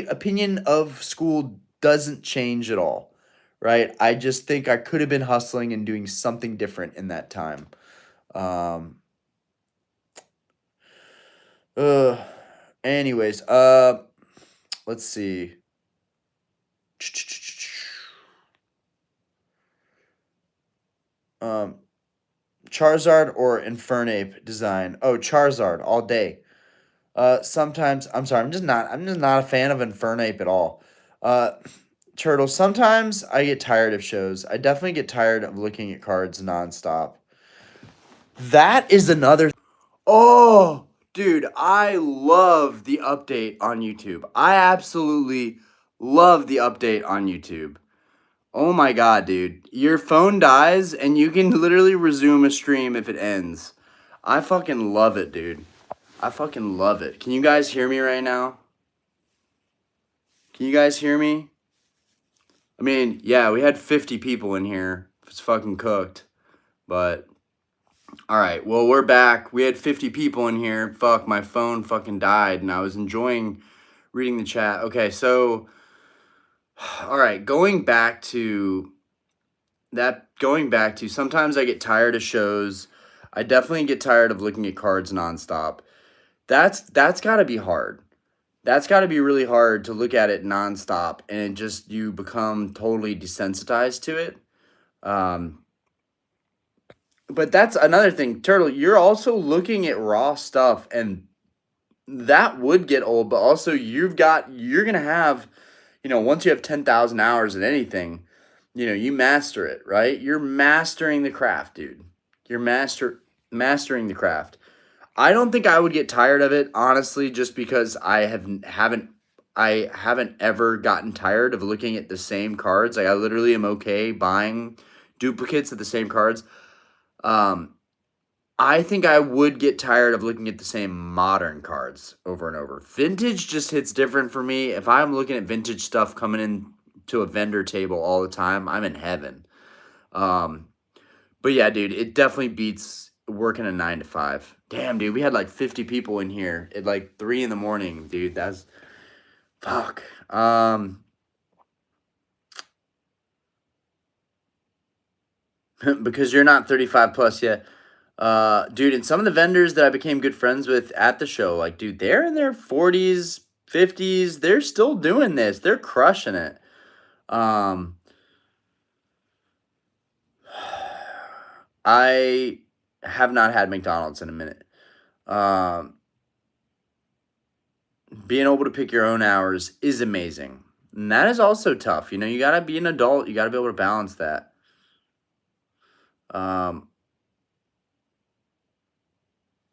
opinion of school doesn't change at all, right? I just think I could have been hustling and doing something different in that time. Um uh anyways, let's see. Um Charizard or Infernape design? Oh, Charizard all day. Sometimes I'm just not a fan of Infernape at all. Uh, Turtle. Sometimes I get tired of shows. I definitely get tired of looking at cards nonstop. That is another. Oh, dude, I love the update on YouTube. I absolutely love the update on YouTube. Oh my god, dude. Your phone dies and you can literally resume a stream if it ends. I fucking love it, dude. I fucking love it. Can you guys hear me right now? Can you guys hear me? I mean, yeah, we had 50 people in here. It's fucking cooked. But, alright, well, we're back. We had 50 people in here. Fuck, my phone fucking died, and I was enjoying reading the chat. Okay, so, alright, going back to, sometimes I get tired of shows. I definitely get tired of looking at cards nonstop. That's gotta be hard. That's got to be really hard to look at it nonstop and it just you become totally desensitized to it. Um, but that's another thing, Turtle. You're also looking at raw stuff, and that would get old. But also, you're gonna have once you have 10,000 hours in anything, you master it, right? You're mastering the craft, dude. You're mastering the craft. I don't think I would get tired of it, honestly, just because I haven't ever gotten tired of looking at the same cards. Like I literally am okay buying duplicates of the same cards. Um, I think I would get tired of looking at the same modern cards over and over. Vintage just hits different for me. If I'm looking at vintage stuff coming in to a vendor table all the time, I'm in heaven. Um, but yeah, dude, it definitely beats working a 9 to 5. Damn, dude, we had like 50 people in here at like 3 in the morning, dude. That's fuck. Because you're not 35 plus yet. Dude, and some of the vendors that I became good friends with at the show, like, dude, they're in their 40s, 50s. They're still doing this. They're crushing it. Um, I have not had McDonald's in a minute. Um, Being able to pick your own hours is amazing. And that is also tough. You got to be an adult. You got to be able to balance that. Um,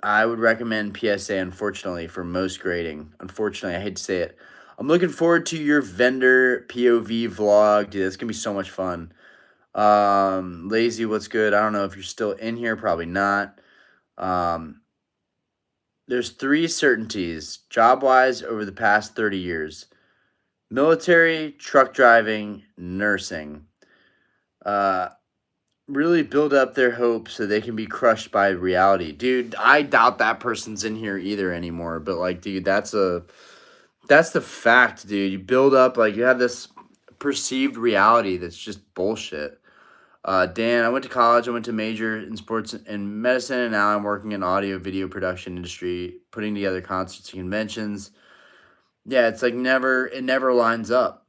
I would recommend PSA, unfortunately, for most grading. Unfortunately, I hate to say it. I'm looking forward to your vendor POV vlog. Dude, that's going to be so much fun. Lazy, what's good? I don't know if you're still in here. Probably not. Um, there's 3 certainties, job-wise, over the past 30 years. Military, truck driving, nursing. Uh, really build up their hopes so they can be crushed by reality. Dude, I doubt that person's in here either anymore. But like, dude, that's the fact, dude. You build up, like, you have this perceived reality that's just bullshit. Dan, I went to college. I went to major in sports and medicine, and now I'm working in audio video production industry, putting together concerts and conventions. Yeah, it's like it never lines up.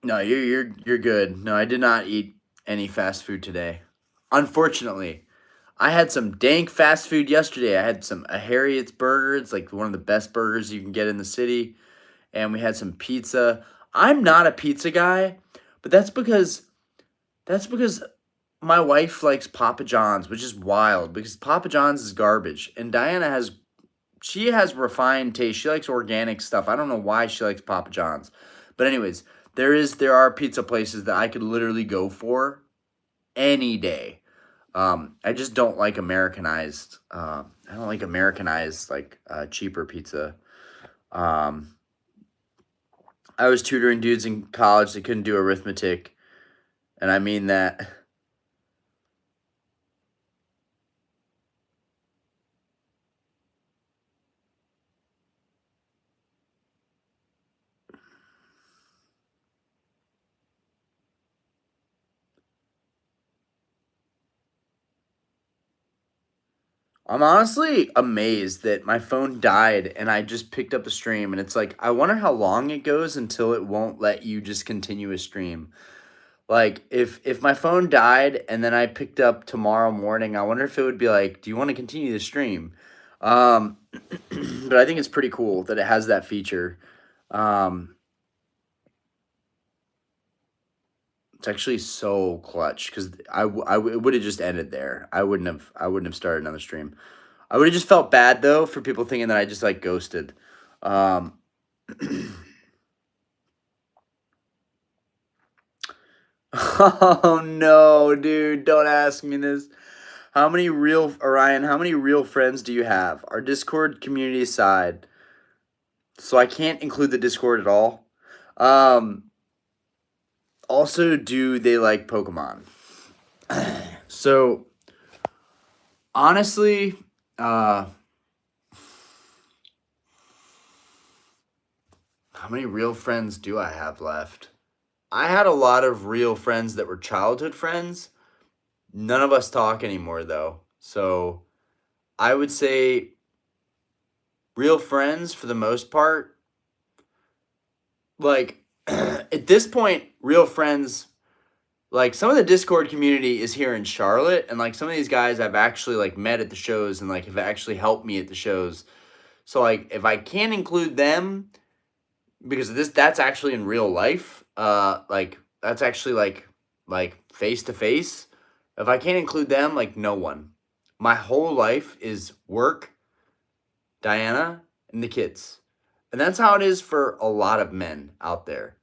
No, you're good. No, I did not eat any fast food today. Unfortunately, I had some dank fast food yesterday. I had a Harriet's burger. It's like one of the best burgers you can get in the city, and we had some pizza. I'm not a pizza guy, but that's because my wife likes Papa John's, which is wild because Papa John's is garbage, and Diana has refined taste. She likes organic stuff. I don't know why she likes Papa John's. But anyways, there are pizza places that I could literally go for any day. I just don't like Americanized. I don't like Americanized like cheaper pizza. Um, I was tutoring dudes in college that couldn't do arithmetic, and I mean that. I'm honestly amazed that my phone died and I just picked up the stream and it's like I wonder how long it goes until it won't let you just continue a stream. Like if my phone died and then I picked up tomorrow morning, I wonder if it would be like, "Do you want to continue the stream?" Um, but I think it's pretty cool that it has that feature. Um, it's actually so clutch because it would have just ended there. I wouldn't have started another stream. I would have just felt bad though for people thinking that I just like ghosted. Um, oh no, dude! Don't ask me this. How many real friends do you have? Our Discord community aside, so I can't include the Discord at all. Um, Also, do they like Pokemon? So honestly, uh, how many real friends do I have left? I had a lot of real friends that were childhood friends. None of us talk anymore though. So I would say real friends for the most part. Like at this point, real friends like some of the Discord community is here in Charlotte, and like some of these guys I've actually like met at the shows and like have actually helped me at the shows. So like if I can't include them because that's actually in real life, like that's actually like face to face. If I can't include them, like no one. My whole life is work, Diana, and the kids. And that's how it is for a lot of men out there.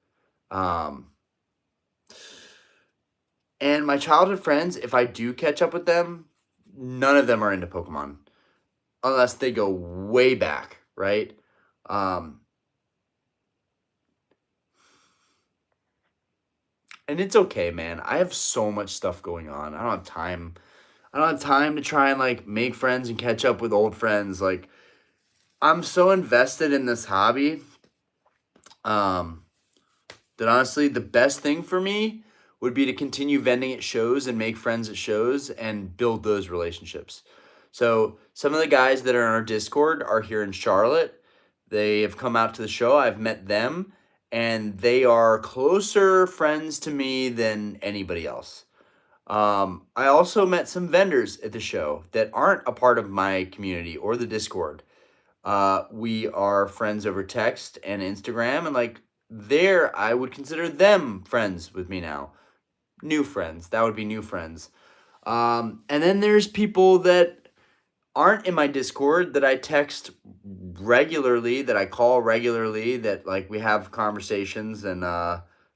Um, and my childhood friends, if I do catch up with them, none of them are into Pokemon unless they go way back, right? Um, and it's okay, man. I have so much stuff going on. I don't have time. I don't have time to try and like make friends and catch up with old friends. Like I'm so invested in this hobby. Um, that honestly the best thing for me would be to continue vending at shows and make friends at shows and build those relationships. So some of the guys that are in our Discord are here in Charlotte. They have come out to the show. I've met them and they are closer friends to me than anybody else. I also met some vendors at the show that aren't a part of my community or the Discord. We are friends over text and Instagram, and like there, I would consider them friends with me now. New friends. That would be new friends. And then there's people that aren't in my Discord that I text regularly, that I call regularly, that like we have conversations, and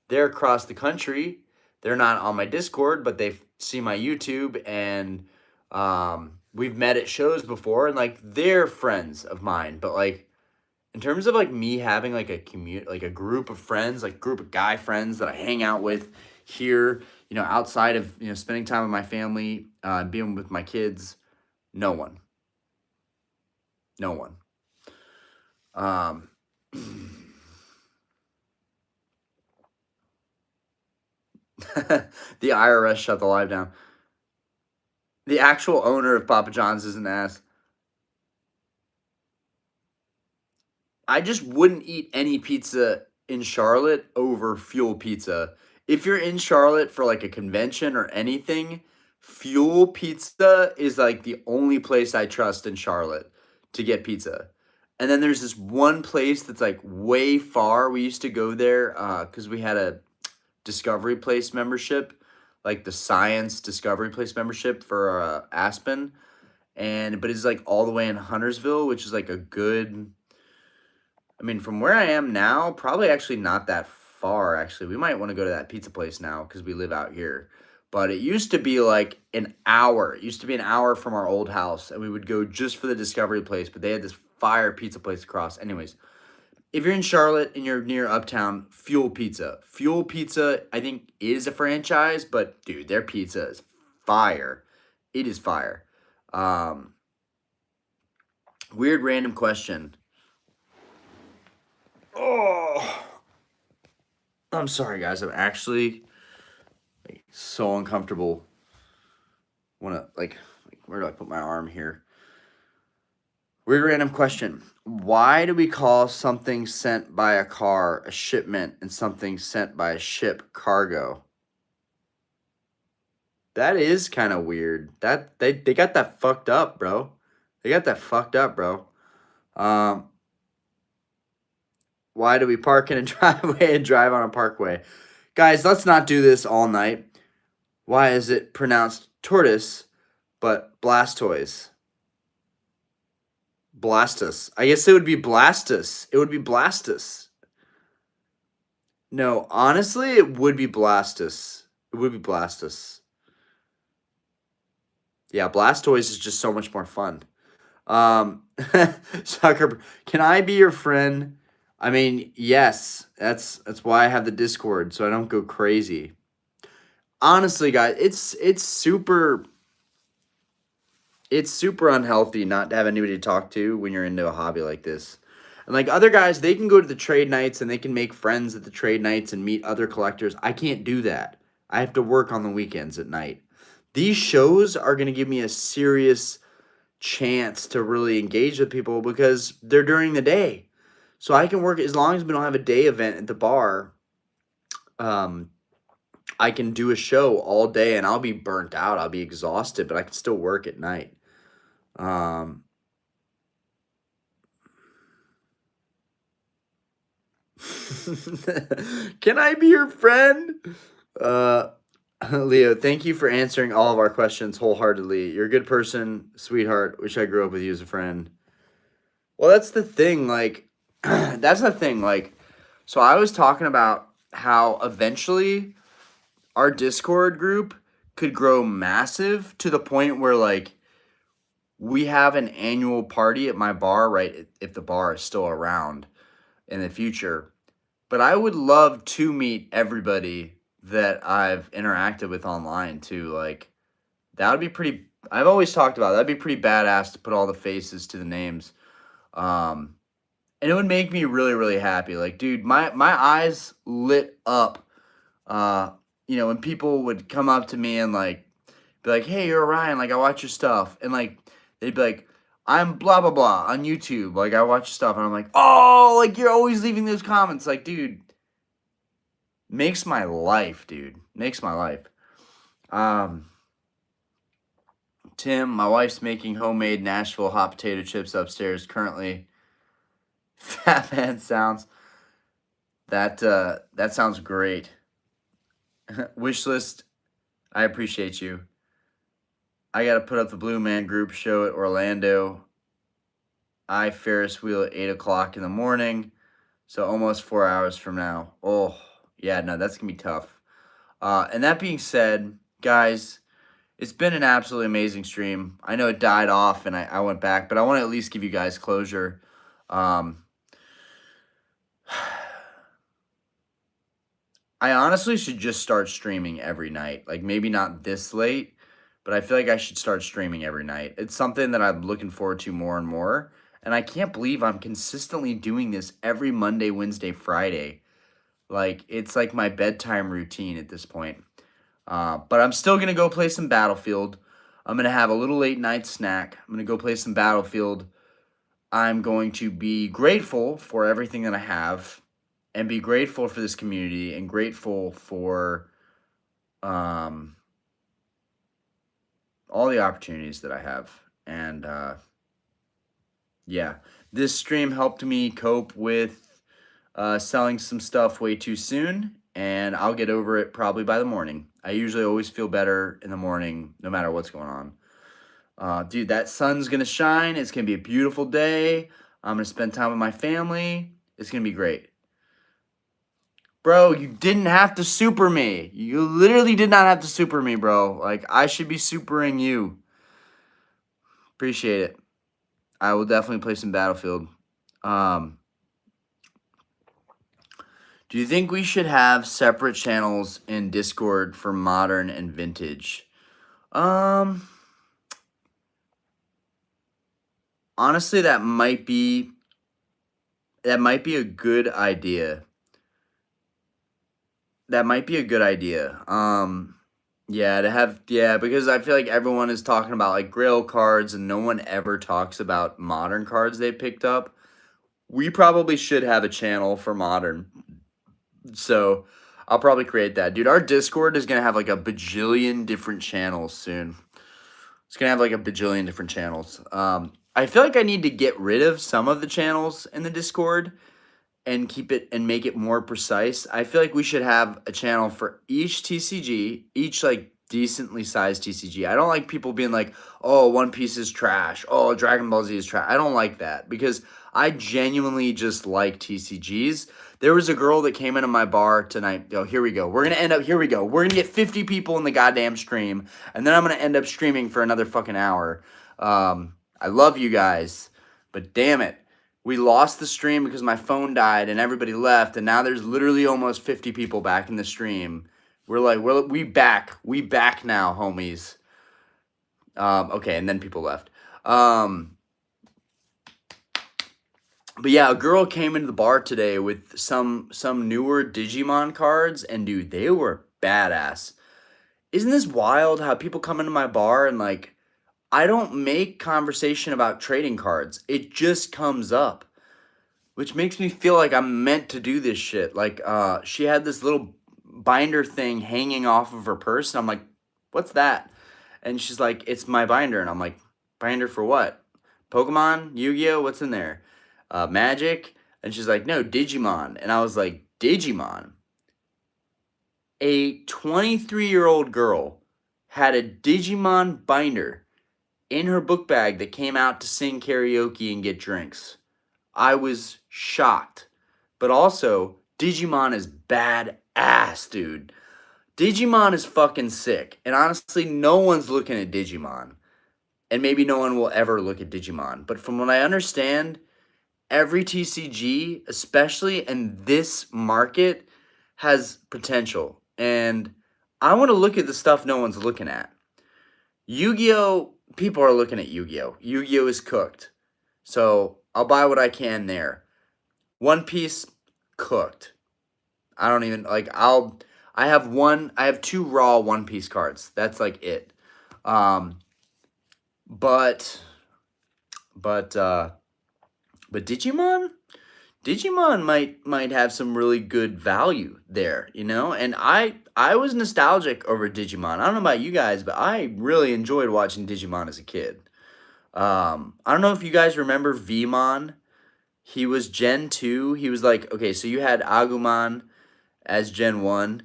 they're across the country. They're not on my Discord, but they see my YouTube, and we've met at shows before, and like they're friends of mine. But like in terms of like me having like a commute, like a group of friends, like group of guy friends that I hang out with here, outside of spending time with my family, being with my kids, no one, no one. Um, the IRS shut the live down. The actual owner of Papa John's is an ass. I just wouldn't eat any pizza in Charlotte over Fuel Pizza. If you're in Charlotte for like a convention or anything, Fuel Pizza is like the only place I trust in Charlotte to get pizza. And then there's this one place that's like way far. We used to go there because we had a Discovery Place membership, like the Science Discovery Place membership for Aspen. But it's like all the way in Huntersville, which is like a good, I mean, from where I am now, probably actually not that far, actually. We might want to go to that pizza place now because we live out here. But it used to be like an hour. It used to be an hour from our old house, and we would go just for the Discovery Place. But they had this fire pizza place across. Anyways, if you're in Charlotte and you're near Uptown, Fuel Pizza. Fuel Pizza, I think, is a franchise, but dude, their pizza is fire. It is fire. Um, Weird random question. Oh, I'm sorry, guys. I'm actually like so uncomfortable. Wanna like where do I put my arm here? Weird random question. Why do we call something sent by a car a shipment and something sent by a ship cargo? That is kind of weird. That they got that fucked up, bro. They got that fucked up, bro. Um, why do we park in a driveway and drive on a parkway? Guys, let's not do this all night. Why is it pronounced tortoise but Blastoise? Blastus. I guess it would be Blastus. It would be Blastus. No, honestly, it would be Blastus. It would be Blastus. Yeah, Blastoise is just so much more fun. Sucker, can I be your friend? I mean, yes. That's why I have the Discord, so I don't go crazy. Honestly, guys, it's super unhealthy not to have anybody to talk to when you're into a hobby like this. And like other guys, they can go to the trade nights and they can make friends at the trade nights and meet other collectors. I can't do that. I have to work on the weekends at night. These shows are going to give me a serious chance to really engage with people because they're during the day. So I can work as long as we don't have a day event at the bar. Um, I can do a show all day and I'll be burnt out. I'll be exhausted, but I can still work at night. Um, can I be your friend? Uh, Leo, thank you for answering all of our questions wholeheartedly. You're a good person, sweetheart. Wish I grew up with you as a friend. Well, that's the thing. Like, that's the thing. Like, so I was talking about how eventually our Discord group could grow massive to the point where, like, we have an annual party at my bar, right? If the bar is still around in the future. But I would love to meet everybody that I've interacted with online too. Like, that would be pretty. I've always talked about that'd be pretty badass to put all the faces to the names. Um, and it would make me really, really happy. Like, dude, my eyes lit up. Uh, when people would come up to me and like be like, "Hey, you're Ryan. Like, I watch your stuff," and like they'd be like, "I'm blah blah blah on YouTube. Like, I watch your stuff," and I'm like, "Oh, like you're always leaving those comments." Like, dude, makes my life, dude. Makes my life. Tim, my wife's making homemade Nashville hot potato chips upstairs currently. Fat man sounds. That sounds great. Wish list. I appreciate you. I gotta put up the Blue Man Group show at Orlando. I Ferris wheel at 8 o'clock in the morning, so almost 4 hours from now. Oh yeah, no, that's gonna be tough. And that being said, guys, it's been an absolutely amazing stream. I know it died off and I went back, but I want to at least give you guys closure. I honestly should just start streaming every night. Like, maybe not this late, but I feel like I should start streaming every night. It's something that I'm looking forward to more and more. And I can't believe I'm consistently doing this every Monday, Wednesday, Friday. Like, it's like my bedtime routine at this point. But I'm still going to go play some Battlefield. I'm going to have a little late night snack. I'm going to go play some Battlefield. I'm going to be grateful for everything that I have and be grateful for this community and grateful for all the opportunities that I have. And yeah, this stream helped me cope with selling some stuff way too soon, and I'll get over it probably by the morning. I usually always feel better in the morning no matter what's going on. Dude, that sun's going to shine. It's going to be a beautiful day. I'm going to spend time with my family. It's going to be great. Bro, you didn't have to super me. You literally did not have to super me, bro. Like, I should be supering you. Appreciate it. I will definitely play some Battlefield. Do you think we should have separate channels in Discord for modern and vintage? Honestly, that might be a good idea. Because I feel like everyone is talking about like grail cards and no one ever talks about modern cards they picked up. We probably should have a channel for modern. So I'll probably create that. Dude, our Discord is going to have like a bajillion different channels soon. It's going to have like a bajillion different channels. I feel like I need to get rid of some of the channels in the Discord and keep it and make it more precise. I feel like we should have a channel for each TCG, each like decently sized TCG. I don't like people being like, "Oh, One Piece is trash. Oh, Dragon Ball Z is trash." I don't like that because I genuinely just like TCGs. There was a girl that came into my bar tonight. Oh, here we go. We're going to get 50 people in the goddamn stream, and then I'm going to end up streaming for another fucking hour. I love you guys, but damn it. We lost the stream because my phone died and everybody left, and now there's literally almost 50 people back in the stream. We back now, homies. Okay, and then people left. But yeah, a girl came into the bar today with some newer Digimon cards, and dude, they were badass. Isn't this wild how people come into my bar and like, I don't make conversation about trading cards. It just comes up, which makes me feel like I'm meant to do this shit. Like, she had this little binder thing hanging off of her purse. And I'm like, what's that? And she's like, it's my binder. And I'm like, binder for what? Pokemon? Yu-Gi-Oh? What's in there? Magic? And she's like, no, Digimon. And I was like, Digimon? A 23-year-old girl had a Digimon binder in her book bag that came out to sing karaoke and get drinks. I was shocked. But also, Digimon is badass, dude. Digimon is fucking sick. And honestly, no one's looking at Digimon. And maybe no one will ever look at Digimon. But from what I understand, every TCG, especially in this market, has potential. And I want to look at the stuff no one's looking at. Yu-Gi-Oh! People are looking at Yu-Gi-Oh! Yu-Gi-Oh! Is cooked. So I'll buy what I can there. One Piece, cooked. I don't even, like, I have two raw One Piece cards. That's like it. But Digimon? Digimon might have some really good value there, you know? And I was nostalgic over Digimon. I don't know about you guys, but I really enjoyed watching Digimon as a kid. I don't know if you guys remember Vmon. He was Gen 2. He was like, okay, so you had Agumon as Gen 1.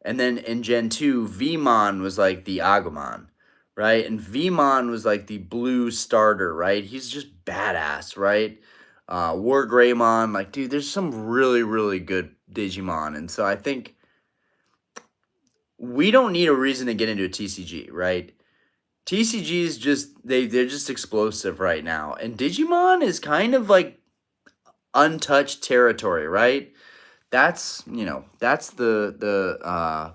And then in Gen 2, Vmon was like the Agumon, right? And Vmon was like the blue starter, right? He's just badass, right? War Greymon, like, dude, there's some really, really good Digimon. And so I think we don't need a reason to get into a TCG, right? TCGs they're just explosive right now. And Digimon is kind of like untouched territory, right? That's the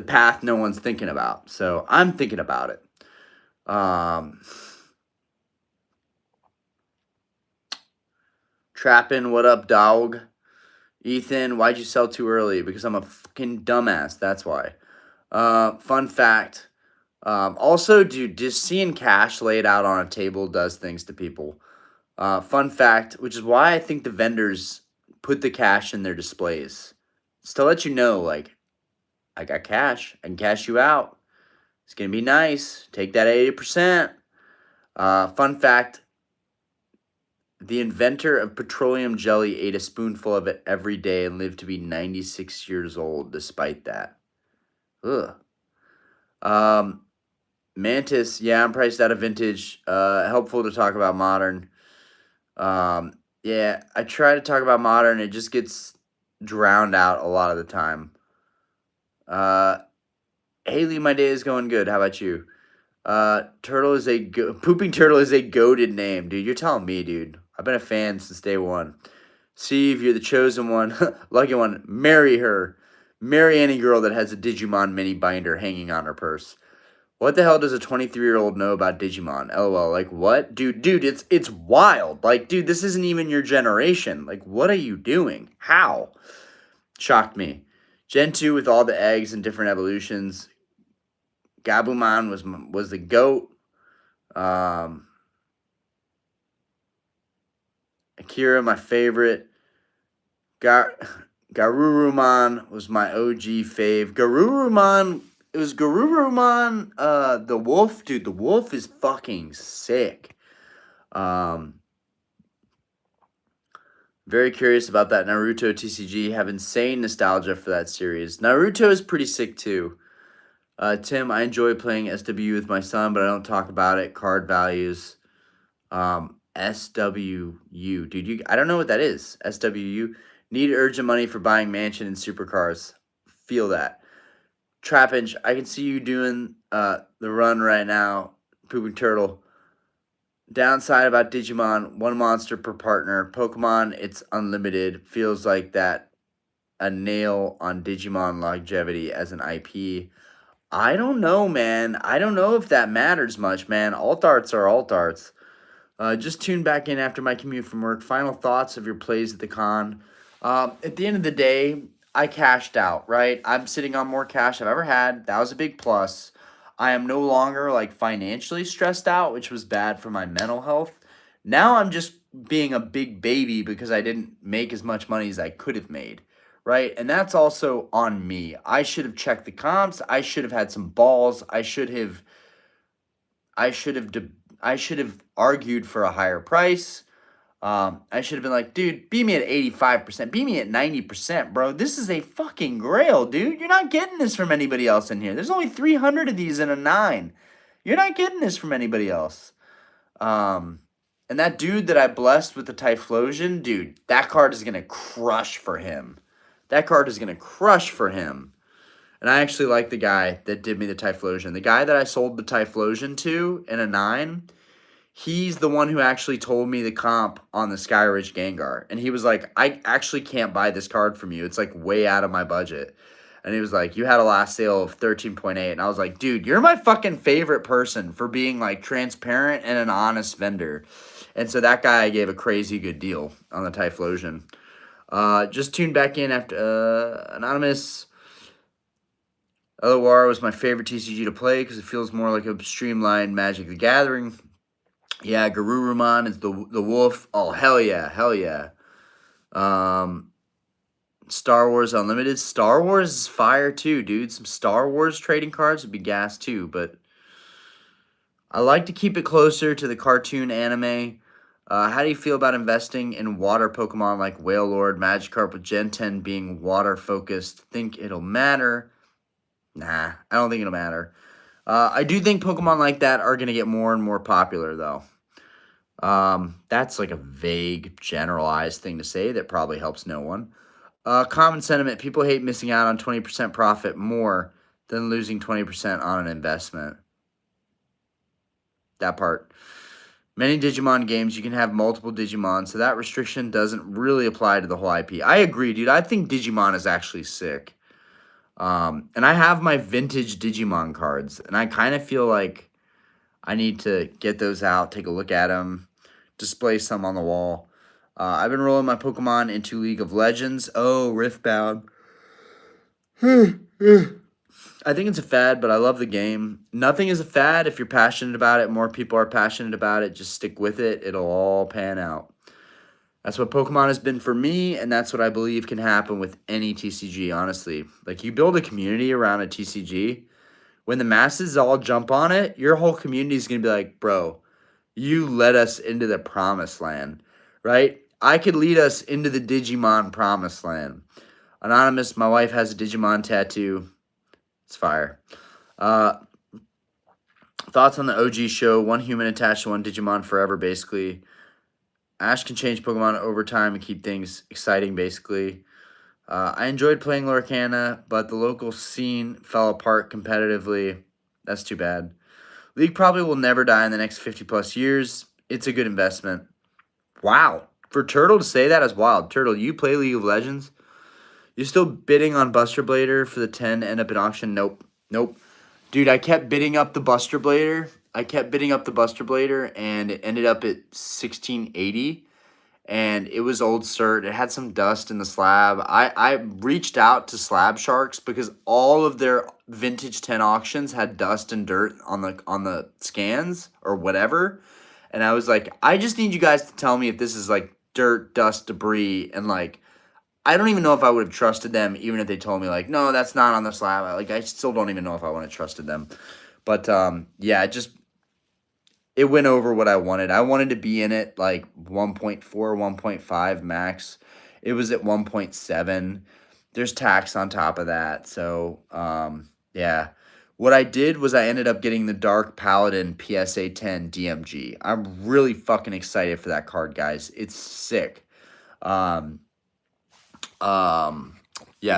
path no one's thinking about. So I'm thinking about it. Trappin', what up, dog? Ethan, why'd you sell too early? Because I'm a fucking dumbass. That's why. Fun fact. Also, dude, just seeing cash laid out on a table does things to people. Fun fact, which is why I think the vendors put the cash in their displays. It's to let you know, like, I got cash. I can cash you out. It's going to be nice. Take that 80%. Fun fact, the inventor of petroleum jelly ate a spoonful of it every day and lived to be 96 years old despite that. Ugh. Mantis, yeah, I'm priced out of vintage. Helpful to talk about modern. Yeah, I try to talk about modern. It just gets drowned out a lot of the time. Haley, my day is going good. How about you? Pooping turtle is a goated name, dude. You're telling me, dude. I've been a fan since day one. Steve, you're the chosen one. Lucky one. Marry her. Marry any girl that has a Digimon mini binder hanging on her purse. What the hell does a 23-year-old know about Digimon? LOL. Like, what? Dude, it's wild. Like, dude, this isn't even your generation. Like, what are you doing? How? Shocked me. Gen 2 with all the eggs and different evolutions. Gabumon was the GOAT. Akira, my favorite. Garurumon was my OG fave. Garurumon, it was Garurumon, the wolf. Dude, the wolf is fucking sick. Very curious about that Naruto TCG. Have insane nostalgia for that series. Naruto is pretty sick too. Tim, I enjoy playing SW with my son, but I don't talk about it. Card values. SWU. Dude, I don't know what that is. SWU. Need urgent money for buying mansion and supercars. Feel that. Trappinch, I can see you doing the run right now. Pooping Turtle. Downside about Digimon, one monster per partner. Pokemon, it's unlimited. Feels like that a nail on Digimon longevity as an IP. I don't know, man. I don't know if that matters much, man. Alt arts are alt arts. Just tune back in after my commute from work. Final thoughts of your plays at the con. At the end of the day, I cashed out, right? I'm sitting on more cash I've ever had. That was a big plus. I am no longer like financially stressed out, which was bad for my mental health. Now I'm just being a big baby because I didn't make as much money as I could have made, right? And that's also on me. I should have checked the comps. I should have had some balls. I should have I should have argued for a higher price. I should have been like, dude, beat me at 85%, beat me at 90%, bro. This is a fucking grail, dude. You're not getting this from anybody else in here. There's only 300 of these in a 9. You're not getting this from anybody else. And that dude that I blessed with the Typhlosion, dude, that card is going to crush for him. That card is going to crush for him. And I actually like the guy that did me the Typhlosion. The guy that I sold the Typhlosion to in a 9, he's the one who actually told me the comp on the Skyridge Gengar. And he was like, I actually can't buy this card from you. It's like way out of my budget. And he was like, you had a last sale of 13.8. And I was like, dude, you're my fucking favorite person for being like transparent and an honest vendor. And so that guy gave a crazy good deal on the Typhlosion. Just tuned back in after Anonymous. LOR was my favorite TCG to play because it feels more like a streamlined Magic the Gathering. Yeah, Garurumon is the wolf. Oh, hell yeah, hell yeah. Star Wars Unlimited. Star Wars is fire too, dude. Some Star Wars trading cards would be gas too, but I like to keep it closer to the cartoon anime. How do you feel about investing in water Pokemon like Wailord, Magikarp with Gen 10 being water focused? Think it'll matter? Nah, I don't think it'll matter. I do think Pokemon like that are going to get more and more popular, though. That's like a vague, generalized thing to say that probably helps no one. Common sentiment, people hate missing out on 20% profit more than losing 20% on an investment. That part. Many Digimon games, you can have multiple Digimon, so that restriction doesn't really apply to the whole IP. I agree, dude. I think Digimon is actually sick. And I have my vintage Digimon cards, and I kind of feel like I need to get those out, take a look at them, display some on the wall. I've been rolling my Pokemon into League of Legends. Oh, Riftbound. I think it's a fad, but I love the game. Nothing is a fad if you're passionate about it. More people are passionate about it. Just stick with it. It'll all pan out. That's what Pokemon has been for me, and that's what I believe can happen with any TCG, honestly. Like, you build a community around a TCG. When the masses all jump on it, your whole community is going to be like, bro, you led us into the promised land, right? I could lead us into the Digimon promised land. Anonymous, my wife has a Digimon tattoo. It's fire. Thoughts on the OG show? One human attached to one Digimon forever, basically. Ash can change Pokemon over time and keep things exciting, basically. I enjoyed playing Lorcana, but the local scene fell apart competitively. That's too bad. League probably will never die in the next 50-plus years. It's a good investment. Wow. For Turtle to say that is wild. Turtle, you play League of Legends? You still bidding on Buster Blader for the 10 end up in auction? Nope. Nope. Dude, I kept bidding up the Buster Blader. And it ended up at 1680. And it was old cert. It had some dust in the slab. I reached out to Slab Sharks because all of their vintage 10 auctions had dust and dirt on the scans or whatever. And I was like, I just need you guys to tell me if this is like dirt, dust, debris, and like I don't even know if I would have trusted them even if they told me like, no, that's not on the slab. I still don't even know if I would have trusted them. But yeah, it went over what I wanted. I wanted to be in it like 1.4, 1.5 max. It was at 1.7. There's tax on top of that. So, yeah. What I did was I ended up getting the Dark Paladin PSA 10 DMG. I'm really fucking excited for that card, guys. It's sick. Yeah,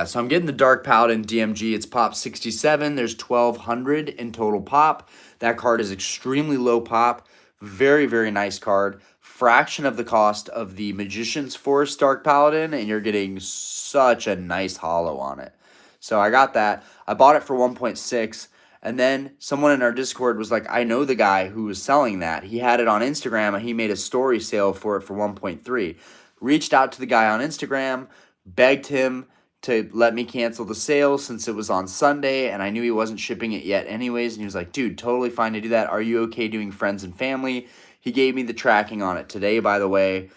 so I'm getting the Dark Paladin DMG. It's pop 67. There's 1,200 in total pop. That card is extremely low pop. Very, very nice card. Fraction of the cost of the Magician's Force Dark Paladin, and you're getting such a nice holo on it. So I got that. I bought it for 1.6, and then someone in our Discord was like, I know the guy who was selling that. He had it on Instagram, and he made a story sale for it for 1.3. Reached out to the guy on Instagram, begged him to let me cancel the sale since it was on Sunday, and I knew he wasn't shipping it yet anyways, and he was like, dude, totally fine to do that. Are you okay doing friends and family? He gave me the tracking on it today, by the way.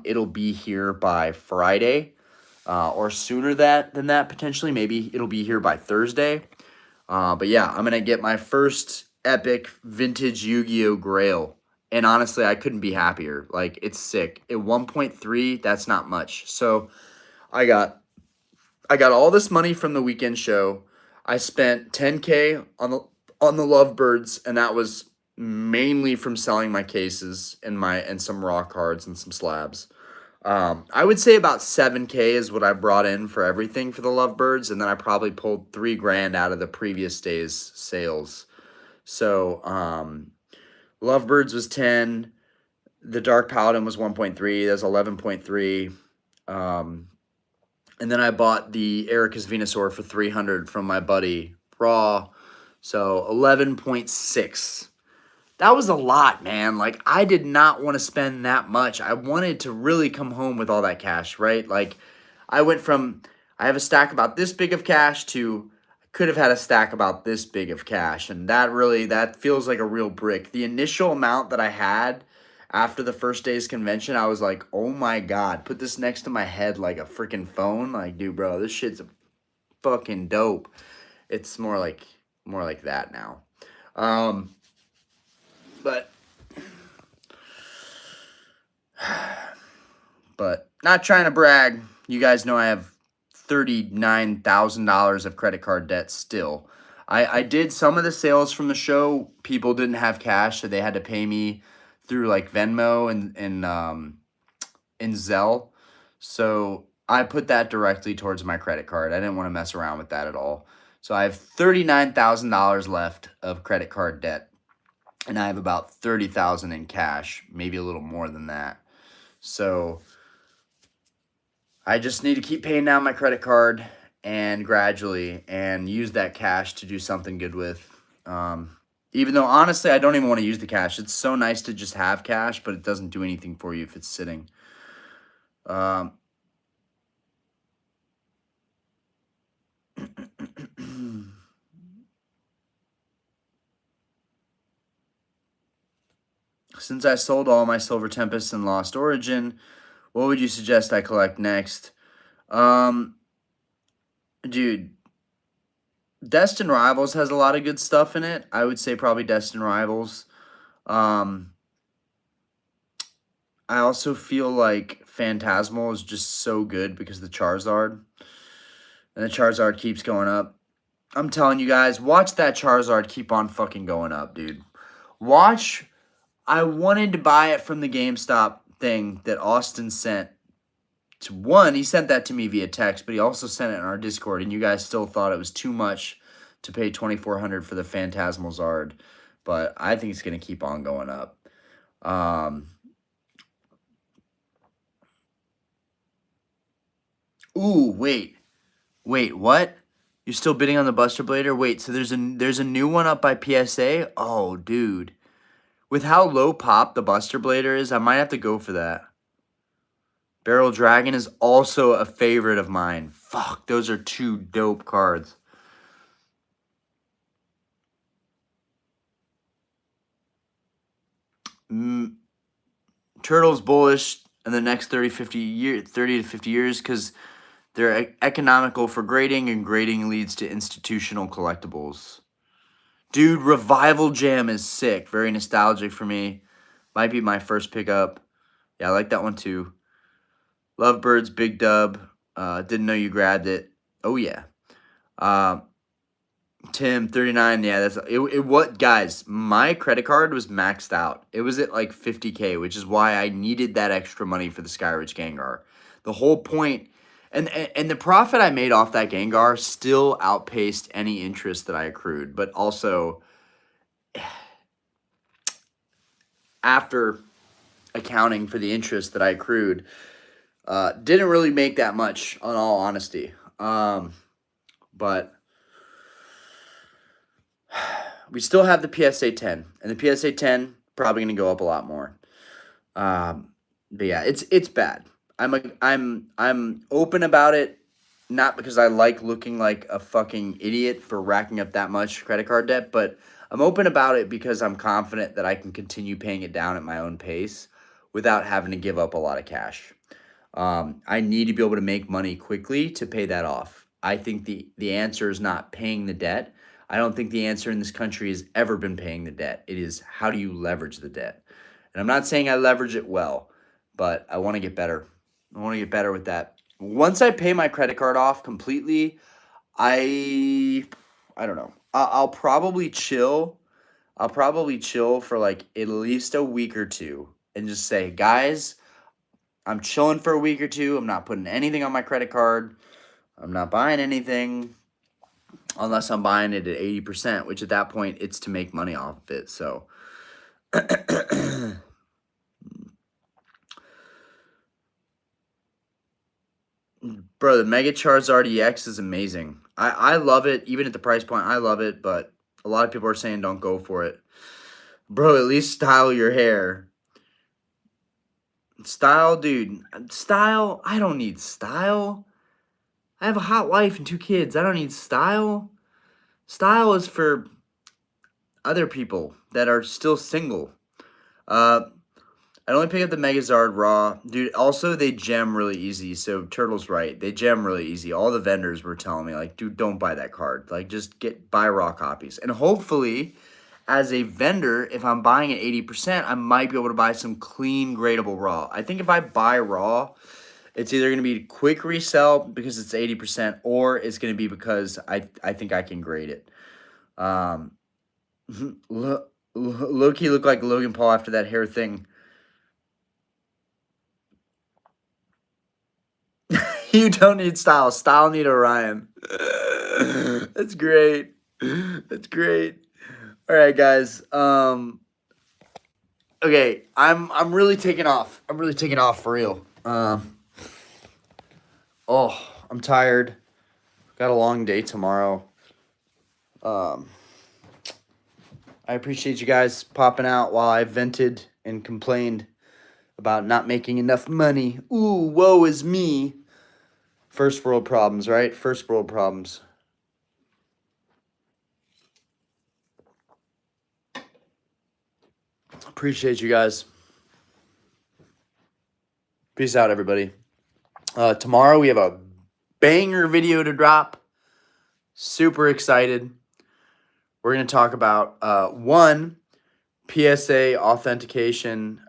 It'll be here by Friday. or sooner than that potentially. Maybe it'll be here by Thursday. But yeah, I'm gonna get my first epic vintage Yu-Gi-Oh Grail, and honestly, I couldn't be happier. Like it's sick. At 1.3, that's not much. So I got I got all this money from the weekend show. I spent 10K on the Lovebirds, and that was mainly from selling my cases and some raw cards and some slabs. I would say about 7K is what I brought in for everything for the Lovebirds, and then I probably pulled 3 grand out of the previous day's sales. So Lovebirds was 10, the Dark Paladin was 1.3, that's 11.3. And then I bought the Erica's Venusaur for 300 from my buddy Raw, so 11.6. That was a lot, man. Like, I did not want to spend that much. I wanted to really come home with all that cash, right? Like, I went from, I have a stack about this big of cash to, I could have had a stack about this big of cash. And that feels like a real brick. The initial amount that I had after the first day's convention, I was like, oh my God, put this next to my head like a freaking phone. Like, dude, bro, this shit's fucking dope. It's more like that now. But not trying to brag. You guys know I have $39,000 of credit card debt still. I did some of the sales from the show. People didn't have cash, so they had to pay me through like Venmo and Zelle. So I put that directly towards my credit card. I didn't want to mess around with that at all. So I have $39,000 left of credit card debt, and I have about $30,000 in cash, maybe a little more than that. So I just need to keep paying down my credit card and gradually and use that cash to do something good with. Even though, honestly, I don't even want to use the cash. It's so nice to just have cash, but it doesn't do anything for you if it's sitting. Since I sold all my Silver Tempest and Lost Origin, what would you suggest I collect next? Dude, Destined Rivals has a lot of good stuff in it. I would say probably Destined Rivals. I also feel like Phantasmal is just so good because of the Charizard. And the Charizard keeps going up. I'm telling you guys, watch that Charizard keep on fucking going up, dude. Watch. I wanted to buy it from the GameStop thing that Austin sent. He sent that to me via text, but he also sent it in our Discord, and you guys still thought it was too much to pay $2,400 for the Phantasmal Zard. But I think it's going to keep on going up. Ooh, wait, what? You're still bidding on the Buster Blader? Wait, so there's a new one up by PSA? Oh, dude. With how low pop the Buster Blader is, I might have to go for that. Barrel Dragon is also a favorite of mine. Fuck, those are 2 dope cards. Turtles bullish in the next 30 to 50 years because they're economical for grading, and grading leads to institutional collectibles. Dude, Revival Jam is sick. Very nostalgic for me. Might be my first pickup. Yeah, I like that one too. Lovebirds, big dub. Didn't know you grabbed it. Oh, yeah. Tim, 39. Yeah, that's it. What, guys? My credit card was maxed out. It was at like 50K, which is why I needed that extra money for the Skyridge Gengar. The whole point, and the profit I made off that Gengar still outpaced any interest that I accrued. But also, after accounting for the interest that I accrued, didn't really make that much, in all honesty. But we still have the PSA 10, and the PSA 10 probably going to go up a lot more. But yeah, it's bad. I'm open about it, not because I like looking like a fucking idiot for racking up that much credit card debt, but I'm open about it because I'm confident that I can continue paying it down at my own pace without having to give up a lot of cash. I need to be able to make money quickly to pay that off. I think the answer is not paying the debt. I don't think the answer in this country has ever been paying the debt. It is how do you leverage the debt? And I'm not saying I leverage it well, but I want to get better. I want to get better with that. Once I pay my credit card off completely, I don't know. I'll probably chill. I'll probably chill for like at least a week or two and just say, guys, I'm chilling for a week or two. I'm not putting anything on my credit card. I'm not buying anything unless I'm buying it at 80%, which at that point it's to make money off of it. So bro, the Mega Charizard EX is amazing. I love it, even at the price point. I love it, but a lot of people are saying don't go for it. Bro, at least style your hair. Style, dude. Style? I don't need style. I have a hot wife and 2 kids. I don't need style. Style is for other people that are still single. I'd only pick up the Megazard raw. Dude, also they gem really easy. So Turtle's right. They gem really easy. All the vendors were telling me, like, dude, don't buy that card. Like, just buy raw copies. And hopefully, as a vendor, if I'm buying at 80%, I might be able to buy some clean gradable raw. I think if I buy raw, it's either going to be quick resell because it's 80%, or it's going to be because I think I can grade it. Loki looked like Logan Paul after that hair thing. You don't need style. Style need Orion. That's great. That's great. All right, guys. Okay, I'm really taking off. I'm really taking off for real. I'm tired. Got a long day tomorrow. I appreciate you guys popping out while I vented and complained about not making enough money. Ooh, woe is me. First world problems, right? First world problems. Appreciate you guys. Peace out, everybody. Tomorrow we have a banger video to drop. Super excited. We're going to talk about one, PSA authentication.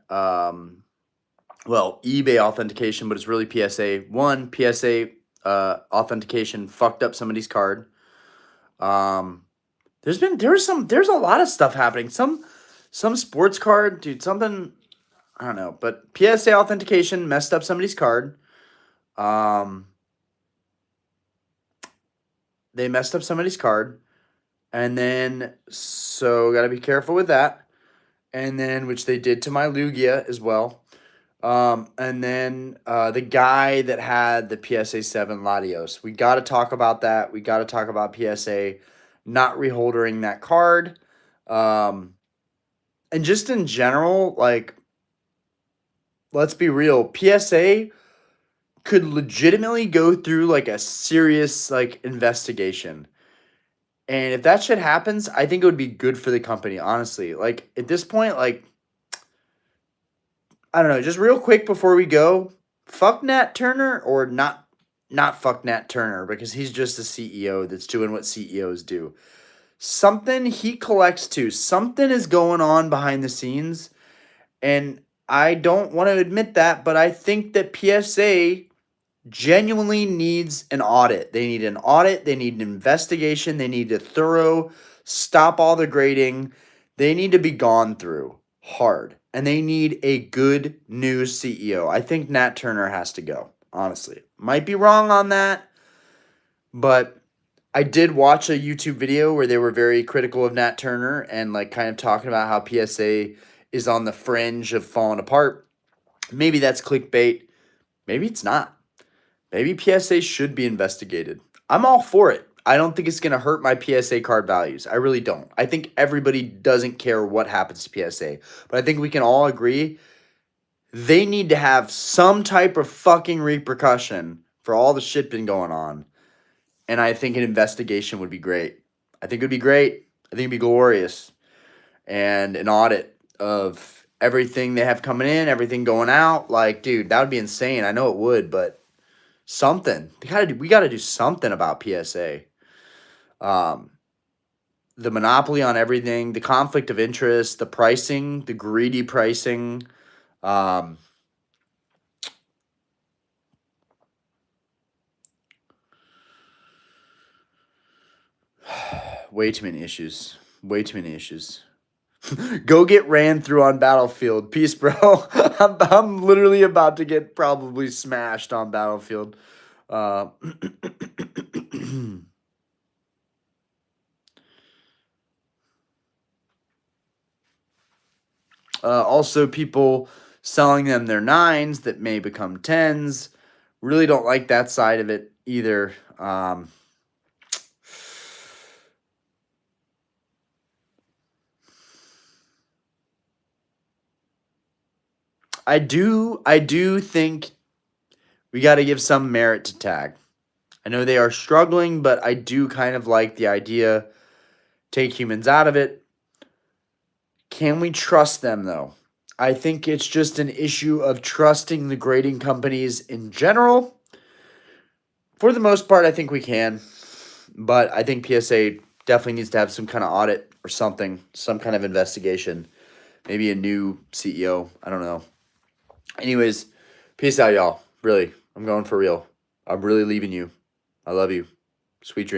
eBay authentication, but it's really PSA. One, PSA authentication fucked up somebody's card. There's a lot of stuff happening. Some sports card, dude, something, I don't know, but PSA authentication messed up somebody's card. They messed up somebody's card, and then so gotta be careful with that. And then which they did to my Lugia as well. And then the guy that had the PSA 7 Latios. We got to talk about that. We got to talk about PSA not reholdering that card. And just in general, like, let's be real. PSA could legitimately go through like a serious like investigation. And if that shit happens, I think it would be good for the company, honestly. Like at this point, like, I don't know, just real quick before we go, fuck Nat Turner, or not fuck Nat Turner, because he's just a CEO that's doing what CEOs do. Something he collects too. Something is going on behind the scenes, and I don't want to admit that, but I think that PSA genuinely needs an audit. They need an audit. They need an investigation. They need a thorough stop all the grading. They need to be gone through hard. And they need a good new CEO. I think Nat Turner has to go, honestly. Might be wrong on that, but I did watch a YouTube video where they were very critical of Nat Turner and like kind of talking about how PSA is on the fringe of falling apart. Maybe that's clickbait. Maybe it's not. Maybe PSA should be investigated. I'm all for it. I don't think it's going to hurt my PSA card values. I really don't. I think everybody doesn't care what happens to PSA. But I think we can all agree they need to have some type of fucking repercussion for all the shit been going on. And I think an investigation would be great. I think it would be great. I think it would be glorious. And an audit of everything they have coming in, everything going out. Like, dude, that would be insane. I know it would, but something. We gotta do something about PSA. Um, the monopoly on everything, the conflict of interest, the pricing, the greedy pricing. Um, way too many issues. Way too many issues. Go get ran through on Battlefield. Peace, bro. I'm literally about to get probably smashed on Battlefield. Uh, also, people selling them their nines that may become tens. Really don't like that side of it either. I do think we got to give some merit to Tag. I know they are struggling, but I do kind of like the idea. Take humans out of it. Can we trust them though? I think it's just an issue of trusting the grading companies in general. For the most part, I think we can, but I think PSA definitely needs to have some kind of audit or something, some kind of investigation. Maybe a new CEO. I don't know. Anyways, peace out, y'all. Really, I'm going for real. I'm really leaving you. I love you. Sweet dreams.